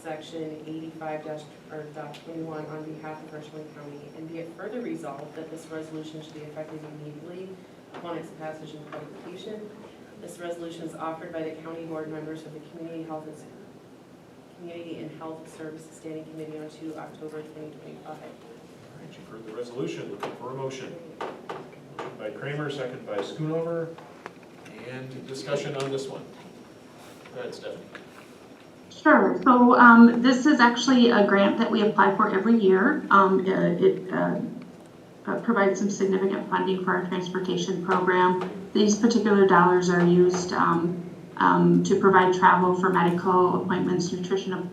section 85-21 on behalf of Richland County. And be it further resolved that this resolution should be effective immediately upon its passage and publication. This resolution is offered by the county board members of the Community and Health Services Standing Committee on 2 October 2025. All right, you've heard the resolution. Looking for a motion. Motion by Kramer, second by Schoonover. And discussion on this one. Go ahead, Stephanie. Sure. So this is actually a grant that we apply for every year. It provides some significant funding for our transportation program. These particular dollars are used to provide travel for medical appointments, nutrition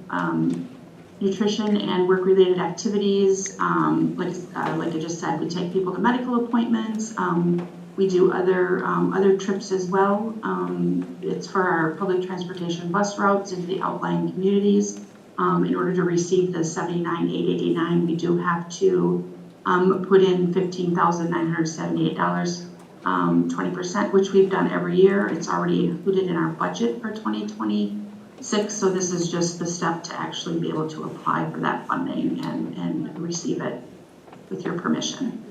and work-related activities. Like I just said, we take people to medical appointments. We do other trips as well. It's for our public transportation bus routes into the outlying communities. In order to receive the $79,889, we do have to put in $15,978, 20%, which we've done every year. It's already included in our budget for 2026, so this is just the step to actually be able to apply for that funding and receive it with your permission.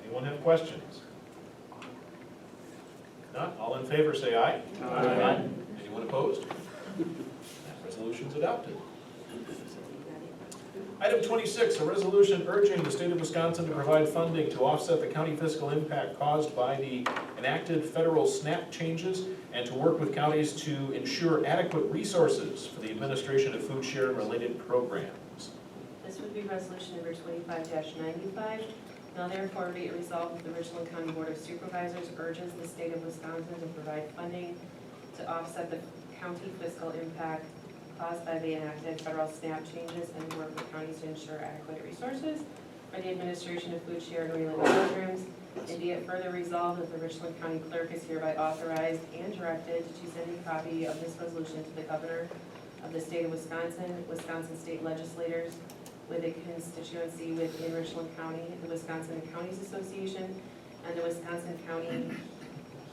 Anyone have questions? Not? All in favor say aye. Aye. Anyone opposed? That resolution's adopted. Item 26, a resolution urging the state of Wisconsin to provide funding to offset the county fiscal impact caused by the enacted federal SNAP changes and to work with counties to ensure adequate resources for the administration of food share and related programs. This would be resolution number 25-95. Now therefore be it resolved that the Richland County Board of Supervisors urges the state of Wisconsin to provide funding to offset the county fiscal impact caused by the enacted federal SNAP changes and work with counties to ensure adequate resources for the administration of food share and related programs. And be it further resolved that the Richland County Clerk is hereby authorized and directed to send a copy of this resolution to the Governor of the state of Wisconsin, Wisconsin state legislators with a constituency within Richland County, the Wisconsin Counties Association, and the Wisconsin County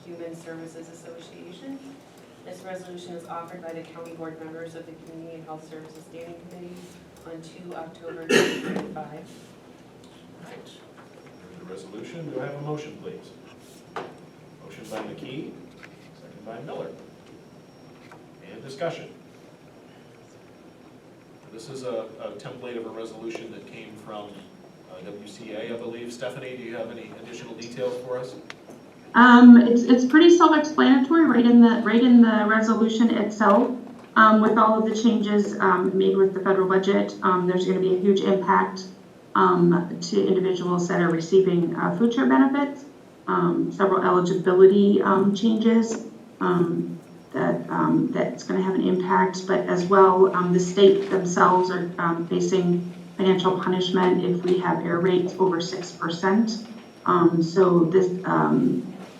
Human Services Association. This resolution is offered by the county board members of the Community and Health Services Standing Committee on 2 October 2025. Right. The resolution, do I have a motion, please? Motion by McKee, second by Miller. And discussion. This is a template of a resolution that came from WCA, I believe. Stephanie, do you have any additional details for us? It's pretty self-explanatory right in the resolution itself. With all of the changes made with the federal budget, there's going to be a huge impact to individuals that are receiving food share benefits. Several eligibility changes that's going to have an impact, but as well, the state themselves are facing financial punishment if we have error rates over 6%. So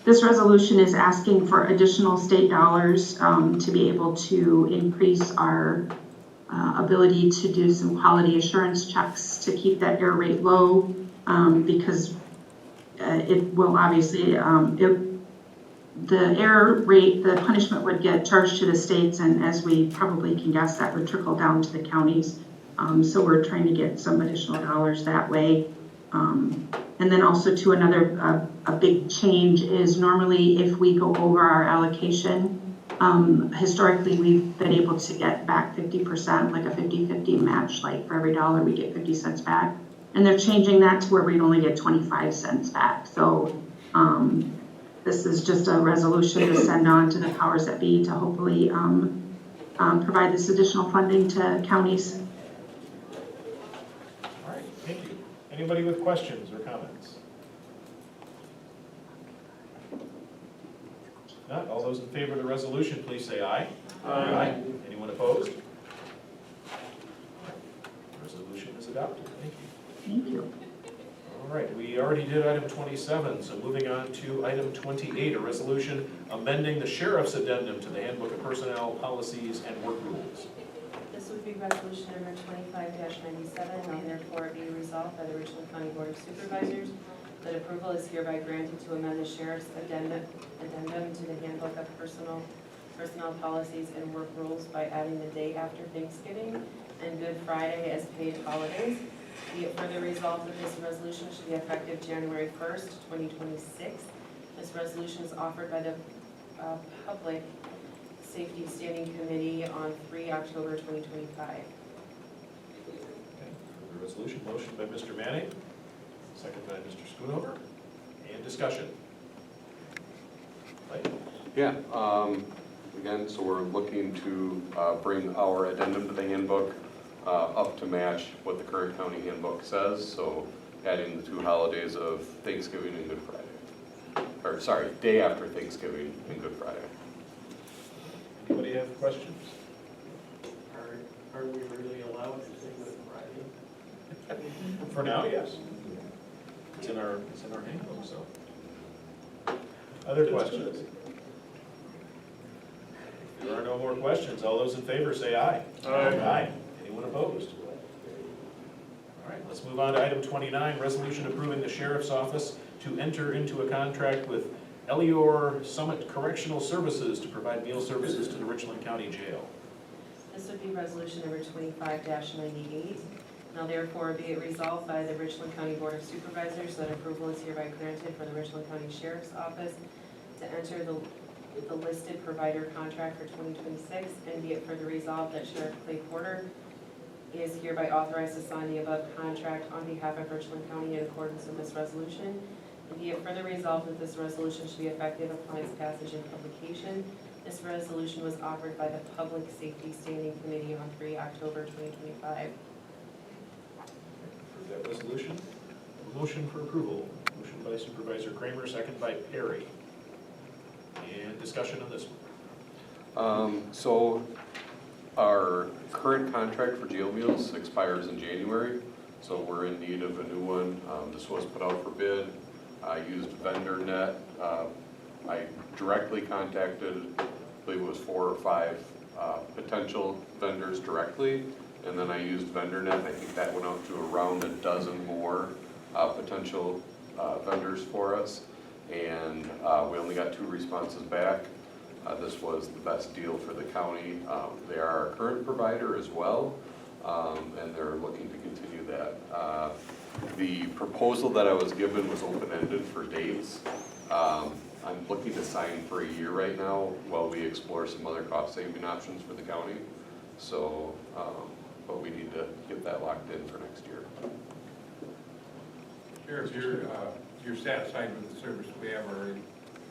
this resolution is asking for additional state dollars to be able to increase our ability to do some quality assurance checks to keep that error rate low, because it will obviously, the error rate, the punishment would get charged to the states, and as we probably can guess, that would trickle down to the counties. So we're trying to get some additional dollars that way. And then also to another, a big change is normally if we go over our allocation, historically we've been able to get back 50%, like a 50-50 match, like for every dollar we get 50 cents back. And they're changing that to where we'd only get 25 cents back. So this is just a resolution to send on to the powers that be to hopefully provide this additional funding to counties. All right, thank you. Anybody with questions or comments? If not, all those in favor of the resolution, please say aye. Aye. Anyone opposed? Resolution is adopted. Thank you. Thank you. All right, we already did item 27, so moving on to item 28, a resolution amending the sheriff's addendum to the Handbook of Personnel Policies and Work Rules. This would be resolution number 25-97, now therefore be resolved by the Richland County Board of Supervisors that approval is hereby granted to amend the sheriff's addendum to the Handbook of Personnel Policies and Work Rules by adding the day after Thanksgiving and Good Friday as paid holidays. Be it further resolved that this resolution should be effective January 1st, 2026. This resolution is offered by the Public Safety Standing Committee on 3 October 2025. Okay, for the resolution, motion by Mr. Manning, second by Mr. Schoonover, and discussion. Mike? Yeah, again, so we're looking to bring our addendum to the handbook up to match what the current county handbook says, so adding the 2 holidays of Thanksgiving and Good Friday. Or sorry, day after Thanksgiving and Good Friday. Anybody have questions? Are we really allowed to say Good Friday? For now, yes. It's in our handbook, so. Other questions? If there are no more questions, all those in favor say aye. Aye. Anyone opposed? All right, let's move on to item 29, resolution approving the sheriff's office to enter into a contract with Elior Summit Correctional Services to provide meal services to the Richland County Jail. This would be resolution number 25-98. Now therefore be it resolved by the Richland County Board of Supervisors that approval is hereby granted for the Richland County Sheriff's Office to enter the listed provider contract for 2026, and be it further resolved that Sheriff Clay Porter is hereby authorized to sign the above contract on behalf of Richland County in accordance with this resolution. And be it further resolved that this resolution should be effective upon its passage and publication. This resolution was offered by the Public Safety Standing Committee on 3 October 2025. For that resolution, a motion for approval. Motion by Supervisor Kramer, second by Perry. And discussion on this one. So our current contract for jail meals expires in January, so we're in need of a new one. This was put out for bid. I used VendorNet. I directly contacted, I believe it was 4 or 5 potential vendors directly, and then I used VendorNet. I think that went out to around a dozen more potential vendors for us, and we only got 2 responses back. This was the best deal for the county. They are our current provider as well, and they're looking to continue that. The proposal that I was given was open-ended for dates. I'm looking to sign for a year right now while we explore some other cost-saving options for the county. So, but we need to get that locked in for next year. Sheriff, you're satisfied with the service we have already?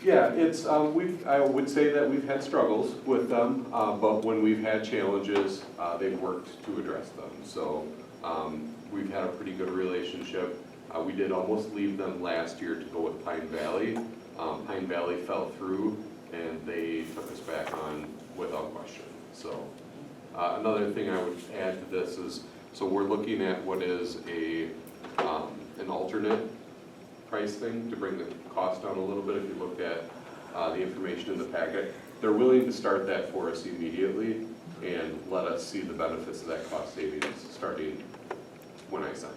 Yeah, it's, I would say that we've had struggles with them, but when we've had challenges, they've worked to address them. So we've had a pretty good relationship. We did almost leave them last year to go with Pine Valley. Pine Valley fell through, and they took us back on without question. So another thing I would add to this is, so we're looking at what is an alternate price thing to bring the cost down a little bit. If you looked at the information in the packet, they're willing to start that for us immediately and let us see the benefits of that cost savings starting when I sign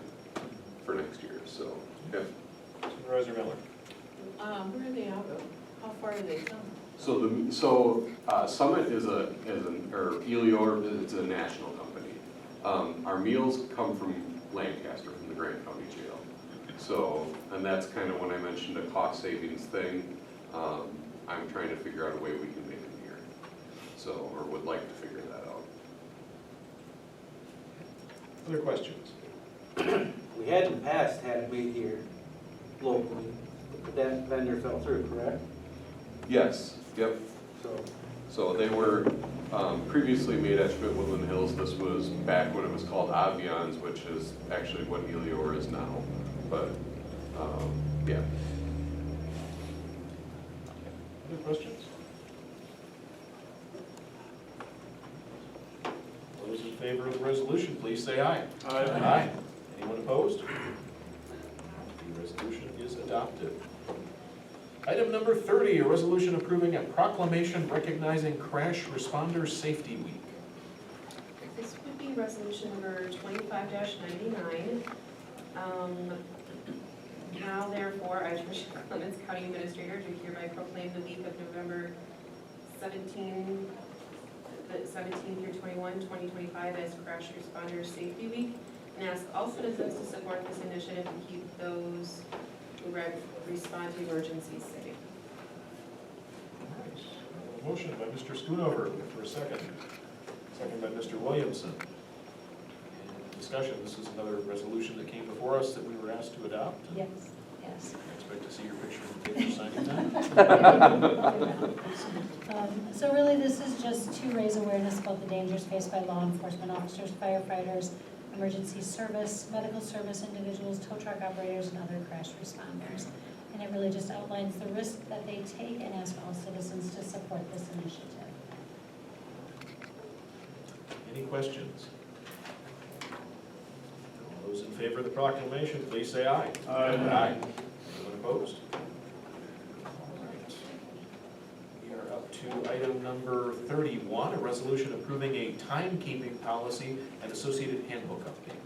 for next year. So, yeah. Supervisor Miller. Where are they out of? How far do they come? Summit is or Elior, it's a national company. Our meals come from Lancaster, from the Grant County Jail. So, and that's kind of when I mentioned a cost savings thing, I'm trying to figure out a way we can make them here. So, or would like to figure that out. Other questions? We had in the past had it made here locally, but that vendor fell through, correct? Yes, yep. So they were previously made at Schmidt-Woodland Hills. This was back when it was called Avian's, which is actually what Elior is now. But, yeah. Other questions? Those in favor of the resolution, please say aye. Aye. Anyone opposed? The resolution is adopted. Item number 30, a resolution approving a proclamation recognizing Crash Responders Safety Week. This would be resolution number 25-99. Now therefore, I, Tricia Clements, County Administrator, do hereby proclaim the week of November 17 through 21, 2025 as Crash Responders Safety Week, and ask all citizens to support this initiative and keep those who respond to emergencies safe. Motion by Mr. Schoonover for a second. Second by Mr. Williamson. And discussion, this is another resolution that came before us that we were asked to adopt. Yes, yes. I expect to see your picture in the paper signing that. So really, this is just to raise awareness about the dangers faced by law enforcement officers, firefighters, emergency service, medical service individuals, tow truck operators, and other crash responders. And it really just outlines the risk that they take and asks all citizens to support this initiative. Any questions? All those in favor of the proclamation, please say aye. Aye. Anyone opposed? All right. We are up to item number 31, a resolution approving a timekeeping policy and associated handbook update.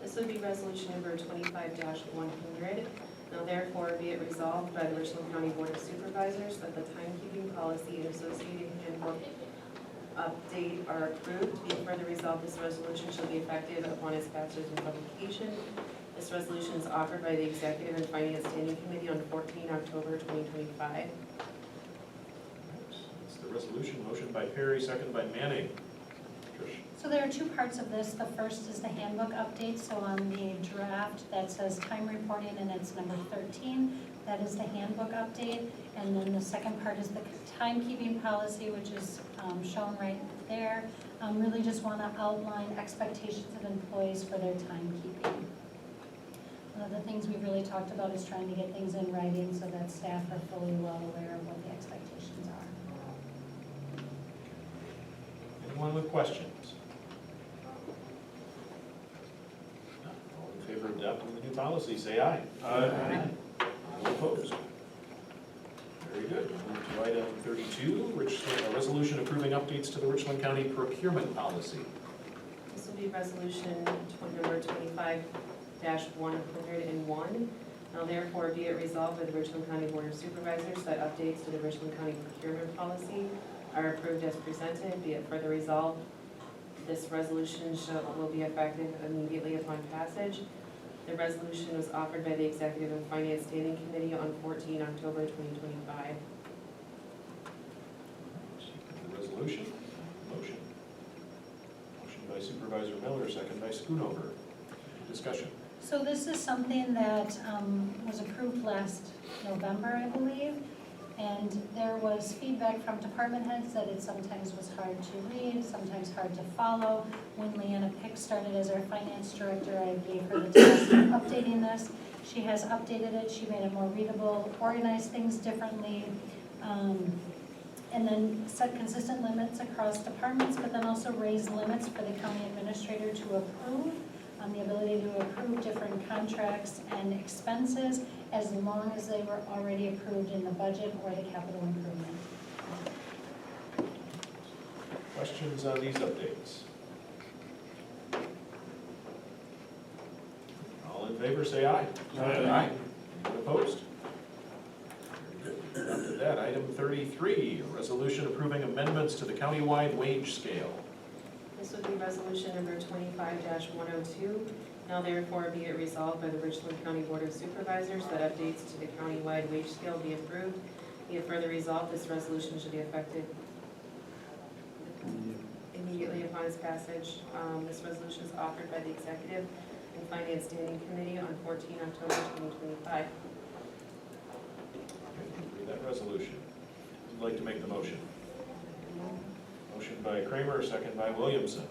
This would be resolution number 25-100. Now therefore be it resolved by the Richland County Board of Supervisors that the timekeeping policy and associated handbook update are approved. Be it further resolved, this resolution shall be effective upon its passage and publication. This resolution is offered by the Executive and Finance Standing Committee on 14 October 2025. It's the resolution, motion by Perry, second by Manning. Trish. So there are two parts of this. The first is the handbook update. So on the draft that says time reporting and it's number 13, that is the handbook update. And then the second part is the timekeeping policy, which is shown right there. Really just want to outline expectations of employees for their timekeeping. One of the things we've really talked about is trying to get things in writing so that staff are fully well aware of what the expectations are. Anyone with questions? All in favor of adopting the new policy, say aye. Aye. All opposed? Very good. Move to item 32, a resolution approving updates to the Richland County procurement policy. This will be resolution number 25-101. Now therefore be it resolved by the Richland County Board of Supervisors that updates to the Richland County procurement policy are approved as presented. Be it further resolved, this resolution will be effective immediately upon passage. The resolution was offered by the Executive and Finance Standing Committee on 14 October 2025. The resolution, motion. Motion by Supervisor Miller, second by Schoonover. Discussion. So this is something that was approved last November, I believe. And there was feedback from department heads that it sometimes was hard to read, sometimes hard to follow. When Leanna Pick started as our finance director, I gave her the task of updating this. She has updated it, she made it more readable, organized things differently, and then set consistent limits across departments, but then also raised limits for the county administrator to approve, the ability to approve different contracts and expenses as long as they were already approved in the budget or the capital improvement. Questions on these updates? All in favor, say aye. Aye. Anyone opposed? Adopted that. 3, a resolution approving amendments to the countywide wage scale. This would be resolution number 25-102. Now therefore be it resolved by the Richland County Board of Supervisors that updates to the countywide wage scale be approved. Be it further resolved, this resolution should be effective immediately upon its passage. This resolution is authored by the Executive and Finance Standing Committee on 14 October 2025. Read that resolution. Who'd like to make the motion? Motion by Kramer, second by Williamson.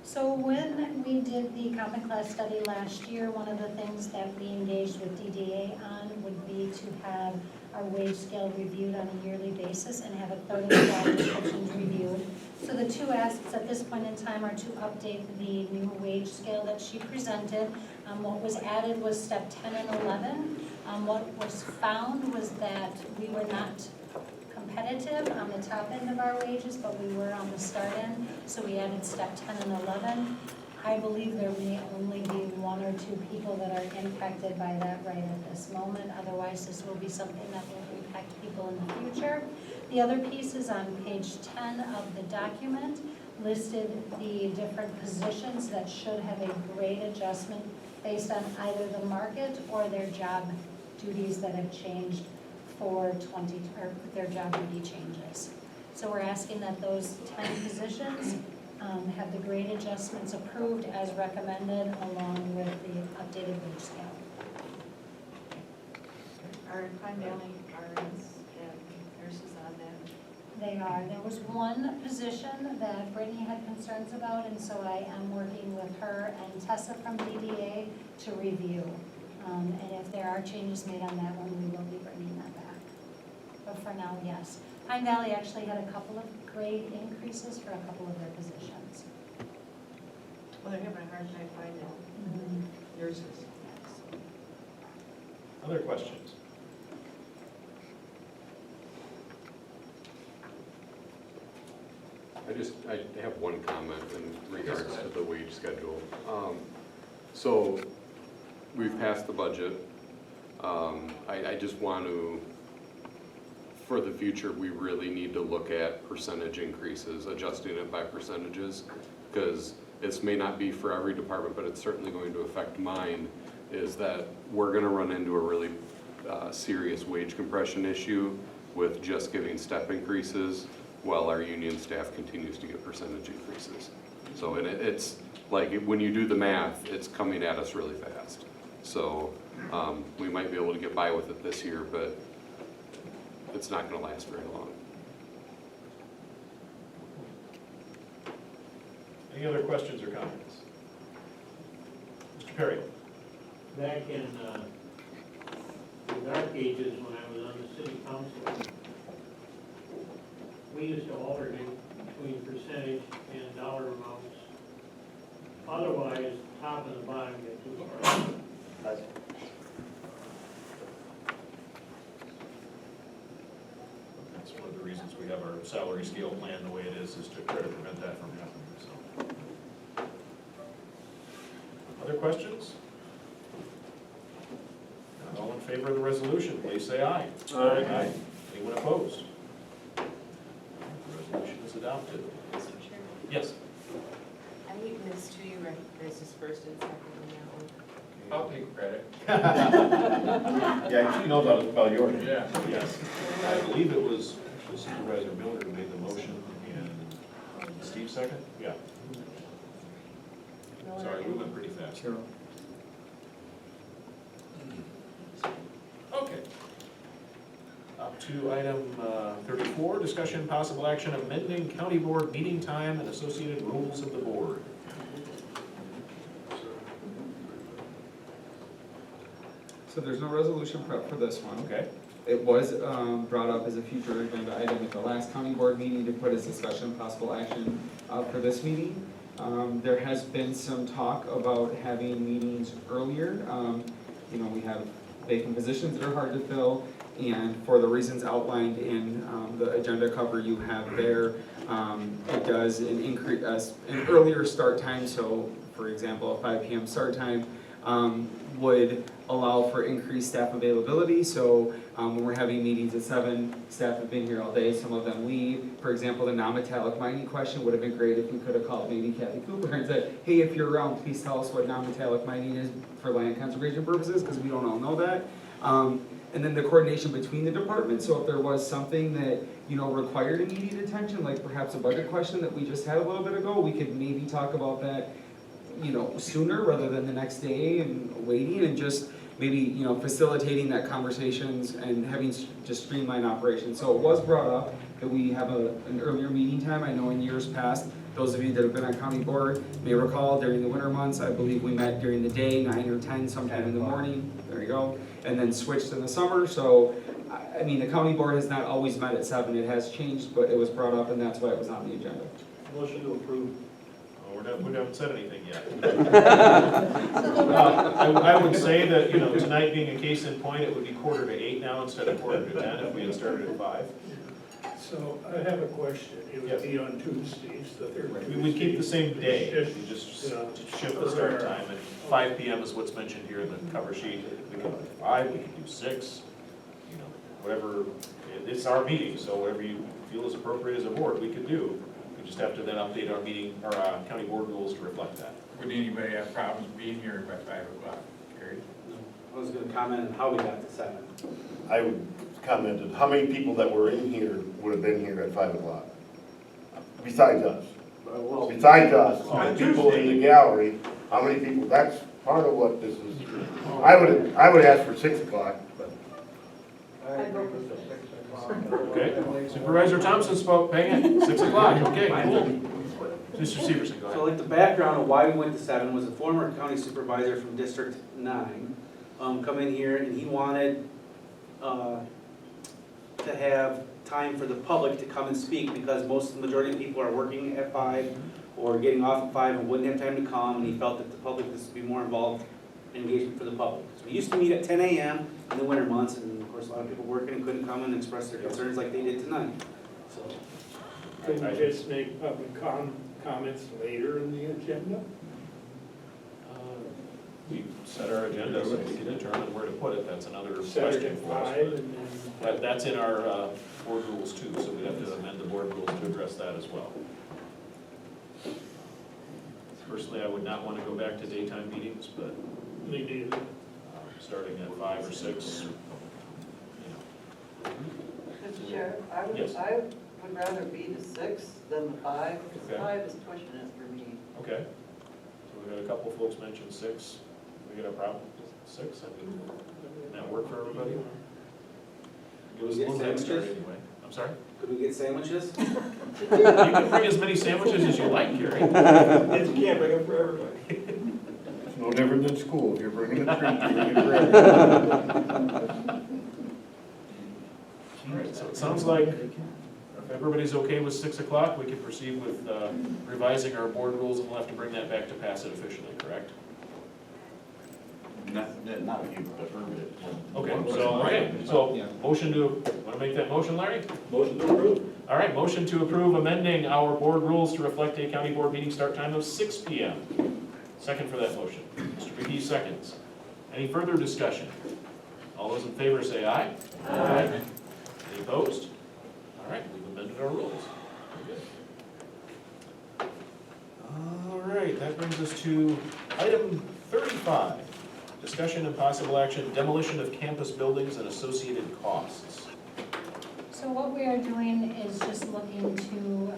So when we did the common class study last year, one of the things that we engaged with DDA on would be to have our wage scale reviewed on a yearly basis and have a third of the job descriptions reviewed. So the two asks at this point in time are to update the new wage scale that she presented. What was added was step 10 and 11. What was found was that we were not competitive on the top end of our wages, but we were on the start end, so we added step 10 and 11. I believe there may only be one or two people that are impacted by that right at this moment. Otherwise, this will be something that will impact people in the future. The other piece is on page 10 of the document, listed the different positions that should have a grade adjustment based on either the market or their job duties that have changed for their job duty changes. So we're asking that those 10 positions have the grade adjustments approved as recommended along with the updated wage scale. Are Pine Valley RNs and nurses on that? They are. There was one position that Brittany had concerns about, and so I am working with her and Tessa from DDA to review. And if there are changes made on that one, we will be bringing that back. But for now, yes. Pine Valley actually had a couple of grade increases for a couple of their positions. Well, they're having a hard time finding nurses. Other questions? I have one comment in regards to the wage schedule. So we've passed the budget. I just want to, for the future, we really need to look at percentage increases, adjusting it by percentages, because this may not be for every department, but it's certainly going to affect mine, is that we're going to run into a really serious wage compression issue with just giving step increases while our union staff continues to get percentage increases. So it's like, when you do the math, it's coming at us really fast. So we might be able to get by with it this year, but it's not going to last very long. Any other questions or comments? Mr. Perry? Back in the dark ages, when I was on the city council, we used to alternate between percentage and dollar amounts. Otherwise, top and the bottom get too far. That's one of the reasons we have our salary scale plan the way it is to try to prevent that from happening, so. Other questions? Not all in favor of the resolution, please say aye. Aye. Anyone opposed? The resolution is adopted. Mr. Chair, Yes? I missed who you recognized as first and second on that one. I'll take credit. Yeah, she knows about yours. Yeah. Yes. I believe it was Supervisor Miller who made the motion and Steve second? Yeah. Sorry, we went pretty fast. Sure. Okay. Up to item 34, discussion possible action amending county board meeting time and associated rules of the board. So there's no resolution prep for this one. Okay. It was brought up as a future agenda item at the last county board meeting to put as discussion possible action for this meeting. There has been some talk about having meetings earlier. You know, we have vacant positions that are hard to fill, and for the reasons outlined in the agenda cover you have there, it does an earlier start time. So, for example, a 5 p.m. start time would allow for increased staff availability. So when we're having meetings at 7, staff have been here all day, some of them leave. For example, the non-metallic mining question would have been great if we could have called maybe Kathy Cooper and said, hey, if you're around, please tell us what non-metallic mining is for land conservation purposes, because we don't all know that. And then the coordination between the departments, so if there was something that, you know, required immediate attention, like perhaps a budget question that we just had a little bit ago, we could maybe talk about that, you know, sooner rather than the next day and waiting, and just maybe, you know, facilitating that conversations and having just streamlined operations. So it was brought up that we have an earlier meeting time. I know in years past, those of you that have been on county board may recall during the winter months, I believe we met during the day, 9 or 10, sometime in the morning, there you go, and then switched in the summer. So, I mean, the county board has not always met at 7, it has changed, but it was brought up and that's why it was on the agenda. Motion to approve. We haven't said anything yet. I would say that, you know, tonight being a case in point, it would be 7:45 now instead of 10:15 if we had started at 5. So I have a question. It would be on Tuesdays, the third Tuesday. We would keep the same day, we just shift the start time, and 5 PM is what's mentioned here in the cover sheet. We could do 5, we could do 6, you know, whatever, it's our meeting, so whatever you feel is appropriate as a board, we could do. We just have to then update our meeting, our county board rules to reflect that. Would anybody have problems being here by 5 o'clock? Gary? I was gonna comment on how we got to 7. I would comment on how many people that were in here would have been here at 5 o'clock? Besides us. Besides us, On the people in Tuesday. the gallery, how many people, that's part of what this is. I would ask for 6 o'clock, but. Okay, Supervisor Thompson spoke, bang it, 6 o'clock, okay, cool. Mr. Severson, go ahead. So like the background of why we went to 7 was a former county supervisor from District 9 come in here and he wanted to have time for the public to come and speak because the majority of people are working at 5 or getting off at 5 and wouldn't have time to come, and he felt that the public needs to be more involved in engagement for the public. So we used to meet at 10 a.m. in the winter months, and of course a lot of people working and couldn't come and express their concerns like they did tonight. So Could we just make public comments later in the agenda? We set our agenda so we can determine where to put it, that's another Set it question at for us. 5 and then. That's in our board rules too, so we'd have to amend the board rules to address that as well. Personally, I would not want to go back to daytime meetings, but Me neither. starting at 5 or 6, Mr. Chair, I Yes. would rather be the 6 than the 5, because Okay. 5 is pushing it for me. okay. So we got a couple folks mentioned 6. We got a problem with 6? I mean, did that work for everybody? Give us a little head start anyway. I'm sorry? could we get sandwiches? You can bring as many sandwiches as you like, Gary. You can't bring them for everybody. It's no different than school, if you're bringing a treat, you're bringing bread. All right, so it sounds like if everybody's okay with 6 o'clock, we can proceed with revising our board rules, and we'll have to bring that back to pass it officially, correct? Not if you deferred it. Okay, so motion to, want to make that motion, Larry? Motion to approve. All right, motion to approve amending our board rules to reflect a county board meeting start time of 6 PM. Second for that motion. Mr. McKee seconds. Any further discussion? All those in favor say aye. Aye. Any opposed? All right, we've amended our rules. Very good. All right, that brings us to item 35. Discussion and possible action, demolition of campus buildings and associated costs. So what we are doing is just looking to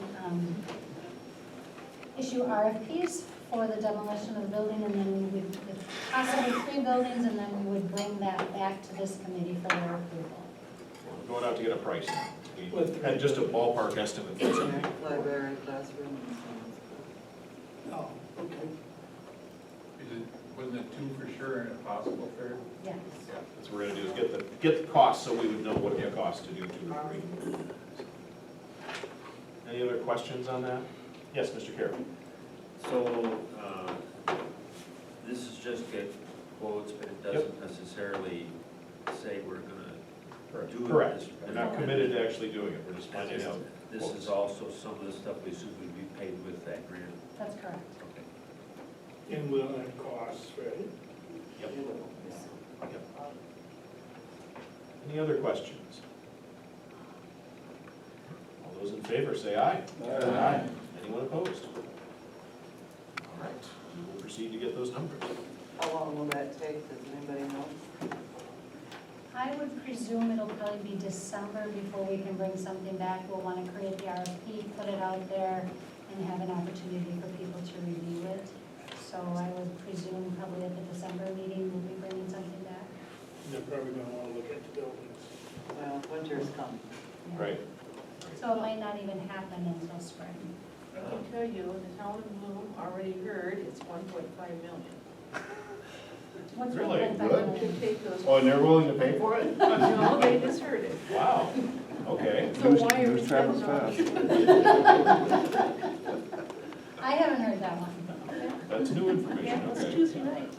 issue RFPs for the demolition of the building, and then we would, with possibly 3 buildings, and then we would bring that back to this committee for their approval. We're going out to get a price. We had just a ballpark estimate for something. Library, classroom, and so on. Oh, okay. Wasn't it 2 for sure and a possible third? Yes. Yeah, that's what we're gonna do, is get the cost so we would know what it would cost to do 2 or 3. Any other questions on that? Yes, Mr. Carroll. So, this is just get quotes, but it doesn't necessarily say we're gonna do it. Correct. We're not committed to actually doing it, we're just finding out. This is also some of the stuff we assume would be paid with that grant. That's correct. Okay. And we'll have costs, right? Yep. Any other questions? All those in favor say aye. Aye. Anyone opposed? All right, we will proceed to get those numbers. How long will that take, does anybody know? I would presume it'll probably be December before we can bring something back. We'll want to create the RFP, put it out there, and have an opportunity for people to review it. So I would presume probably at the December meeting, we'll be bringing something back. They're probably gonna wanna look at the buildings. Well, winter's coming. Right. So it might not even happen until spring. I can tell you, the town of Bloom already heard it's 1.5 million. What's Really? wrong with that? Good. To take those. Oh, and they're willing to pay for it? No, they just heard it. Wow, okay. So why are we spending on I haven't heard that one. That's new Yeah, information, let's okay. choose right.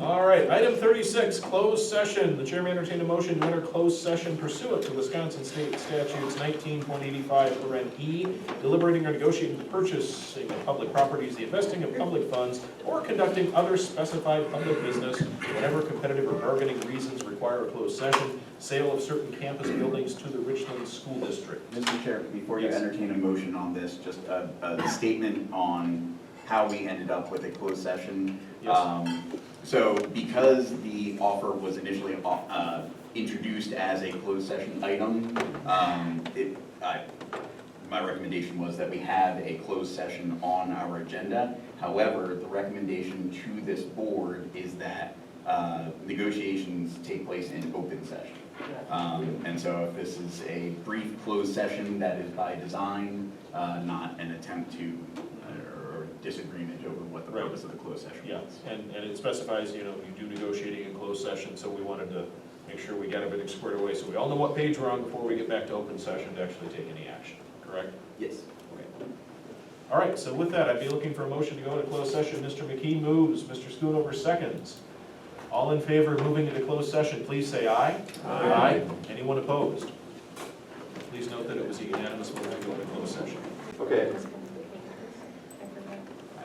All right, item 36, closed session. The chair may entertain a motion to enter closed session pursuant to Wisconsin State Statutes 19.85(e), deliberating or negotiating the purchasing of public properties, the investing of public funds, or conducting other specified public business, whenever competitive or bargaining reasons require a closed session, sale of certain campus buildings to the Richland School District. Mr. Chair, before you Yes. entertain a motion on this, just a statement on how we ended up with a closed session. Yes. So because the offer was initially introduced as a closed session item, my recommendation was that we have a closed session on our agenda. However, the recommendation to this board is that negotiations take place in open session. And so if this is a brief closed session, that is by design, not an attempt to, or disagreement over what the purpose of the closed session Yeah, was. and it specifies, you do negotiating in closed session, so we wanted to make sure we got everything squared away, so we all know what page we're on before we get back to open session to actually take any action, correct? Yes. Okay. All right, so with that, I'd be looking for a motion to go into closed session. Mr. McKee moves, Mr. Schoonover seconds. All in favor of moving into closed session, please say aye. Aye. Anyone opposed? Please note that it was a unanimous vote to go into closed session. Okay.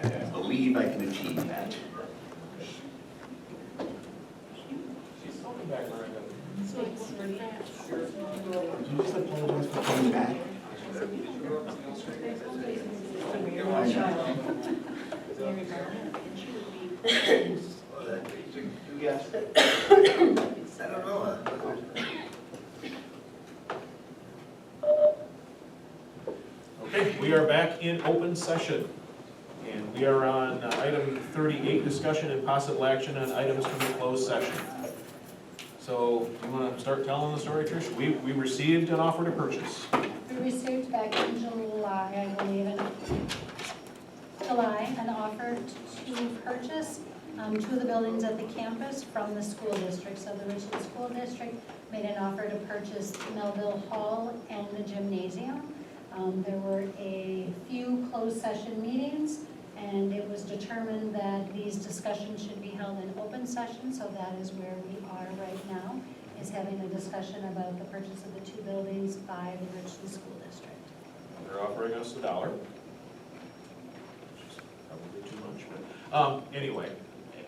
I believe I can achieve that. She's talking back, Miranda. Did you just apologize for coming back? Yes. I don't know. Okay, we are back in open session. And we are on item 38, discussion and possible action on items from the closed session. So, do you want to start telling the story, Trish? We received an offer to purchase. We received back in July, I believe, an offer to purchase two of the buildings at the campus from the school district. So the Richland School District made an offer to purchase Melville Hall and the gymnasium. There were a few closed session meetings, and it was determined that these discussions should be held in open session, so that is where we are right now, is having a discussion about the purchase of the two buildings by the Richland School District. They're offering us $1, which is probably too much, but, anyway.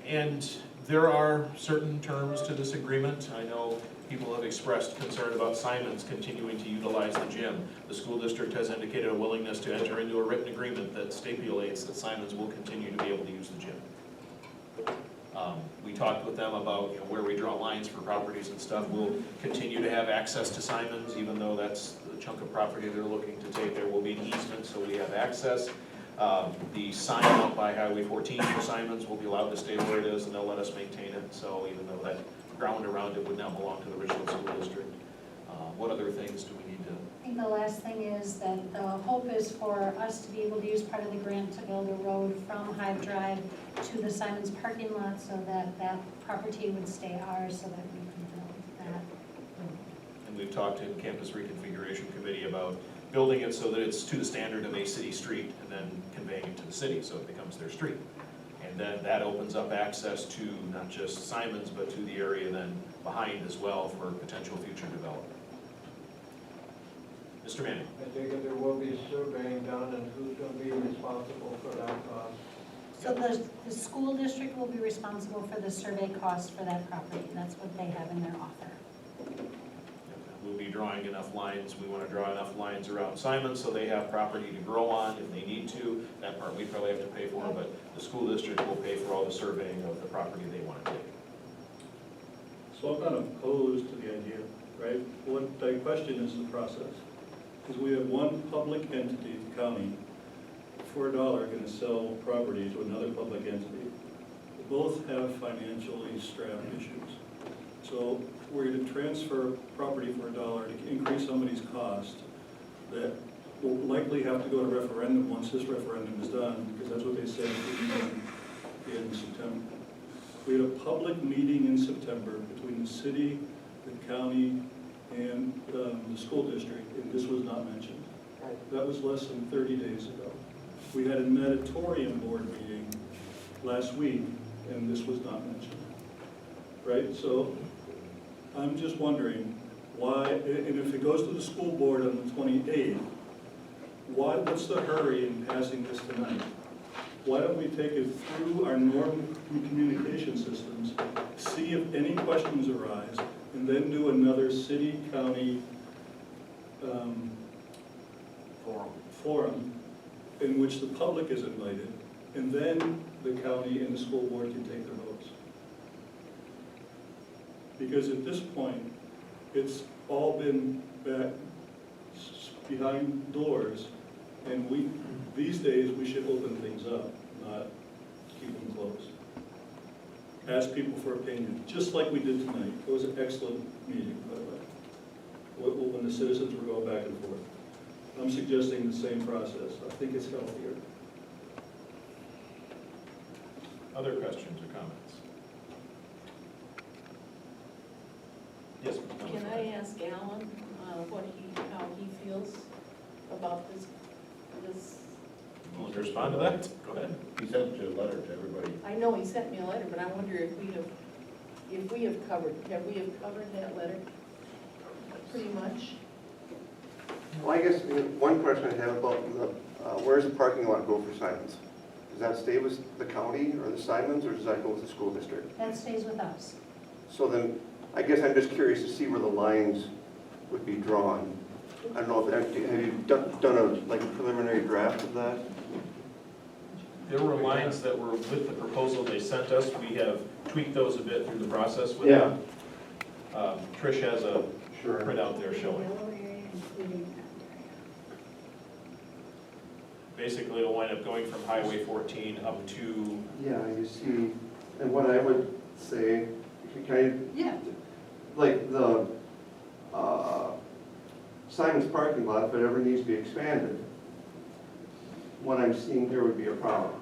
And there are certain terms to this agreement. I know people have expressed concern about Simon's continuing to utilize the gym. The school district has indicated a willingness to enter into a written agreement that stipulates that Simon's will continue to be able to use the gym. We talked with them about where we draw lines for properties and stuff. We'll continue to have access to Simon's, even though that's the chunk of property they're looking to take. There will be an easement, so we have access. The sign out by Highway 14 for Simon's will be allowed to stay where it is, and they'll let us maintain it. So even though that ground around it would now belong to the Richland School District. What other things do we need to? I think the last thing is that the hope is for us to be able to use part of the grant to build a road from Hive Drive to the Simon's parking lot, so that that property would stay ours, so that we can build that. And we've talked in Campus Reconfiguration Committee about building it so that it's to the standard of a city street, and then conveying it to the city so it becomes their street. And then that opens up access to not just Simon's, but to the area then behind as well for potential future development. Mr. Manning. I take it there will be surveying done, and who's going to be responsible for that cost? So the school district will be responsible for the survey cost for that property. That's what they have in their offer. We'll be drawing enough lines, we wanna draw enough lines around Simon so they have property to grow on if they need to. That part we probably have to pay for, but the school district will pay for all the surveying of the property they wanna take. So I'm not opposed to the idea, right? What I question is the process. Because we have one public entity, the county, for $1 going to sell property to another public entity. Both have financially strapped issues. So we're going to transfer property for $1 to increase somebody's cost that will likely have to go to referendum once this referendum is done, because that's what they said in September. We had a public meeting in September between the city, the county, and the school district, and this was not mentioned. That was less than 30 days ago. We had a natatorium board meeting last week, and this was not mentioned. Right, so I'm just wondering why, and if it goes to the school board on the 28th, what's the hurry in passing this tonight? Why don't we take it through our normal communication systems, see if any questions arise, and then do another city-county forum in which the public is invited, and then the county and the school board can take their votes. Because at this point, it's all been back behind doors, and these days, we should open things up, not keep them closed. Ask people for opinion, just like we did tonight. It was an excellent meeting, by the way, when the citizens were going back and forth. I'm suggesting the same process. I think it's healthier. Other questions or comments? Yes, Ms. Thomas. Can I ask Alan how he feels about this? Want to respond to that? Go ahead. He sent a letter to everybody. I know he sent me a letter, but I wonder if we have covered that letter pretty much? Well, I guess one question I have about where does the parking lot go for Simons? Does that stay with the county or the Simons, or does that go with the school district? That stays with us. So then, I guess I'm just curious to see where the lines would be drawn. I don't know, have you done a preliminary draft of that? There were lines that were with the proposal they sent us. We have tweaked those a bit through the process with them. Trish has a printout there showing. Basically, it'll wind up going from Highway 14 up to... Yeah, you see, and what I would say, like the Simon's parking lot, if it ever needs to be expanded, what I'm seeing here would be a problem.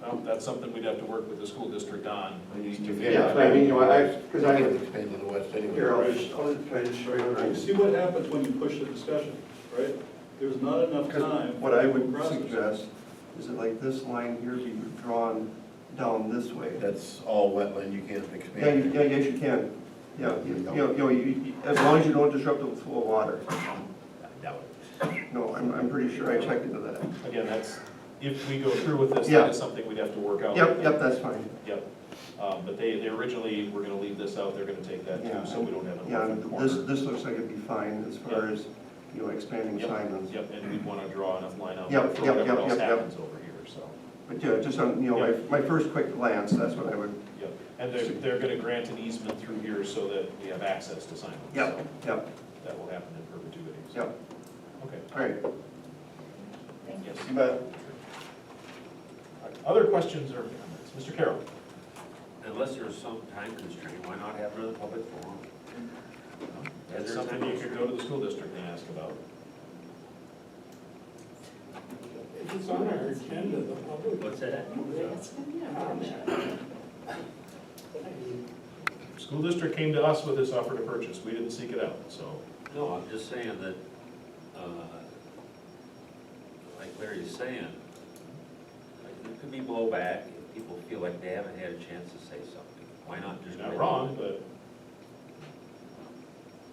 Well, that's something we'd have to work with the school district on. Yeah, but I mean, because I would expand to the west anyway. Here, I'll try to show you. You see what happens when you push the discussion, right? There's not enough time. What I would suggest is that like this line here be drawn down this way. That's all wetland, you can't expand. Yes, you can. Yeah, as long as you don't disrupt the flow of water. No, I'm pretty sure I checked into that. Again, that's, if we go through with this, that is something we'd have to work out. Yep, that's fine. Yep. But they originally were gonna leave this out, they're gonna take that too, so we don't have an Yeah, open corner. this looks like it'd be fine as far as, expanding Simons. Yep, and we'd wanna draw enough line out Yep, for yep, whatever yep, else yep, happens over here, so. But yeah, just on, my first quick glance, that's what I would. Yep, and they're gonna grant an easement through here so that we have access to Simon. Yep, yep. That will happen in perpetuity. So. Yep. Okay. All right. Yes. You bet. Other questions or comments? Mr. Carroll? Unless there's some time constraint, why not have another public forum? That's something you could go to the school district and ask about. If it's on our agenda, the public. What's that? School district came to us with this offer to purchase. We didn't seek it out, so. No, I'm just saying that, like Larry's saying, there could be blowback if people feel like they haven't had a chance to say something. Why not just? You're not wrong, but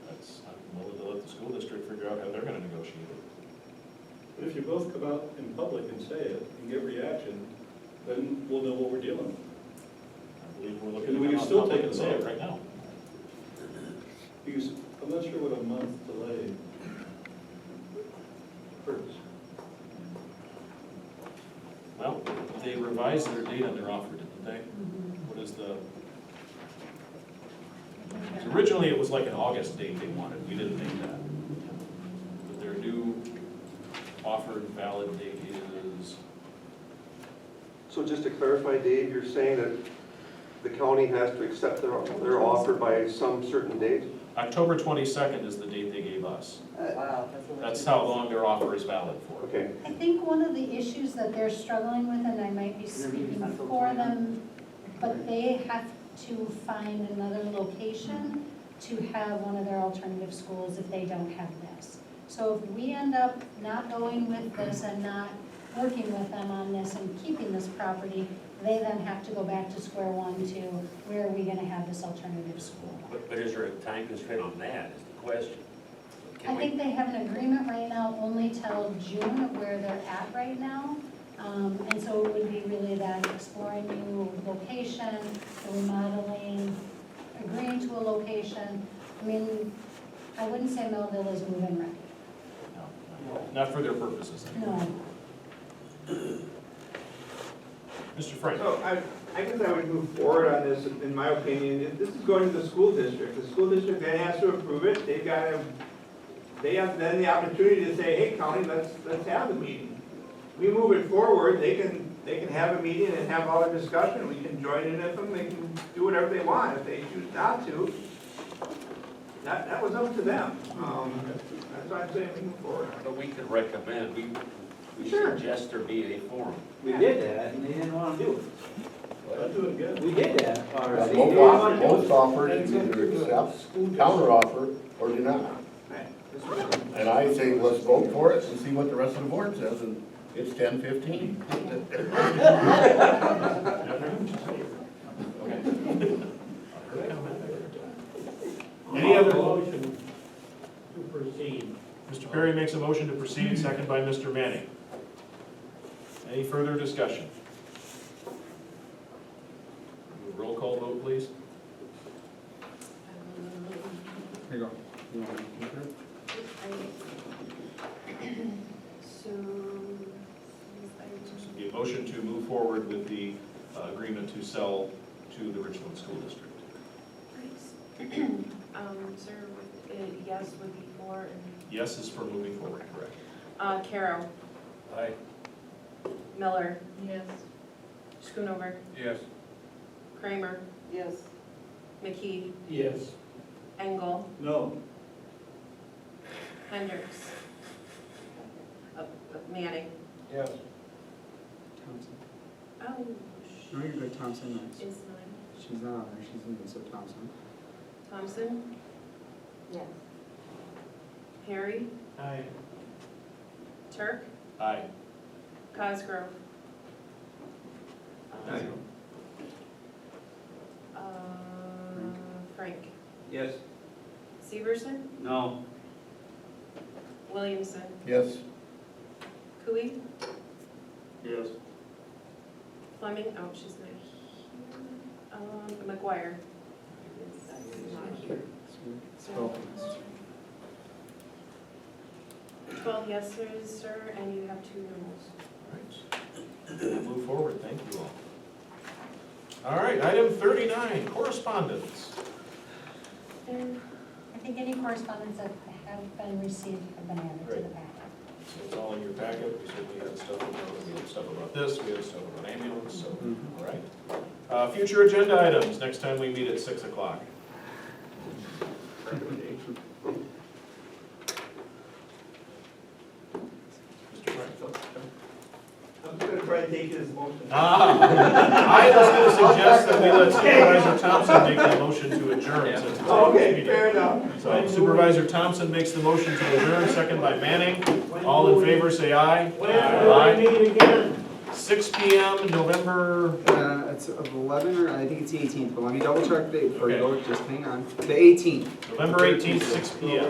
I'm willing to let the school district figure out how they're gonna negotiate it. But if you both come out in public and say it and get reaction, then we'll know what we're dealing with. I believe we're looking And we at can it still on take public a and say it vote. right now. Because I'm not sure what a month delay hurts. Well, they revised their date on their offer, didn't they? What is the? 'Cause originally it was like an August date they wanted, we didn't make that. But their new offered valid date is, So just to clarify, Dave, you're saying that the county has to accept their offer by some certain date? October 22nd is the date they gave us. Wow. That's how long their offer is valid for. Okay. I think one of the issues that they're struggling with, and I might be speaking for them, but they have to find another location to have one of their alternative schools if they don't have this. So if we end up not going with this and not working with them on this and keeping this property, they then have to go back to square one to where are we gonna have this alternative school? But is there a time constraint on that, is the question? I Can we, think they have an agreement right now only till June of where they're at right now. And so it would be really that exploring new location, the remodeling, agreeing to a location. I mean, I wouldn't say Melville is move-in ready. No, not for their purposes. No. Mr. Frank? So I guess I would move forward on this, in my opinion. This is going to the school district. The school district then has to approve it. They have then the opportunity to say, hey, county, let's have the meeting. We move it forward, they can have a meeting and have all the discussion. We can join in with them, they can do whatever they want. If they choose not to, that was up to them. That's why I'm saying we move forward. but we could recommend, we Sure. suggest there be a forum. We did that, and they didn't want to do it. Well, do it again. We did that already. They Both didn't want to do both it. offers, either accept, counter offer, or deny. Right. And I say, let's vote for it and see what the rest of the board says, and it's 10:15. Any other? Motion to proceed. Mr. Perry makes a motion to proceed, second by Mr. Manning. Any further discussion? Roll call vote, please. Here you go. You want me to keep it? So, This would be a motion to move forward with the agreement to sell to the Richland School District. sir, yes would be for, and Yes is for moving forward, correct? Caro, Aye. Miller, Yes. Schoonover, Yes. Kramer, Yes. McKee, Yes. Engel, No. Hendricks, Manning. Yes. Thompson. Oh, No, you're good, Thompson next. is nine. She's not on there, she's in this, so Thompson. Thompson, Yes. Harry, Aye. Turk, Aye. Cosgrove. Aye. Frank. Yes. Severson, No. Williamson, Yes. Cooey, Yes. Fleming, oh, she's not here. McGuire. Is not here. So, 12. 12 yeses, sir, and you have 2 noes. Right. Move forward, thank you all. All right, item 39, correspondence. I think any correspondence that have been received have been added to the packet. So it's all in your packet, we certainly had stuff about, we had stuff about this, we had stuff about ambulance, so, all right. Future agenda items, next time we meet at 6 o'clock. Mr. Frank. I'm just gonna try to take this motion. I was gonna suggest that we let Supervisor Thompson make the motion to adjourn since it's a Okay, meeting. fair enough. So Supervisor Thompson makes the motion to adjourn, second by Manning. All in favor, say aye. When will we meet again? 6 PM, November, It's of 11, or I think it's the 18th, but let me double check the date before you Okay. go, just hang on. The 18th. November 18th, 6 PM.